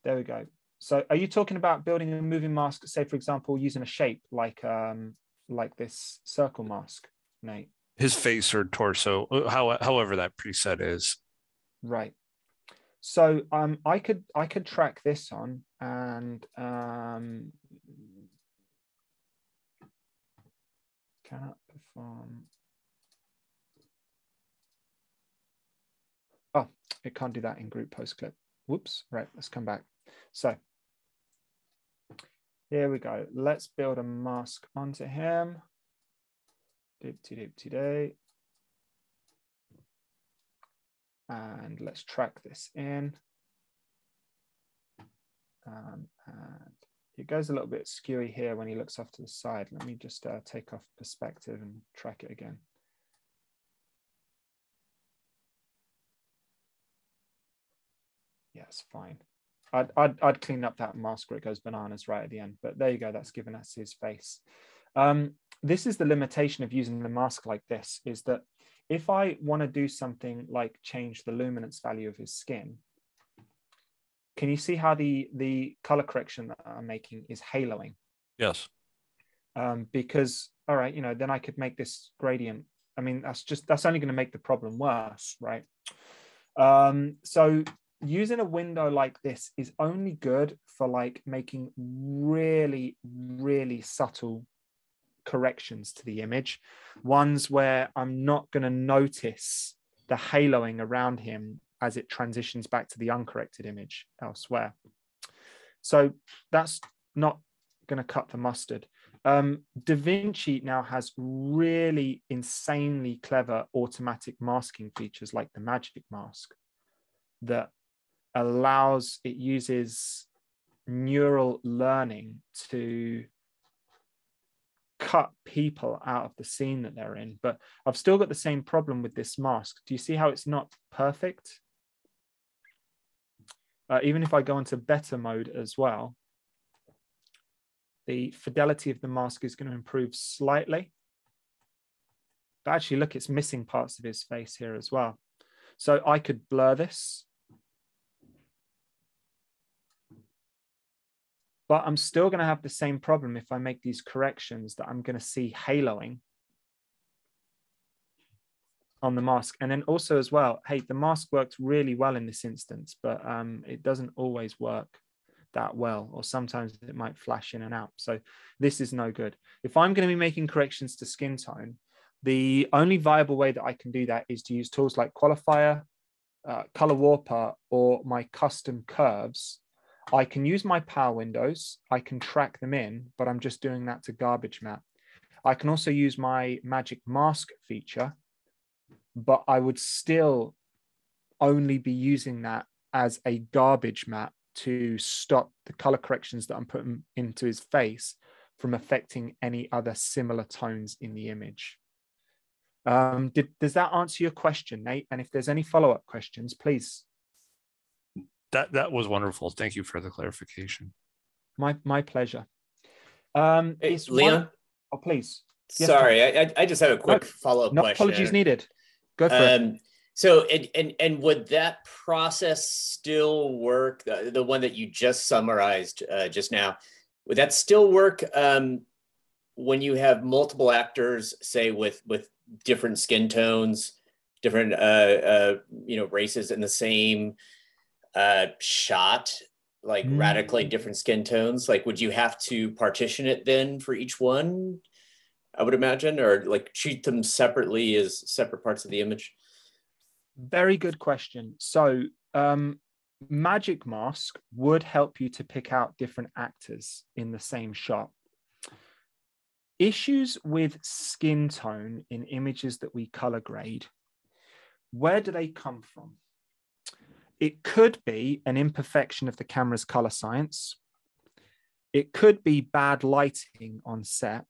There we go. So are you talking about building a moving mask, say, for example, using a shape like this circle mask, Nate? His face or torso, however that preset is. Right. So I could track this on and cannot perform. Oh, it can't do that in group post clip. Whoops. Right, let's come back. So here we go. Let's build a mask onto him. Doop-de-doop-de-day. And let's track this in. And it goes a little bit skewy here when he looks off to the side. Let me just take off perspective and track it again. Yeah, it's fine. I'd clean up that mask where it goes bananas right at the end, but there you go. That's given us his face. This is the limitation of using the mask like this, is that if I want to do something like change the luminance value of his skin, can you see how the color correction that I'm making is haloing? Yes. Because, all right, then I could make this gradient. I mean, that's only going to make the problem worse, right? So using a window like this is only good for like making really, really subtle corrections to the image, ones where I'm not going to notice the haloing around him as it transitions back to the uncorrected image elsewhere. So that's not going to cut the mustard. DaVinci now has really insanely clever automatic masking features like the magic mask that it uses neural learning to cut people out of the scene that they're in. But I've still got the same problem with this mask. Do you see how it's not perfect? Even if I go into better mode as well, the fidelity of the mask is going to improve slightly. But actually, look, it's missing parts of his face here as well. So I could blur this. But I'm still going to have the same problem if I make these corrections, that I'm going to see haloing on the mask. And then also as well, hey, the mask worked really well in this instance, but it doesn't always work that well, or sometimes it might flash in and out. So this is no good. If I'm going to be making corrections to skin tone, the only viable way that I can do that is to use tools like Qualifier, Color Warper, or my custom curves. I can use my power windows, I can track them in, but I'm just doing that to garbage map. I can also use my magic mask feature, but I would still only be using that as a garbage map to stop the color corrections that I'm putting into his face from affecting any other similar tones in the image. Does that answer your question, Nate? And if there's any follow-up questions, please. That was wonderful. Thank you for the clarification. My pleasure. Hey, Leon? Oh, please. Yes, sorry, I just have a quick follow-up question. No apologies needed. Go for it. So, and would that process still work? The one that you just summarized just now, would that still work when you have multiple actors, say with different skin tones, different races in the same shot, like radically different skin tones? Like, would you have to partition it then for each one, I would imagine, or like treat them separately as separate parts of the image? Very good question. So Magic Mask would help you to pick out different actors in the same shot. Issues with skin tone in images that we color grade, where do they come from? It could be an imperfection of the camera's color science. It could be bad lighting on set.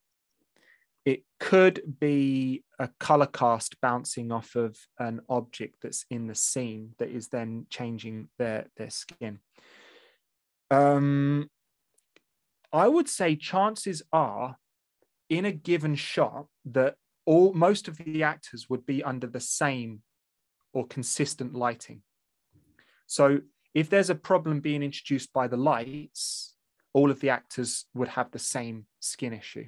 It could be a color cast bouncing off of an object that's in the scene that is then changing their skin. I would say chances are in a given shot that most of the actors would be under the same or consistent lighting. So if there's a problem being introduced by the lights, all of the actors would have the same skin issue.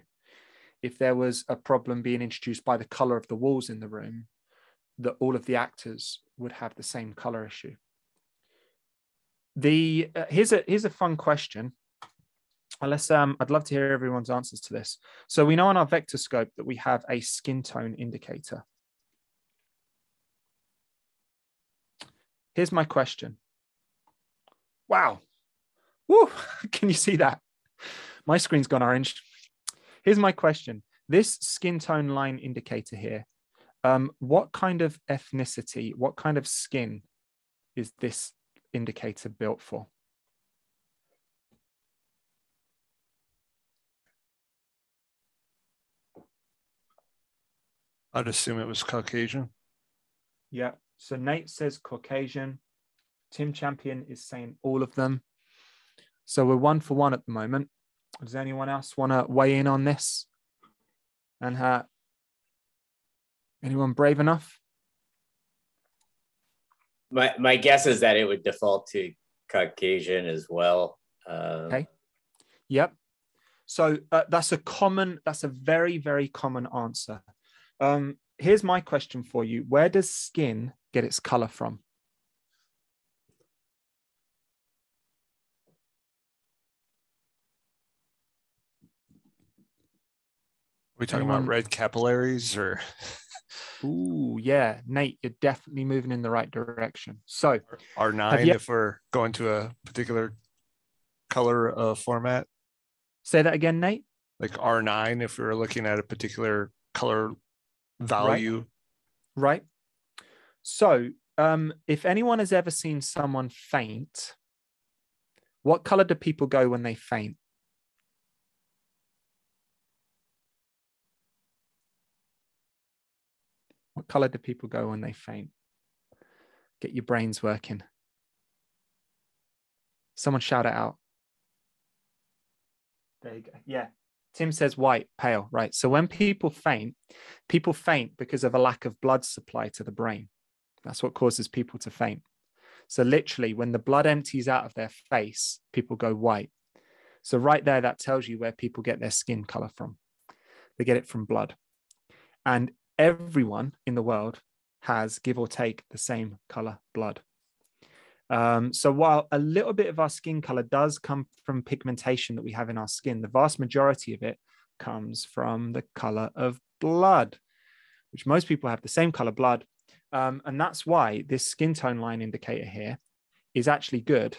If there was a problem being introduced by the color of the walls in the room, that all of the actors would have the same color issue. Here's a fun question. I'd love to hear everyone's answers to this. So we know on our vector scope that we have a skin tone indicator. Here's my question. Wow. Woo, can you see that? My screen's gone orange. Here's my question. This skin tone line indicator here, what kind of ethnicity, what kind of skin is this indicator built for? I'd assume it was Caucasian. Yeah. So Nate says Caucasian. Tim Champion is saying all of them. So we're 1 for 1 at the moment. Does anyone else want to weigh in on this? And anyone brave enough? My guess is that it would default to Caucasian as well. Okay. Yep. So that's a very, very common answer. Here's my question for you. Where does skin get its color from? Are we talking about red capillaries or? Ooh, yeah. Nate, you're definitely moving in the right direction. So R9 if we're going to a particular color format. Say that again, Nate. Like R9 if we were looking at a particular color value. Right. So if anyone has ever seen someone faint, what color do people go when they faint? What color do people go when they faint? Get your brains working. Someone shout it out. There you go. Yeah. Tim says white, pale, right? So when people faint because of a lack of blood supply to the brain. That's what causes people to faint. So literally, when the blood empties out of their face, people go white. So right there, that tells you where people get their skin color from. They get it from blood. And everyone in the world has, give or take, the same color blood. So while a little bit of our skin color does come from pigmentation that we have in our skin, the vast majority of it comes from the color of blood, which most people have the same color blood. And that's why this skin tone line indicator here is actually good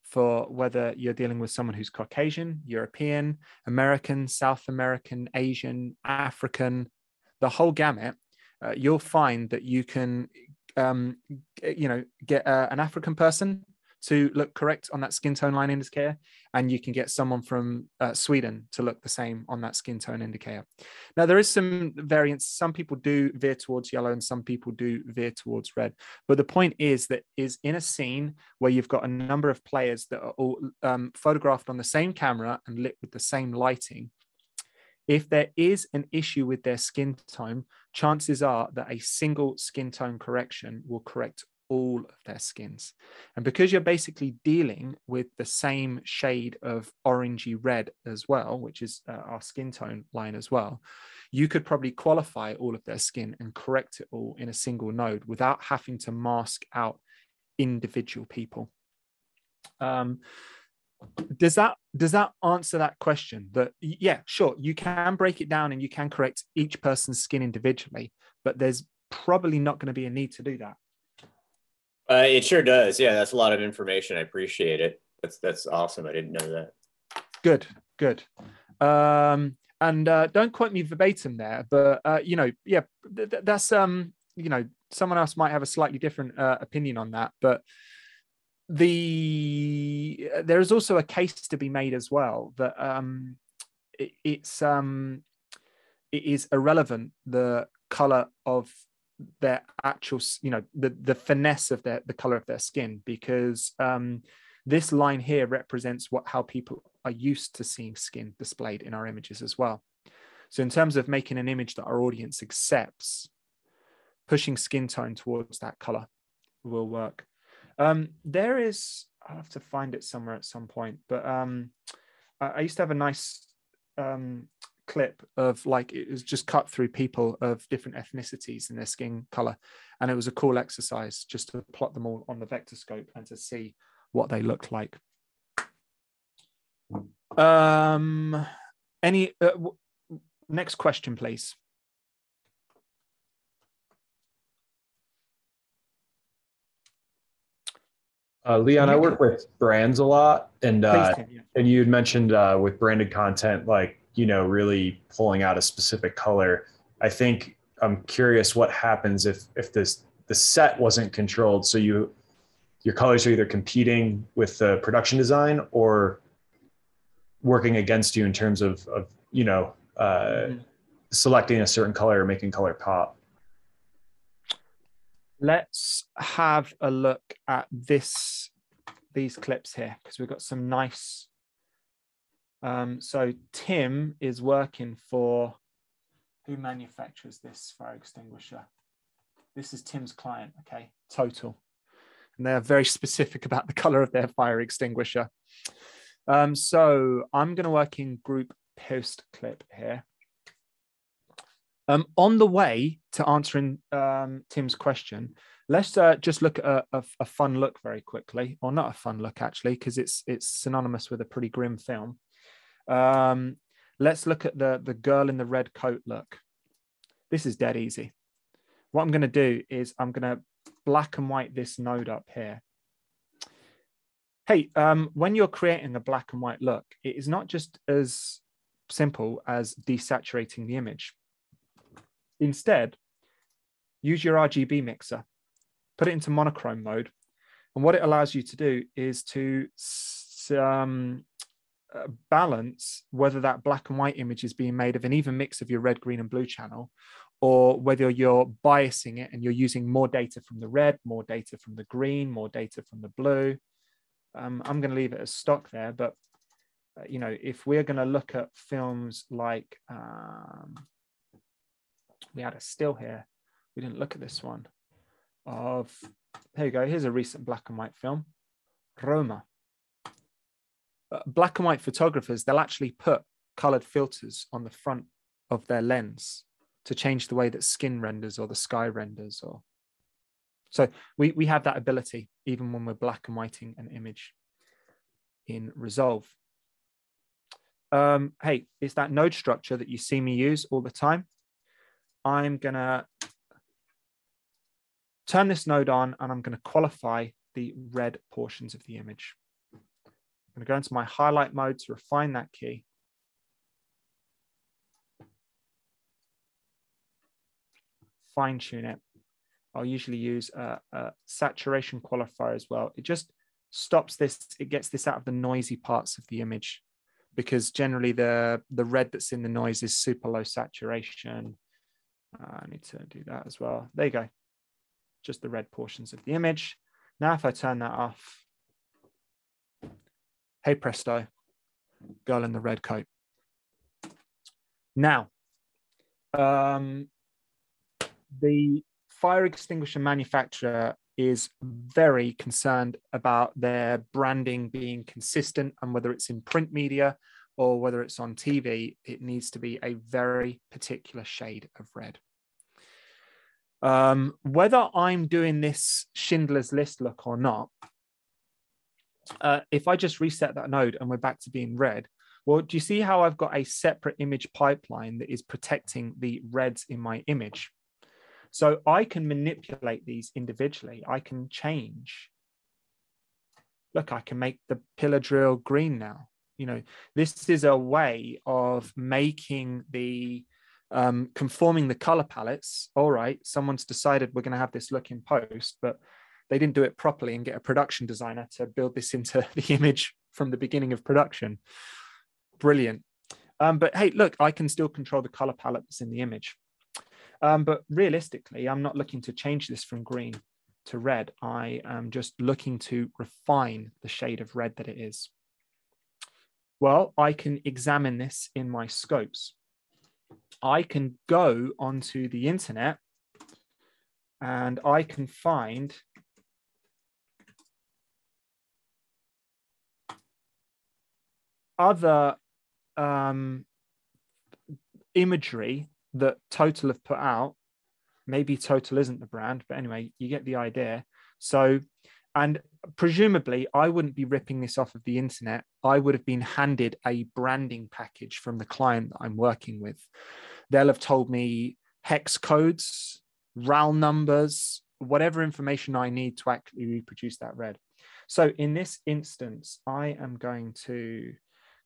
for whether you're dealing with someone who's Caucasian, European, American, South American, Asian, African, the whole gamut. You'll find that you can, get an African person to look correct on that skin tone line indicator, and you can get someone from Sweden to look the same on that skin tone indicator. Now, there is some variance. Some people do veer towards yellow and some people do veer towards red. But the point is that is in a scene where you've got a number of players that are all photographed on the same camera and lit with the same lighting, if there is an issue with their skin tone, chances are that a single skin tone correction will correct all of their skins. And because you're basically dealing with the same shade of orangey red as well, which is our skin tone line as well, you could probably qualify all of their skin and correct it all in a single node without having to mask out individual people. Does that answer that question? That, yeah, sure, you can break it down and you can correct each person's skin individually, but there's probably not going to be a need to do that. It sure does. Yeah, that's a lot of information. I appreciate it. That's awesome. I didn't know that. Good. And don't quote me verbatim there, but that's someone else might have a slightly different opinion on that, but there is also a case to be made as well that it is irrelevant the color of their actual, the finesse of the color of their skin, because this line here represents how people are used to seeing skin displayed in our images as well. So in terms of making an image that our audience accepts, pushing skin tone towards that color will work. There is, I'll have to find it somewhere at some point, but I used to have a nice clip of, like, it was just cut through people of different ethnicities and their skin color, and it was a cool exercise just to plot them all on the vector scope and to see what they looked like. Next question, please. Leon, I work with brands a lot, and Tim, yeah. and you had mentioned with branded content, like, really pulling out a specific color. I think I'm curious what happens if the set wasn't controlled. So your colors are either competing with the production design or working against you in terms of selecting a certain color or making color pop. Let's have a look at these clips here, because we've got some nice. So Tim is working for, who manufactures this fire extinguisher? This is Tim's client, okay, Total. And they're very specific about the color of their fire extinguisher. So I'm going to work in group post clip here. On the way to answering Tim's question, let's just look at a fun look very quickly, or not a fun look actually, because it's synonymous with a pretty grim film. Let's look at the girl in the red coat look. This is dead easy. What I'm going to do is I'm going to black and white this node up here. Hey, when you're creating a black and white look, it is not just as simple as desaturating the image. Instead, use your RGB mixer, put it into monochrome mode. And what it allows you to do is to balance whether that black and white image is being made of an even mix of your red, green, and blue channel, or whether you're biasing it and you're using more data from the red, more data from the green, more data from the blue. I'm going to leave it as stock there, but if we're going to look at films like, we had a still here, we didn't look at this one, here you go, here's a recent black and white film, Roma. Black and white photographers, they'll actually put colored filters on the front of their lens to change the way that skin renders or the sky renders. Or So we have that ability even when we're black and whiting an image in Resolve. Hey, it's that node structure that you see me use all the time. I'm gonna turn this node on and I'm gonna qualify the red portions of the image. I'm gonna go into my highlight mode to refine that key. Fine tune it. I'll usually use a saturation qualifier as well. It just stops this, it gets this out of the noisy parts of the image, because generally the red that's in the noise is super low saturation. I need to do that as well. There you go. Just the red portions of the image. Now, if I turn that off, hey presto, girl in the red coat. Now, the fire extinguisher manufacturer is very concerned about their branding being consistent, and whether it's in print media or whether it's on TV, it needs to be a very particular shade of red. Whether I'm doing this Schindler's List look or not, if I just reset that node and we're back to being red, well, do you see how I've got a separate image pipeline that is protecting the reds in my image? So I can manipulate these individually. I can change. Look, I can make the pillar drill green now. You know, this is a way of making the, conforming the color palettes. All right, someone's decided we're going to have this look in post, but they didn't do it properly and get a production designer to build this into the image from the beginning of production. Brilliant. But hey, look, I can still control the color palette that's in the image. But realistically, I'm not looking to change this from green to red. I am just looking to refine the shade of red that it is. Well, I can examine this in my scopes. I can go onto the internet and I can find other imagery that Total have put out. Maybe Total isn't the brand, but anyway, you get the idea. So, and presumably I wouldn't be ripping this off of the internet. I would have been handed a branding package from the client that I'm working with. They'll have told me hex codes, RAL numbers, whatever information I need to actually reproduce that red. So in this instance, I am going to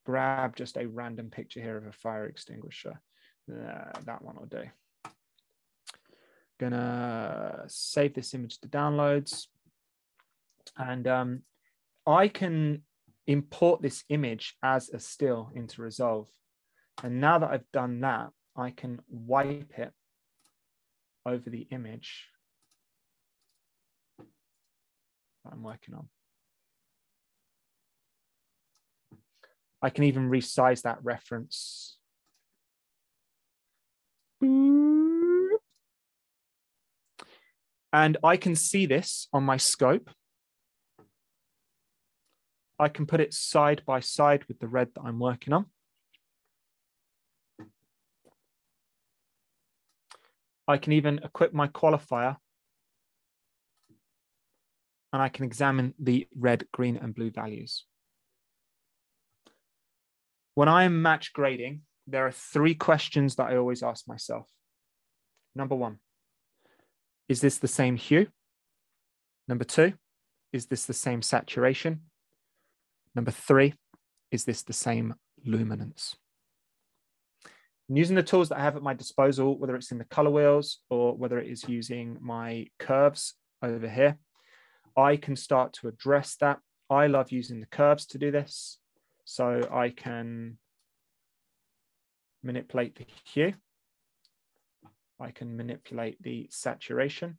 grab just a random picture here of a fire extinguisher. That one will do. Gonna save this image to downloads, and I can import this image as a still into Resolve. And now that I've done that, I can wipe it over the image that I'm working on. I can even resize that reference. And I can see this on my scope. I can put it side by side with the red that I'm working on. I can even equip my qualifier and I can examine the red, green, and blue values. When I am match grading, there are 3 questions that I always ask myself. Number 1, is this the same hue? Number 2, is this the same saturation? Number 3, is this the same luminance? And using the tools that I have at my disposal, whether it's in the color wheels or whether it is using my curves over here, I can start to address that. I love using the curves to do this. So I can manipulate the hue. I can manipulate the saturation.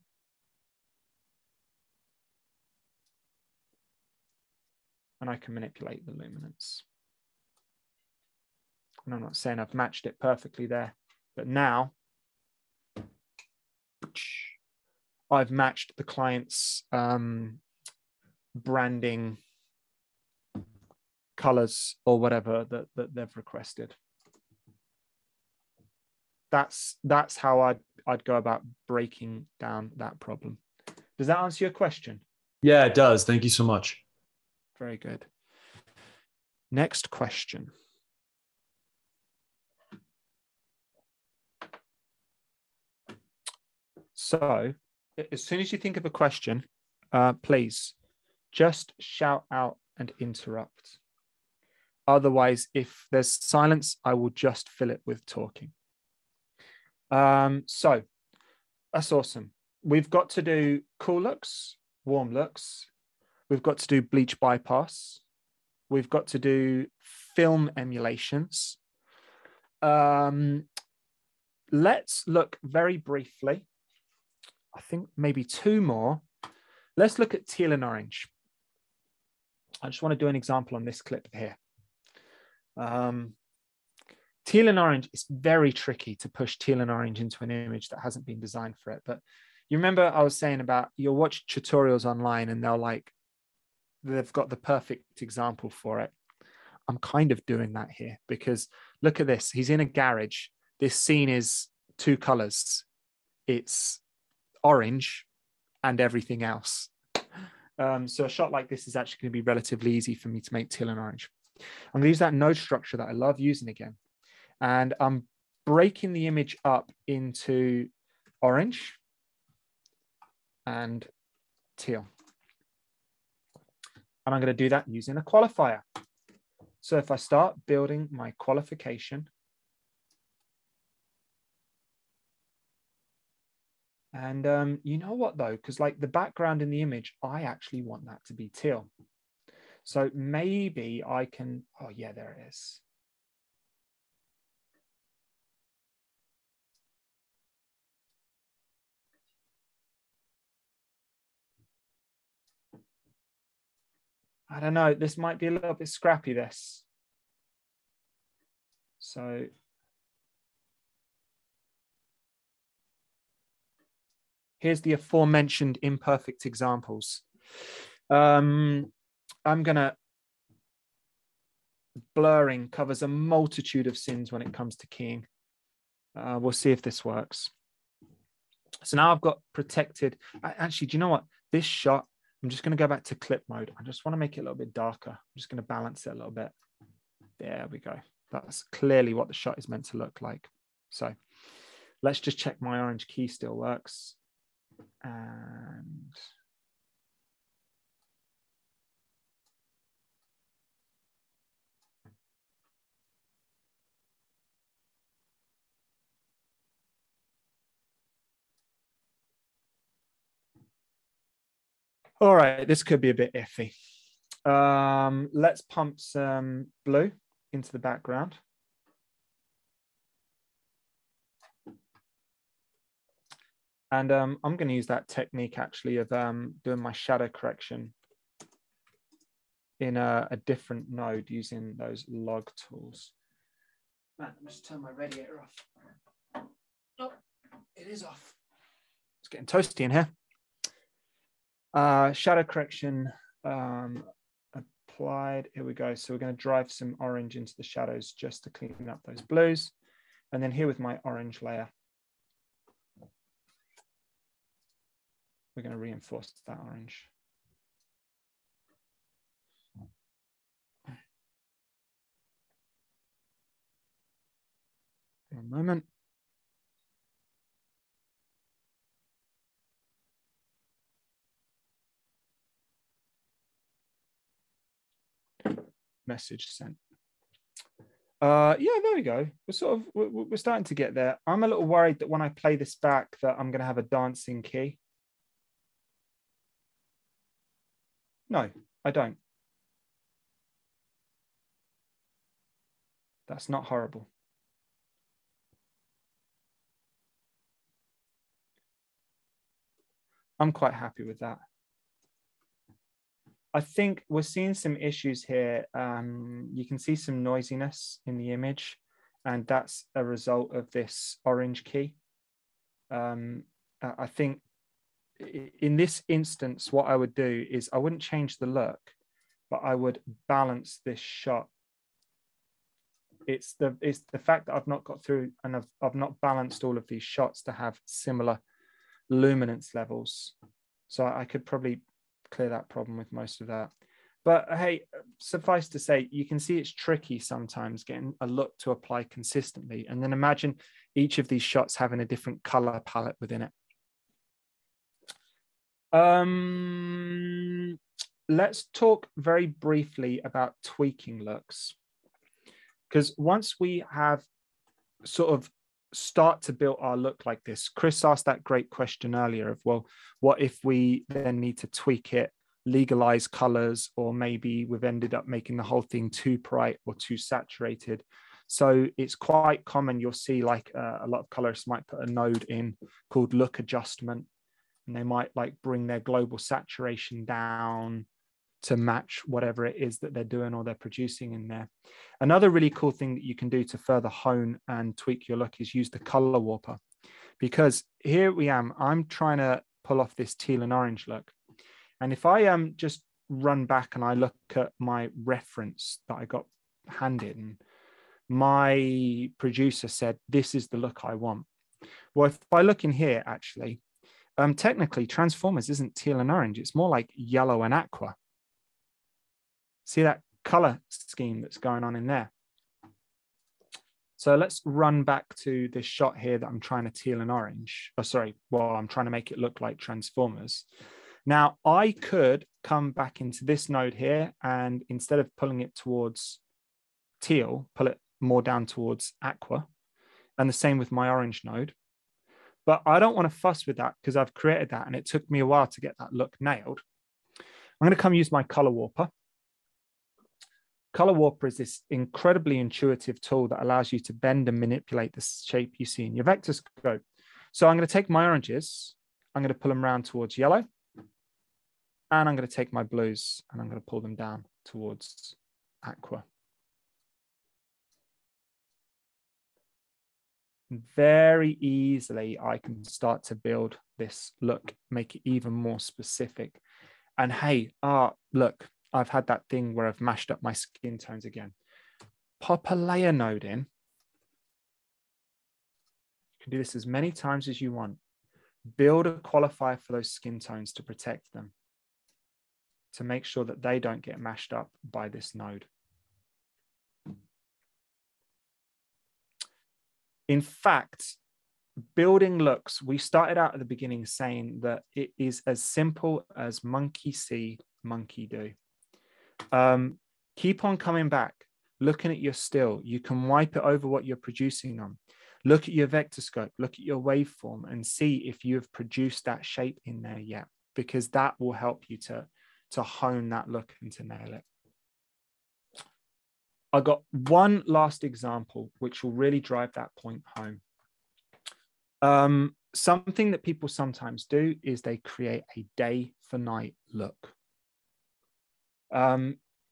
And I can manipulate the luminance. And I'm not saying I've matched it perfectly there, but now I've matched the client's branding colors or whatever that they've requested. That's how I'd go about breaking down that problem. Does that answer your question? Yeah, it does. Thank you so much. Very good. Next question. So as soon as you think of a question, please just shout out and interrupt. Otherwise, if there's silence, I will just fill it with talking. So that's awesome. We've got to do cool looks, warm looks. We've got to do bleach bypass. We've got to do film emulations. Let's look very briefly. I think maybe two more. Let's look at teal and orange. I just want to do an example on this clip here. Teal and orange, it's very tricky to push teal and orange into an image that hasn't been designed for it. But you remember I was saying about you'll watch tutorials online and they've got the perfect example for it. I'm kind of doing that here because look at this. He's in a garage. This scene is two colors. It's orange and everything else. So a shot like this is actually going to be relatively easy for me to make teal and orange. I'm going to use that node structure that I love using again. And I'm breaking the image up into orange and teal. And I'm going to do that using a qualifier. So if I start building my qualification, and you know what though, because like the background in the image, I actually want that to be teal. So maybe I can, oh yeah, there it is. I don't know, this might be a little bit scrappy, this. So here's the aforementioned imperfect examples. I'm gonna, blurring covers a multitude of sins when it comes to keying. We'll see if this works. So now I've got protected. Actually, do you know what? This shot, I'm just going to go back to clip mode. I just want to make it a little bit darker. I'm just going to balance it a little bit. There we go. That's clearly what the shot is meant to look like. So let's just check my orange key still works. And all right, this could be a bit iffy. Let's pump some blue into the background. And I'm going to use that technique actually of doing my shadow correction in a different node using those log tools. Man, let me just turn my radiator off. Oh, it is off. It's getting toasty in here. Shadow correction applied. Here we go. So we're going to drive some orange into the shadows just to clean up those blues. And then here with my orange layer, we're going to reinforce that orange. One moment. Message sent. Yeah, there we go. We're starting to get there. I'm a little worried that when I play this back that I'm going to have a dancing key. No, I don't. That's not horrible. I'm quite happy with that. I think we're seeing some issues here. You can see some noisiness in the image, and that's a result of this orange key. I think in this instance, what I would do is I wouldn't change the look, but I would balance this shot. It's the fact that I've not got through and I've not balanced all of these shots to have similar luminance levels. So I could probably clear that problem with most of that. But hey, suffice to say, you can see it's tricky sometimes getting a look to apply consistently. And then imagine each of these shots having a different color palette within it. Let's talk very briefly about tweaking looks. Because once we have sort of start to build our look like this, Chris asked that great question earlier of, well, what if we then need to tweak it, legalize colors, or maybe we've ended up making the whole thing too bright or too saturated. So it's quite common. You'll see like a lot of colorists might put a node in called look adjustment, and they might like bring their global saturation down to match whatever it is that they're doing or they're producing in there. Another really cool thing that you can do to further hone and tweak your look is use the color warper, because here I'm trying to pull off this teal and orange look. And if I just run back and I look at my reference that I got handed, and my producer said, this is the look I want. Well, if I look in here, actually, technically Transformers isn't teal and orange. It's more like yellow and aqua. See that color scheme that's going on in there? So let's run back to this shot here that I'm trying to teal and orange. Oh, sorry. Well, I'm trying to make it look like Transformers. Now I could come back into this node here, and instead of pulling it towards teal, pull it more down towards aqua, and the same with my orange node. But I don't want to fuss with that because I've created that and it took me a while to get that look nailed. I'm going to come use my color warper. Color warper is this incredibly intuitive tool that allows you to bend and manipulate the shape you see in your vector scope. So I'm going to take my oranges, I'm going to pull them around towards yellow, and I'm going to take my blues and I'm going to pull them down towards aqua. Very easily, I can start to build this look, make it even more specific. And hey, look, I've had that thing where I've mashed up my skin tones again. Pop a layer node in. You can do this as many times as you want. Build a qualifier for those skin tones to protect them, to make sure that they don't get mashed up by this node. In fact, building looks, we started out at the beginning saying that it is as simple as monkey see, monkey do. Keep on coming back, looking at your still. You can wipe it over what you're producing on. Look at your vector scope, look at your waveform and see if you have produced that shape in there yet, because that will help you to hone that look and to nail it. I got one last example, which will really drive that point home. Something that people sometimes do is they create a day for night look.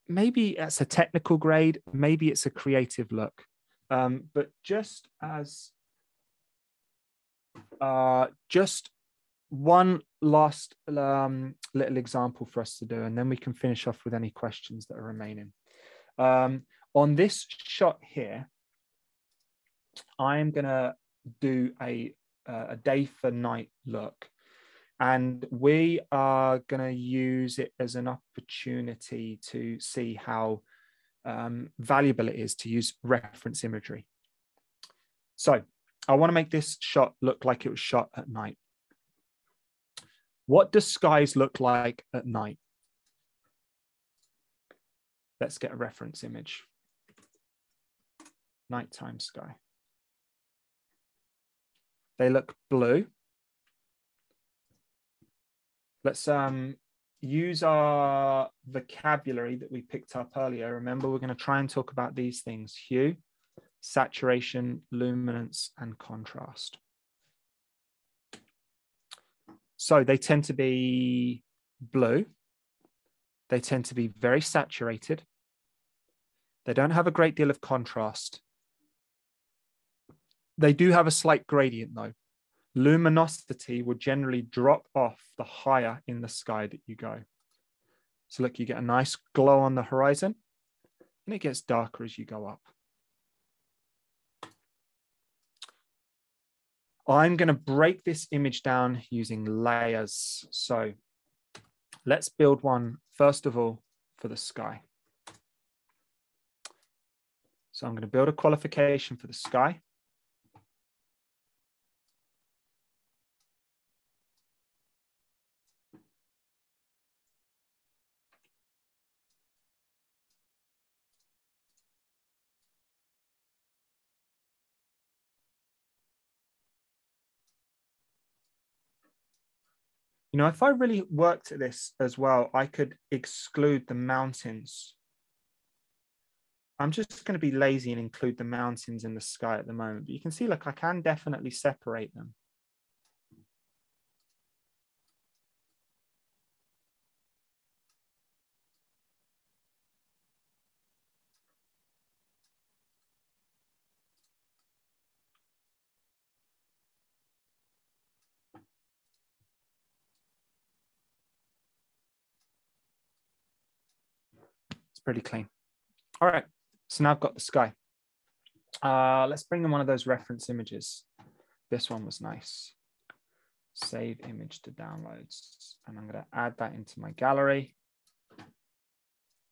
Maybe it's a technical grade, maybe it's a creative look. But just as just one last little example for us to do, and then we can finish off with any questions that are remaining. On this shot here, I am going to do a day for night look, and we are going to use it as an opportunity to see how valuable it is to use reference imagery. So I want to make this shot look like it was shot at night. What does skies look like at night? Let's get a reference image. Nighttime sky. They look blue. Let's use our vocabulary that we picked up earlier. Remember, we're going to try and talk about these things: hue, saturation, luminance, and contrast. So they tend to be blue. They tend to be very saturated. They don't have a great deal of contrast. They do have a slight gradient though. Luminosity will generally drop off the higher in the sky that you go. So look, you get a nice glow on the horizon and it gets darker as you go up. I'm going to break this image down using layers. So Let's build one, first of all, for the sky. So I'm going to build a qualification for the sky. You know, if I really worked at this as well, I could exclude the mountains. I'm just going to be lazy and include the mountains in the sky at the moment. But you can see, look, I can definitely separate them. It's pretty clean. All right, so now I've got the sky. Let's bring in one of those reference images. This one was nice. Save image to downloads. And I'm going to add that into my gallery.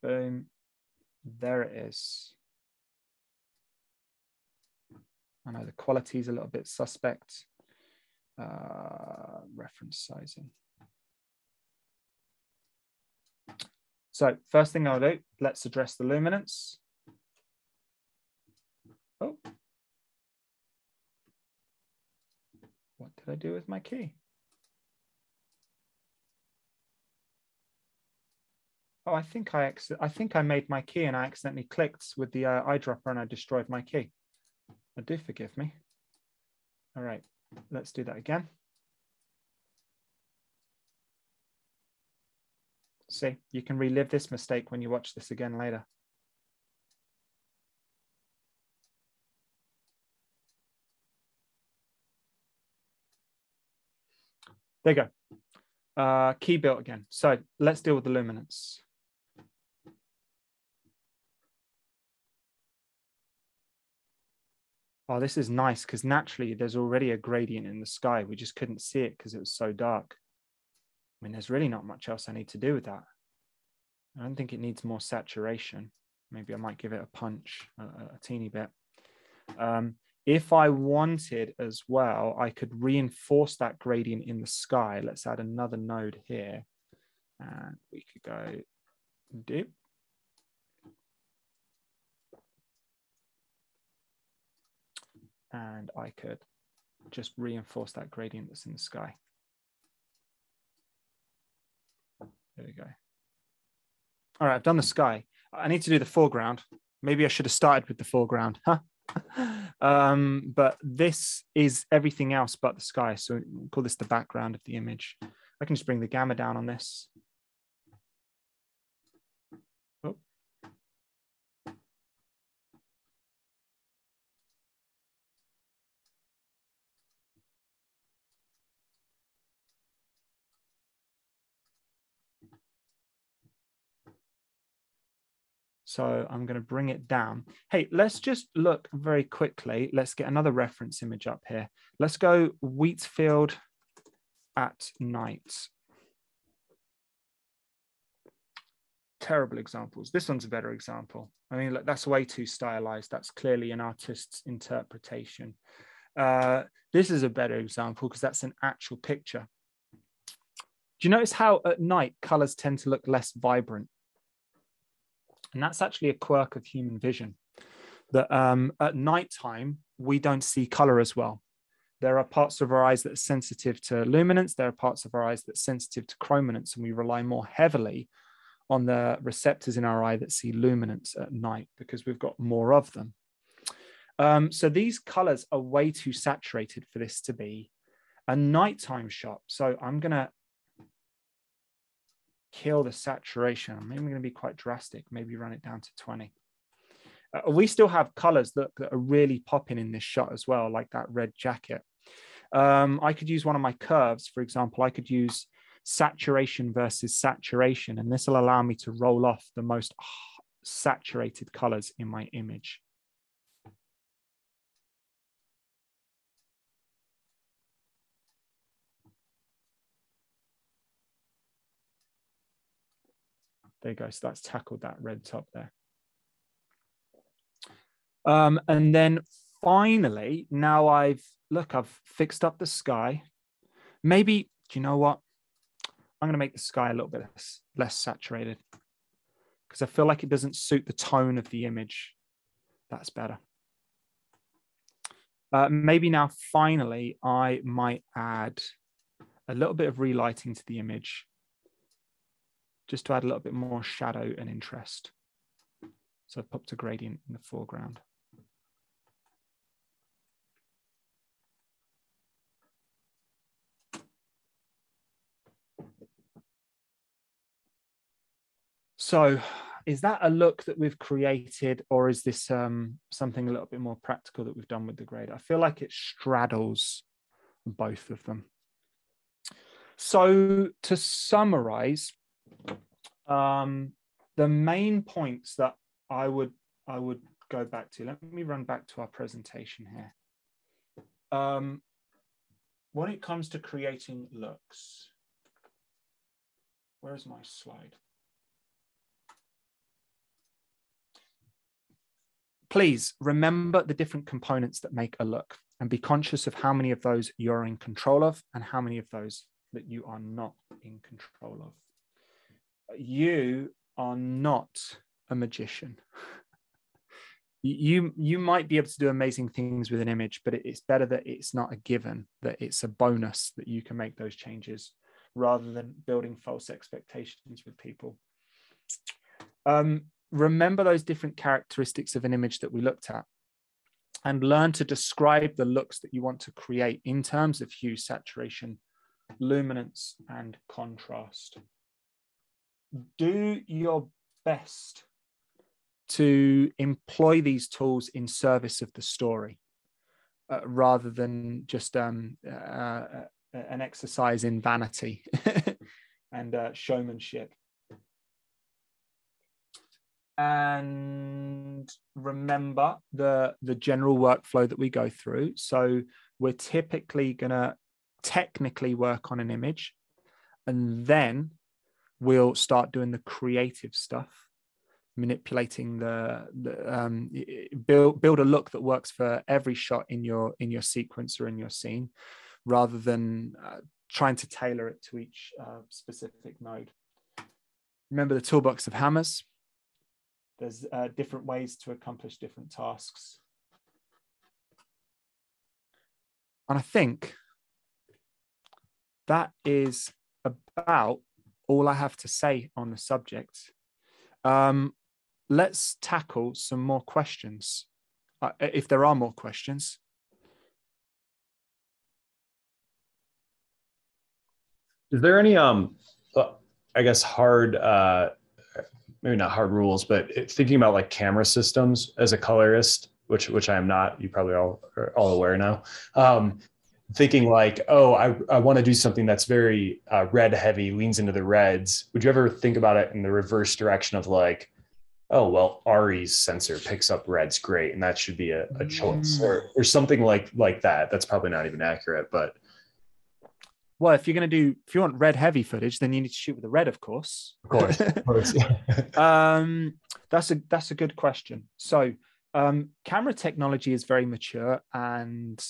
Boom. There it is. I know the quality is a little bit suspect. Reference sizing. So first thing I'll do, let's address the luminance. Oh. What did I do with my key? Oh, I think I made my key and I accidentally clicked with the eyedropper and I destroyed my key. Do forgive me. All right, let's do that again. See, you can relive this mistake when you watch this again later. There you go. Key built again. So let's deal with the luminance. Oh, this is nice because naturally there's already a gradient in the sky. We just couldn't see it because it was so dark. I mean, there's really not much else I need to do with that. I don't think it needs more saturation. Maybe I might give it a punch, a teeny bit. If I wanted as well, I could reinforce that gradient in the sky. Let's add another node here. And we could go dip. And I could just reinforce that gradient that's in the sky. There we go. All right, I've done the sky. I need to do the foreground. Maybe I should have started with the foreground, huh? But this is everything else but the sky. So we'll call this the background of the image. I can just bring the gamma down on this. Oh. So I'm going to bring it down. Hey, let's just look very quickly. Let's get another reference image up here. Let's go Wheatfield at night. Terrible examples. This one's a better example. I mean, look, that's way too stylized. That's clearly an artist's interpretation. This is a better example because that's an actual picture. Do you notice how at night colors tend to look less vibrant? And that's actually a quirk of human vision, that at nighttime, we don't see color as well. There are parts of our eyes that are sensitive to luminance. There are parts of our eyes that are sensitive to chrominance, and we rely more heavily on the receptors in our eye that see luminance at night because we've got more of them. So these colors are way too saturated for this to be a nighttime shot. So I'm going to kill the saturation. Maybe I'm going to be quite drastic, maybe run it down to 20. We still have colors that are really popping in this shot as well, like that red jacket. I could use one of my curves, for example. I could use saturation versus saturation, and this will allow me to roll off the most saturated colors in my image. There you go. So that's tackled that red top there. And then finally, now I've fixed up the sky. Maybe, do you know what? I'm going to make the sky a little bit less saturated because I feel like it doesn't suit the tone of the image. That's better. Maybe now, finally, I might add a little bit of relighting to the image just to add a little bit more shadow and interest. So I've popped a gradient in the foreground. So is that a look that we've created, or is this something a little bit more practical that we've done with the grade? I feel like it straddles both of them. So to summarize, the main points that I would go back to, let me run back to our presentation here. When it comes to creating looks, where's my slide? Please remember the different components that make a look and be conscious of how many of those you're in control of and how many of those that you are not in control of. You are not a magician. You might be able to do amazing things with an image, but it's better that it's not a given, that it's a bonus that you can make those changes rather than building false expectations with people. Remember those different characteristics of an image that we looked at and learn to describe the looks that you want to create in terms of hue, saturation, luminance, and contrast. Do your best to employ these tools in service of the story rather than just an exercise in vanity and showmanship. And remember the general workflow that we go through. So we're typically going to technically work on an image, and then we'll start doing the creative stuff, manipulating build a look that works for every shot in your sequence or in your scene, rather than trying to tailor it to each specific mode. Remember the toolbox of hammers. There's different ways to accomplish different tasks. And I think that is about all I have to say on the subject. Let's tackle some more questions, if there are more questions. Is there any, I guess, hard, maybe not hard rules, but thinking about like camera systems as a colorist, which I am not, you probably are all aware now. Thinking like, oh, I want to do something that's very red heavy, leans into the reds. Would you ever think about it in the reverse direction of like, oh, well, Ari's sensor picks up reds great, and that should be a choice, or something like that? That's probably not even accurate, but. Well, if you want red heavy footage, then you need to shoot with the red, of course. Of course, of course. That's a good question. So camera technology is very mature, and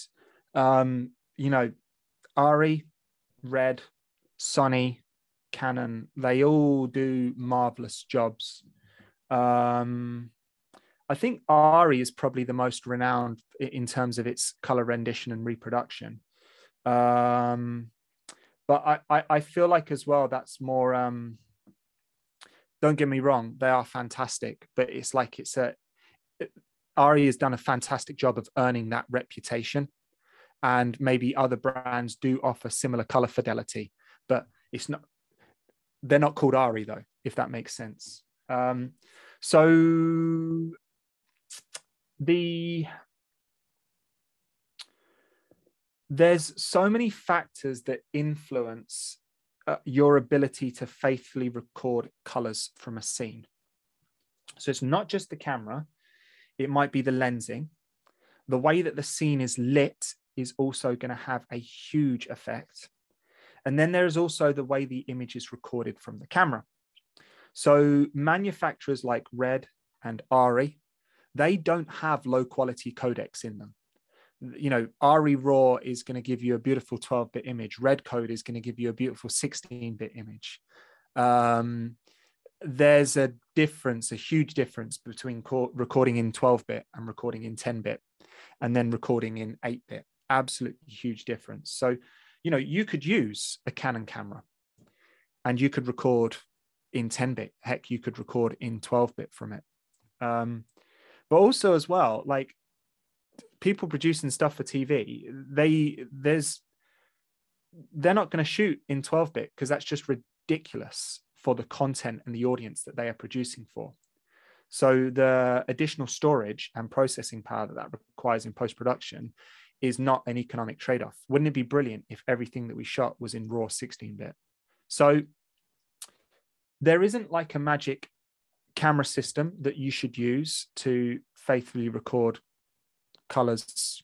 Ari, Red, Sony, Canon, they all do marvelous jobs. I think Ari is probably the most renowned in terms of its color rendition and reproduction. But I feel like as well, that's more, don't get me wrong, they are fantastic, but it's like Ari has done a fantastic job of earning that reputation. And maybe other brands do offer similar color fidelity, but they're not called Ari though, if that makes sense. So there's so many factors that influence your ability to faithfully record colors from a scene. So it's not just the camera, it might be the lensing. The way that the scene is lit is also going to have a huge effect. And then there's also the way the image is recorded from the camera. So manufacturers like Red and ARRI, they don't have low quality codecs in them. You know, ARRI RAW is going to give you a beautiful 12-bit image. Red Code is going to give you a beautiful 16-bit image. There's a difference, a huge difference between recording in 12-bit and recording in 10-bit, and then recording in 8-bit. Absolutely huge difference. So, you know, you could use a Canon camera and you could record in 10-bit. Heck, you could record in 12-bit from it. But also as well, like, people producing stuff for TV, they're not going to shoot in 12-bit because that's just ridiculous for the content and the audience that they are producing for. So the additional storage and processing power that requires in post-production is not an economic trade-off. Wouldn't it be brilliant if everything that we shot was in raw 16-bit? So there isn't like a magic camera system that you should use to faithfully record colors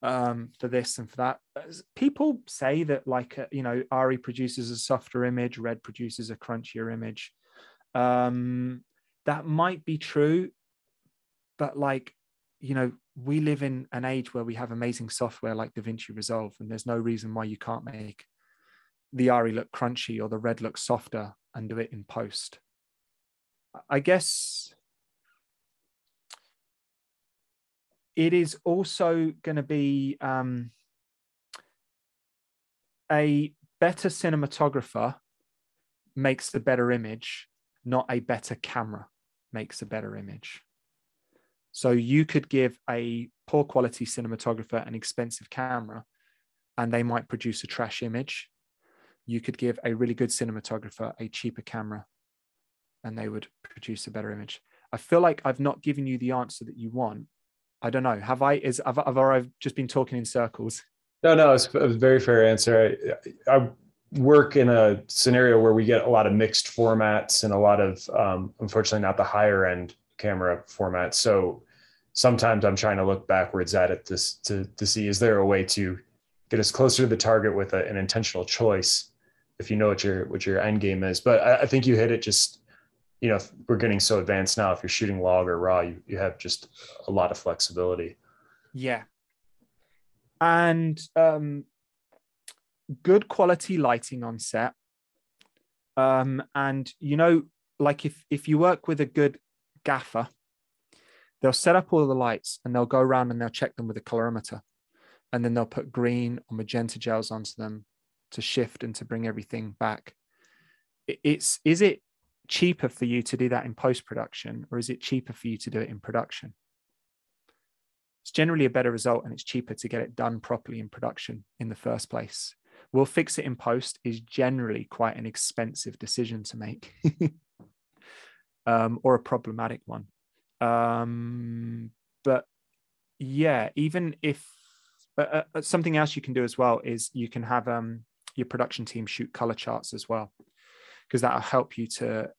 for this and for that. People say that, like, you know, ARRI produces a softer image, Red produces a crunchier image. That might be true, but, like, you know, we live in an age where we have amazing software like DaVinci Resolve, and there's no reason why you can't make the ARRI look crunchy or the Red look softer and do it in post. I guess it is also going to be a better cinematographer makes a better image, not a better camera makes a better image. So you could give a poor quality cinematographer an expensive camera and they might produce a trash image. You could give a really good cinematographer a cheaper camera and they would produce a better image. I feel like I've not given you the answer that you want. I don't know. Have I just been talking in circles? No, it's a very fair answer. I work in a scenario where we get a lot of mixed formats and a lot of, unfortunately, not the higher end camera formats. So sometimes I'm trying to look backwards at it to see, is there a way to get us closer to the target with an intentional choice, if you know what your end game is. But I think you hit it. Just, you know, we're getting so advanced now. If you're shooting log or raw, you have just a lot of flexibility. Yeah. And good quality lighting on set. And, you know, like if you work with a good gaffer, they'll set up all of the lights and they'll go around and they'll check them with a colorimeter. And then they'll put green or magenta gels onto them to shift and to bring everything back. Is it cheaper for you to do that in post-production, or is it cheaper for you to do it in production? It's generally a better result, and it's cheaper to get it done properly in production in the first place. We'll fix it in post is generally quite an expensive decision to make, or a problematic one. But yeah, even if something else you can do as well is you can have your production team shoot color charts as well, because that'll help you to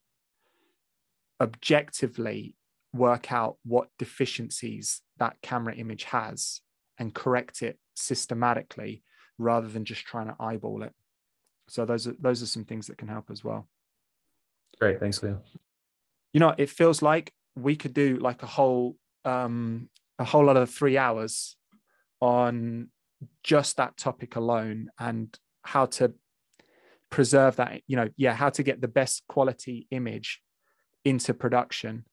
objectively work out what deficiencies that camera image has and correct it systematically rather than just trying to eyeball it. So those are some things that can help as well. Great. Thanks, Leo. You know, it feels like we could do like a whole lot of 3 hours on just that topic alone and how to preserve that, you know, how to get the best quality image into production,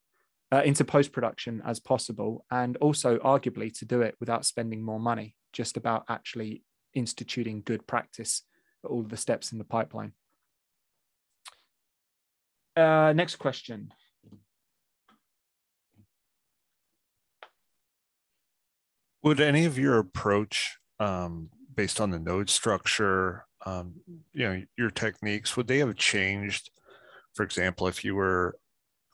into post-production as possible, and also arguably to do it without spending more money, just about actually instituting good practice at all the steps in the pipeline. Next question. Would any of your approach, based on the node structure, you know, your techniques, would they have changed? For example, if you were,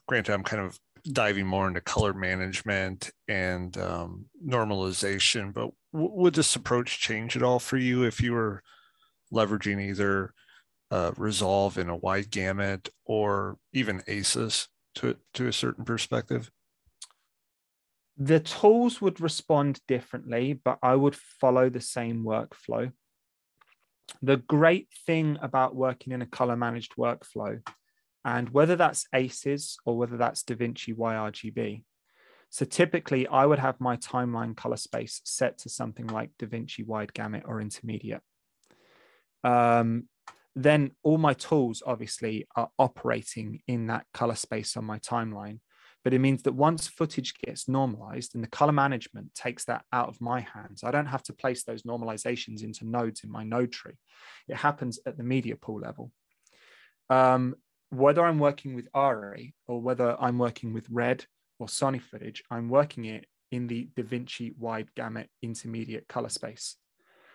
granted, I'm kind of diving more into color management and normalization, but would this approach change at all for you if you were leveraging either Resolve in a wide gamut or even ACES to a certain perspective? The tools would respond differently, but I would follow the same workflow. The great thing about working in a color managed workflow And whether that's ACES or whether that's DaVinci YRGB. So typically I would have my timeline color space set to something like DaVinci wide gamut or intermediate. Then all my tools obviously are operating in that color space on my timeline. But it means that once footage gets normalized and the color management takes that out of my hands, I don't have to place those normalizations into nodes in my node tree. It happens at the media pool level. Whether I'm working with ARRI or whether I'm working with Red or Sony footage, I'm working it in the DaVinci wide gamut intermediate color space.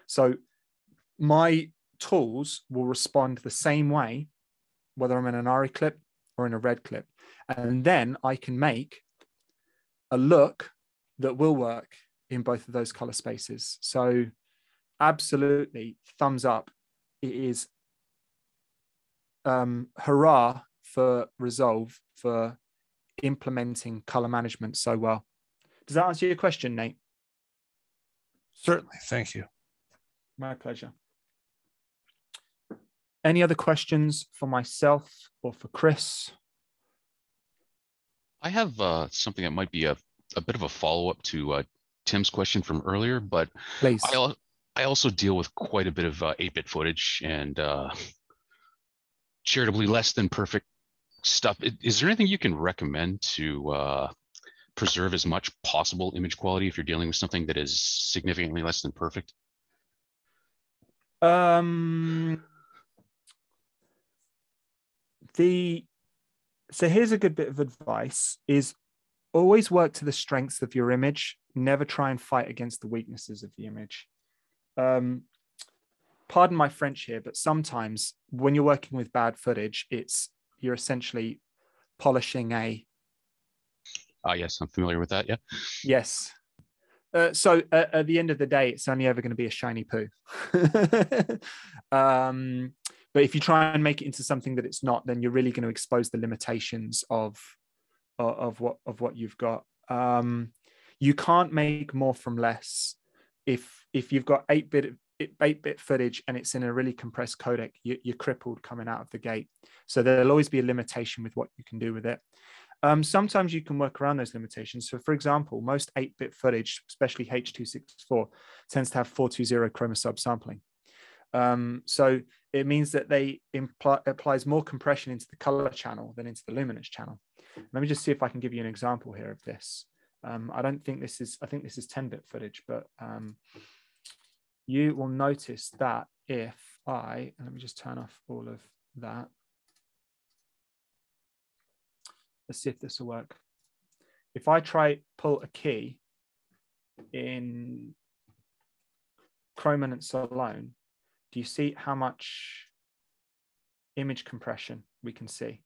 So my tools will respond the same way, whether I'm in an ARRI clip or in a Red clip. And then I can make a look that will work in both of those color spaces. So absolutely, thumbs up. It is hurrah for Resolve for implementing color management so well. Does that answer your question, Nate? Certainly. Thank you. My pleasure. Any other questions for myself or for Chris? I have something that might be a bit of a follow-up to Tim's question from earlier, but Please. I also deal with quite a bit of 8-bit footage and charitably less than perfect stuff. Is there anything you can recommend to preserve as much possible image quality if you're dealing with something that is significantly less than perfect? So here's a good bit of advice is always work to the strengths of your image. Never try and fight against the weaknesses of the image. Pardon my French here, but sometimes when you're working with bad footage, you're essentially polishing a... Yes, I'm familiar with that, yeah. Yes. So at the end of the day, it's only ever going to be a shiny poo. But if you try and make it into something that it's not, then you're really going to expose the limitations of what you've got. You can't make more from less. If you've got 8-bit footage and it's in a really compressed codec, you're crippled coming out of the gate. So there'll always be a limitation with what you can do with it. Sometimes you can work around those limitations. So for example, most 8-bit footage, especially H.264, tends to have 420 chroma subsampling. So it means that they applies more compression into the color channel than into the luminance channel. Let me just see if I can give you an example here of this. I think this is 10-bit footage, but you will notice that if let me just turn off all of that. Let's see if this will work. If I try pull a key in chrominance alone, do you see how much image compression we can see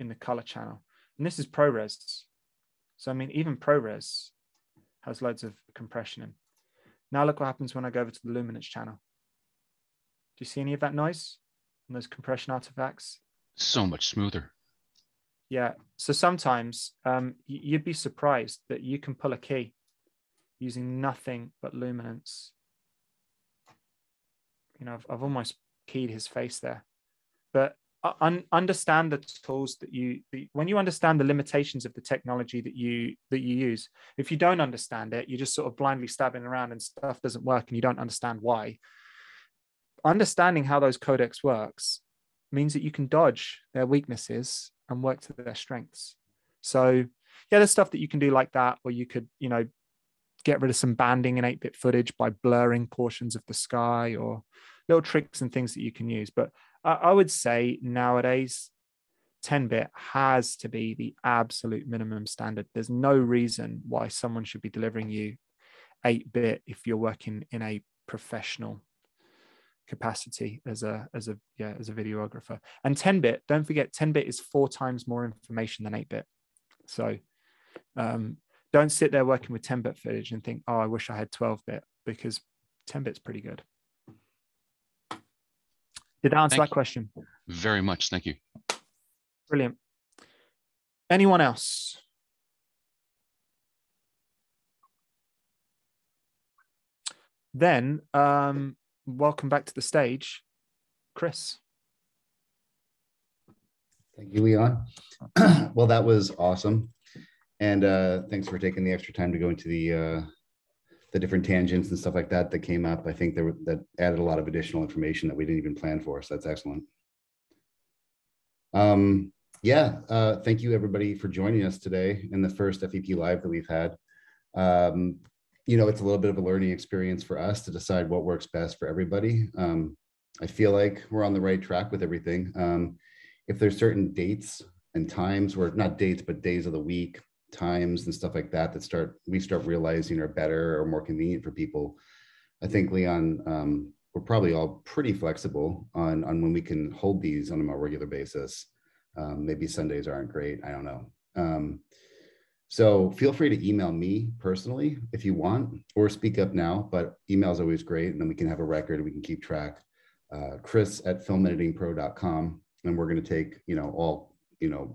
in the color channel? And this is ProRes. So, I mean, even ProRes has loads of compression in. Now look what happens when I go over to the luminance channel. Do you see any of that noise and those compression artifacts? So much smoother. Yeah. So sometimes you'd be surprised that you can pull a key using nothing but luminance. You know, I've almost keyed his face there, but understand the tools that when you understand the limitations of the technology that you use. If you don't understand it, you're just sort of blindly stabbing around and stuff doesn't work and you don't understand why. Understanding how those codecs works means that you can dodge their weaknesses and work to their strengths. So yeah, there's stuff that you can do like that, or you could, get rid of some banding in 8-bit footage by blurring portions of the sky, or little tricks and things that you can use. But I would say nowadays 10-bit has to be the absolute minimum standard. There's no reason why someone should be delivering you 8-bit if you're working in a professional capacity as a videographer. And 10-bit, don't forget, 10-bit is 4 times more information than 8-bit. So don't sit there working with 10-bit footage and think, oh, I wish I had 12-bit, because 10-bit's pretty good. Did that answer that question? Very much. Thank you. Brilliant. Anyone else? Then welcome back to the stage, Chris. Thank you, Leon. Well, that was awesome. And thanks for taking the extra time to go into the different tangents and stuff like that that came up. I think that added a lot of additional information that we didn't even plan for. So that's excellent. Thank you everybody for joining us today in the first FEP Live that we've had. It's a little bit of a learning experience for us to decide what works best for everybody. I feel like we're on the right track with everything. If there's certain dates and times, or not dates, but days of the week, times and stuff like that we start realizing are better or more convenient for people, I think, Leon, we're probably all pretty flexible on when we can hold these on a more regular basis. Maybe Sundays aren't great, I don't know. So feel free to email me personally if you want, or speak up now, but email is always great, and then we can have a record, we can keep track. Chris@filmeditingpro.com, and we're going to take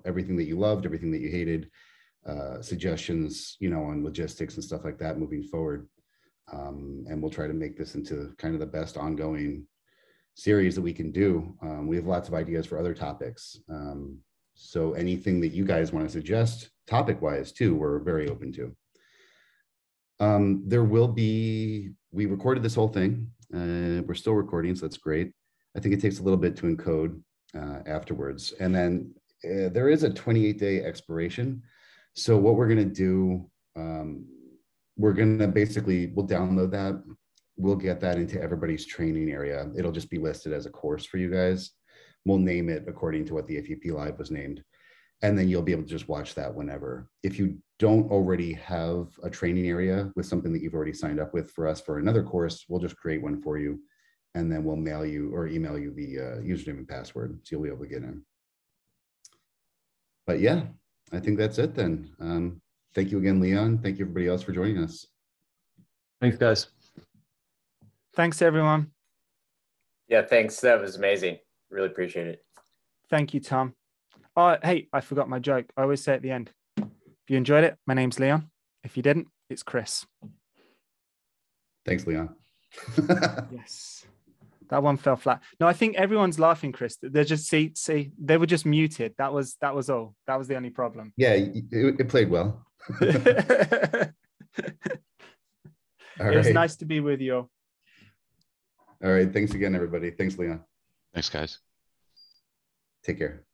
everything that you loved, everything that you hated, suggestions on logistics and stuff like that moving forward, and we'll try to make this into kind of the best ongoing series that we can do. We have lots of ideas for other topics, so anything that you guys want to suggest topic wise too, we're very open to. We recorded this whole thing. We're still recording, so that's great. I think it takes a little bit to encode afterwards. And then there is a 28-day expiration. So what we're going to do, we'll download that. We'll get that into everybody's training area. It'll just be listed as a course for you guys. We'll name it according to what the FEP Live was named. And then you'll be able to just watch that whenever. If you don't already have a training area with something that you've already signed up with for us for another course, we'll just create one for you. And then we'll mail you or email you the username and password, so you'll be able to get in. But yeah, I think that's it then. Thank you again, Leon. Thank you everybody else for joining us. Thanks, guys. Thanks, everyone. Yeah, thanks. That was amazing. Really appreciate it. Thank you, Tom. Hey, I forgot my joke. I always say at the end, if you enjoyed it, my name's Leon. If you didn't, it's Chris. Thanks, Leon. Yes. That one fell flat. No, I think everyone's laughing, Chris. They're just see, they were just muted. That was all. That was the only problem. Yeah, it played well. It was nice to be with you. All right. Thanks again, everybody. Thanks, Leon. Thanks, guys. Take care.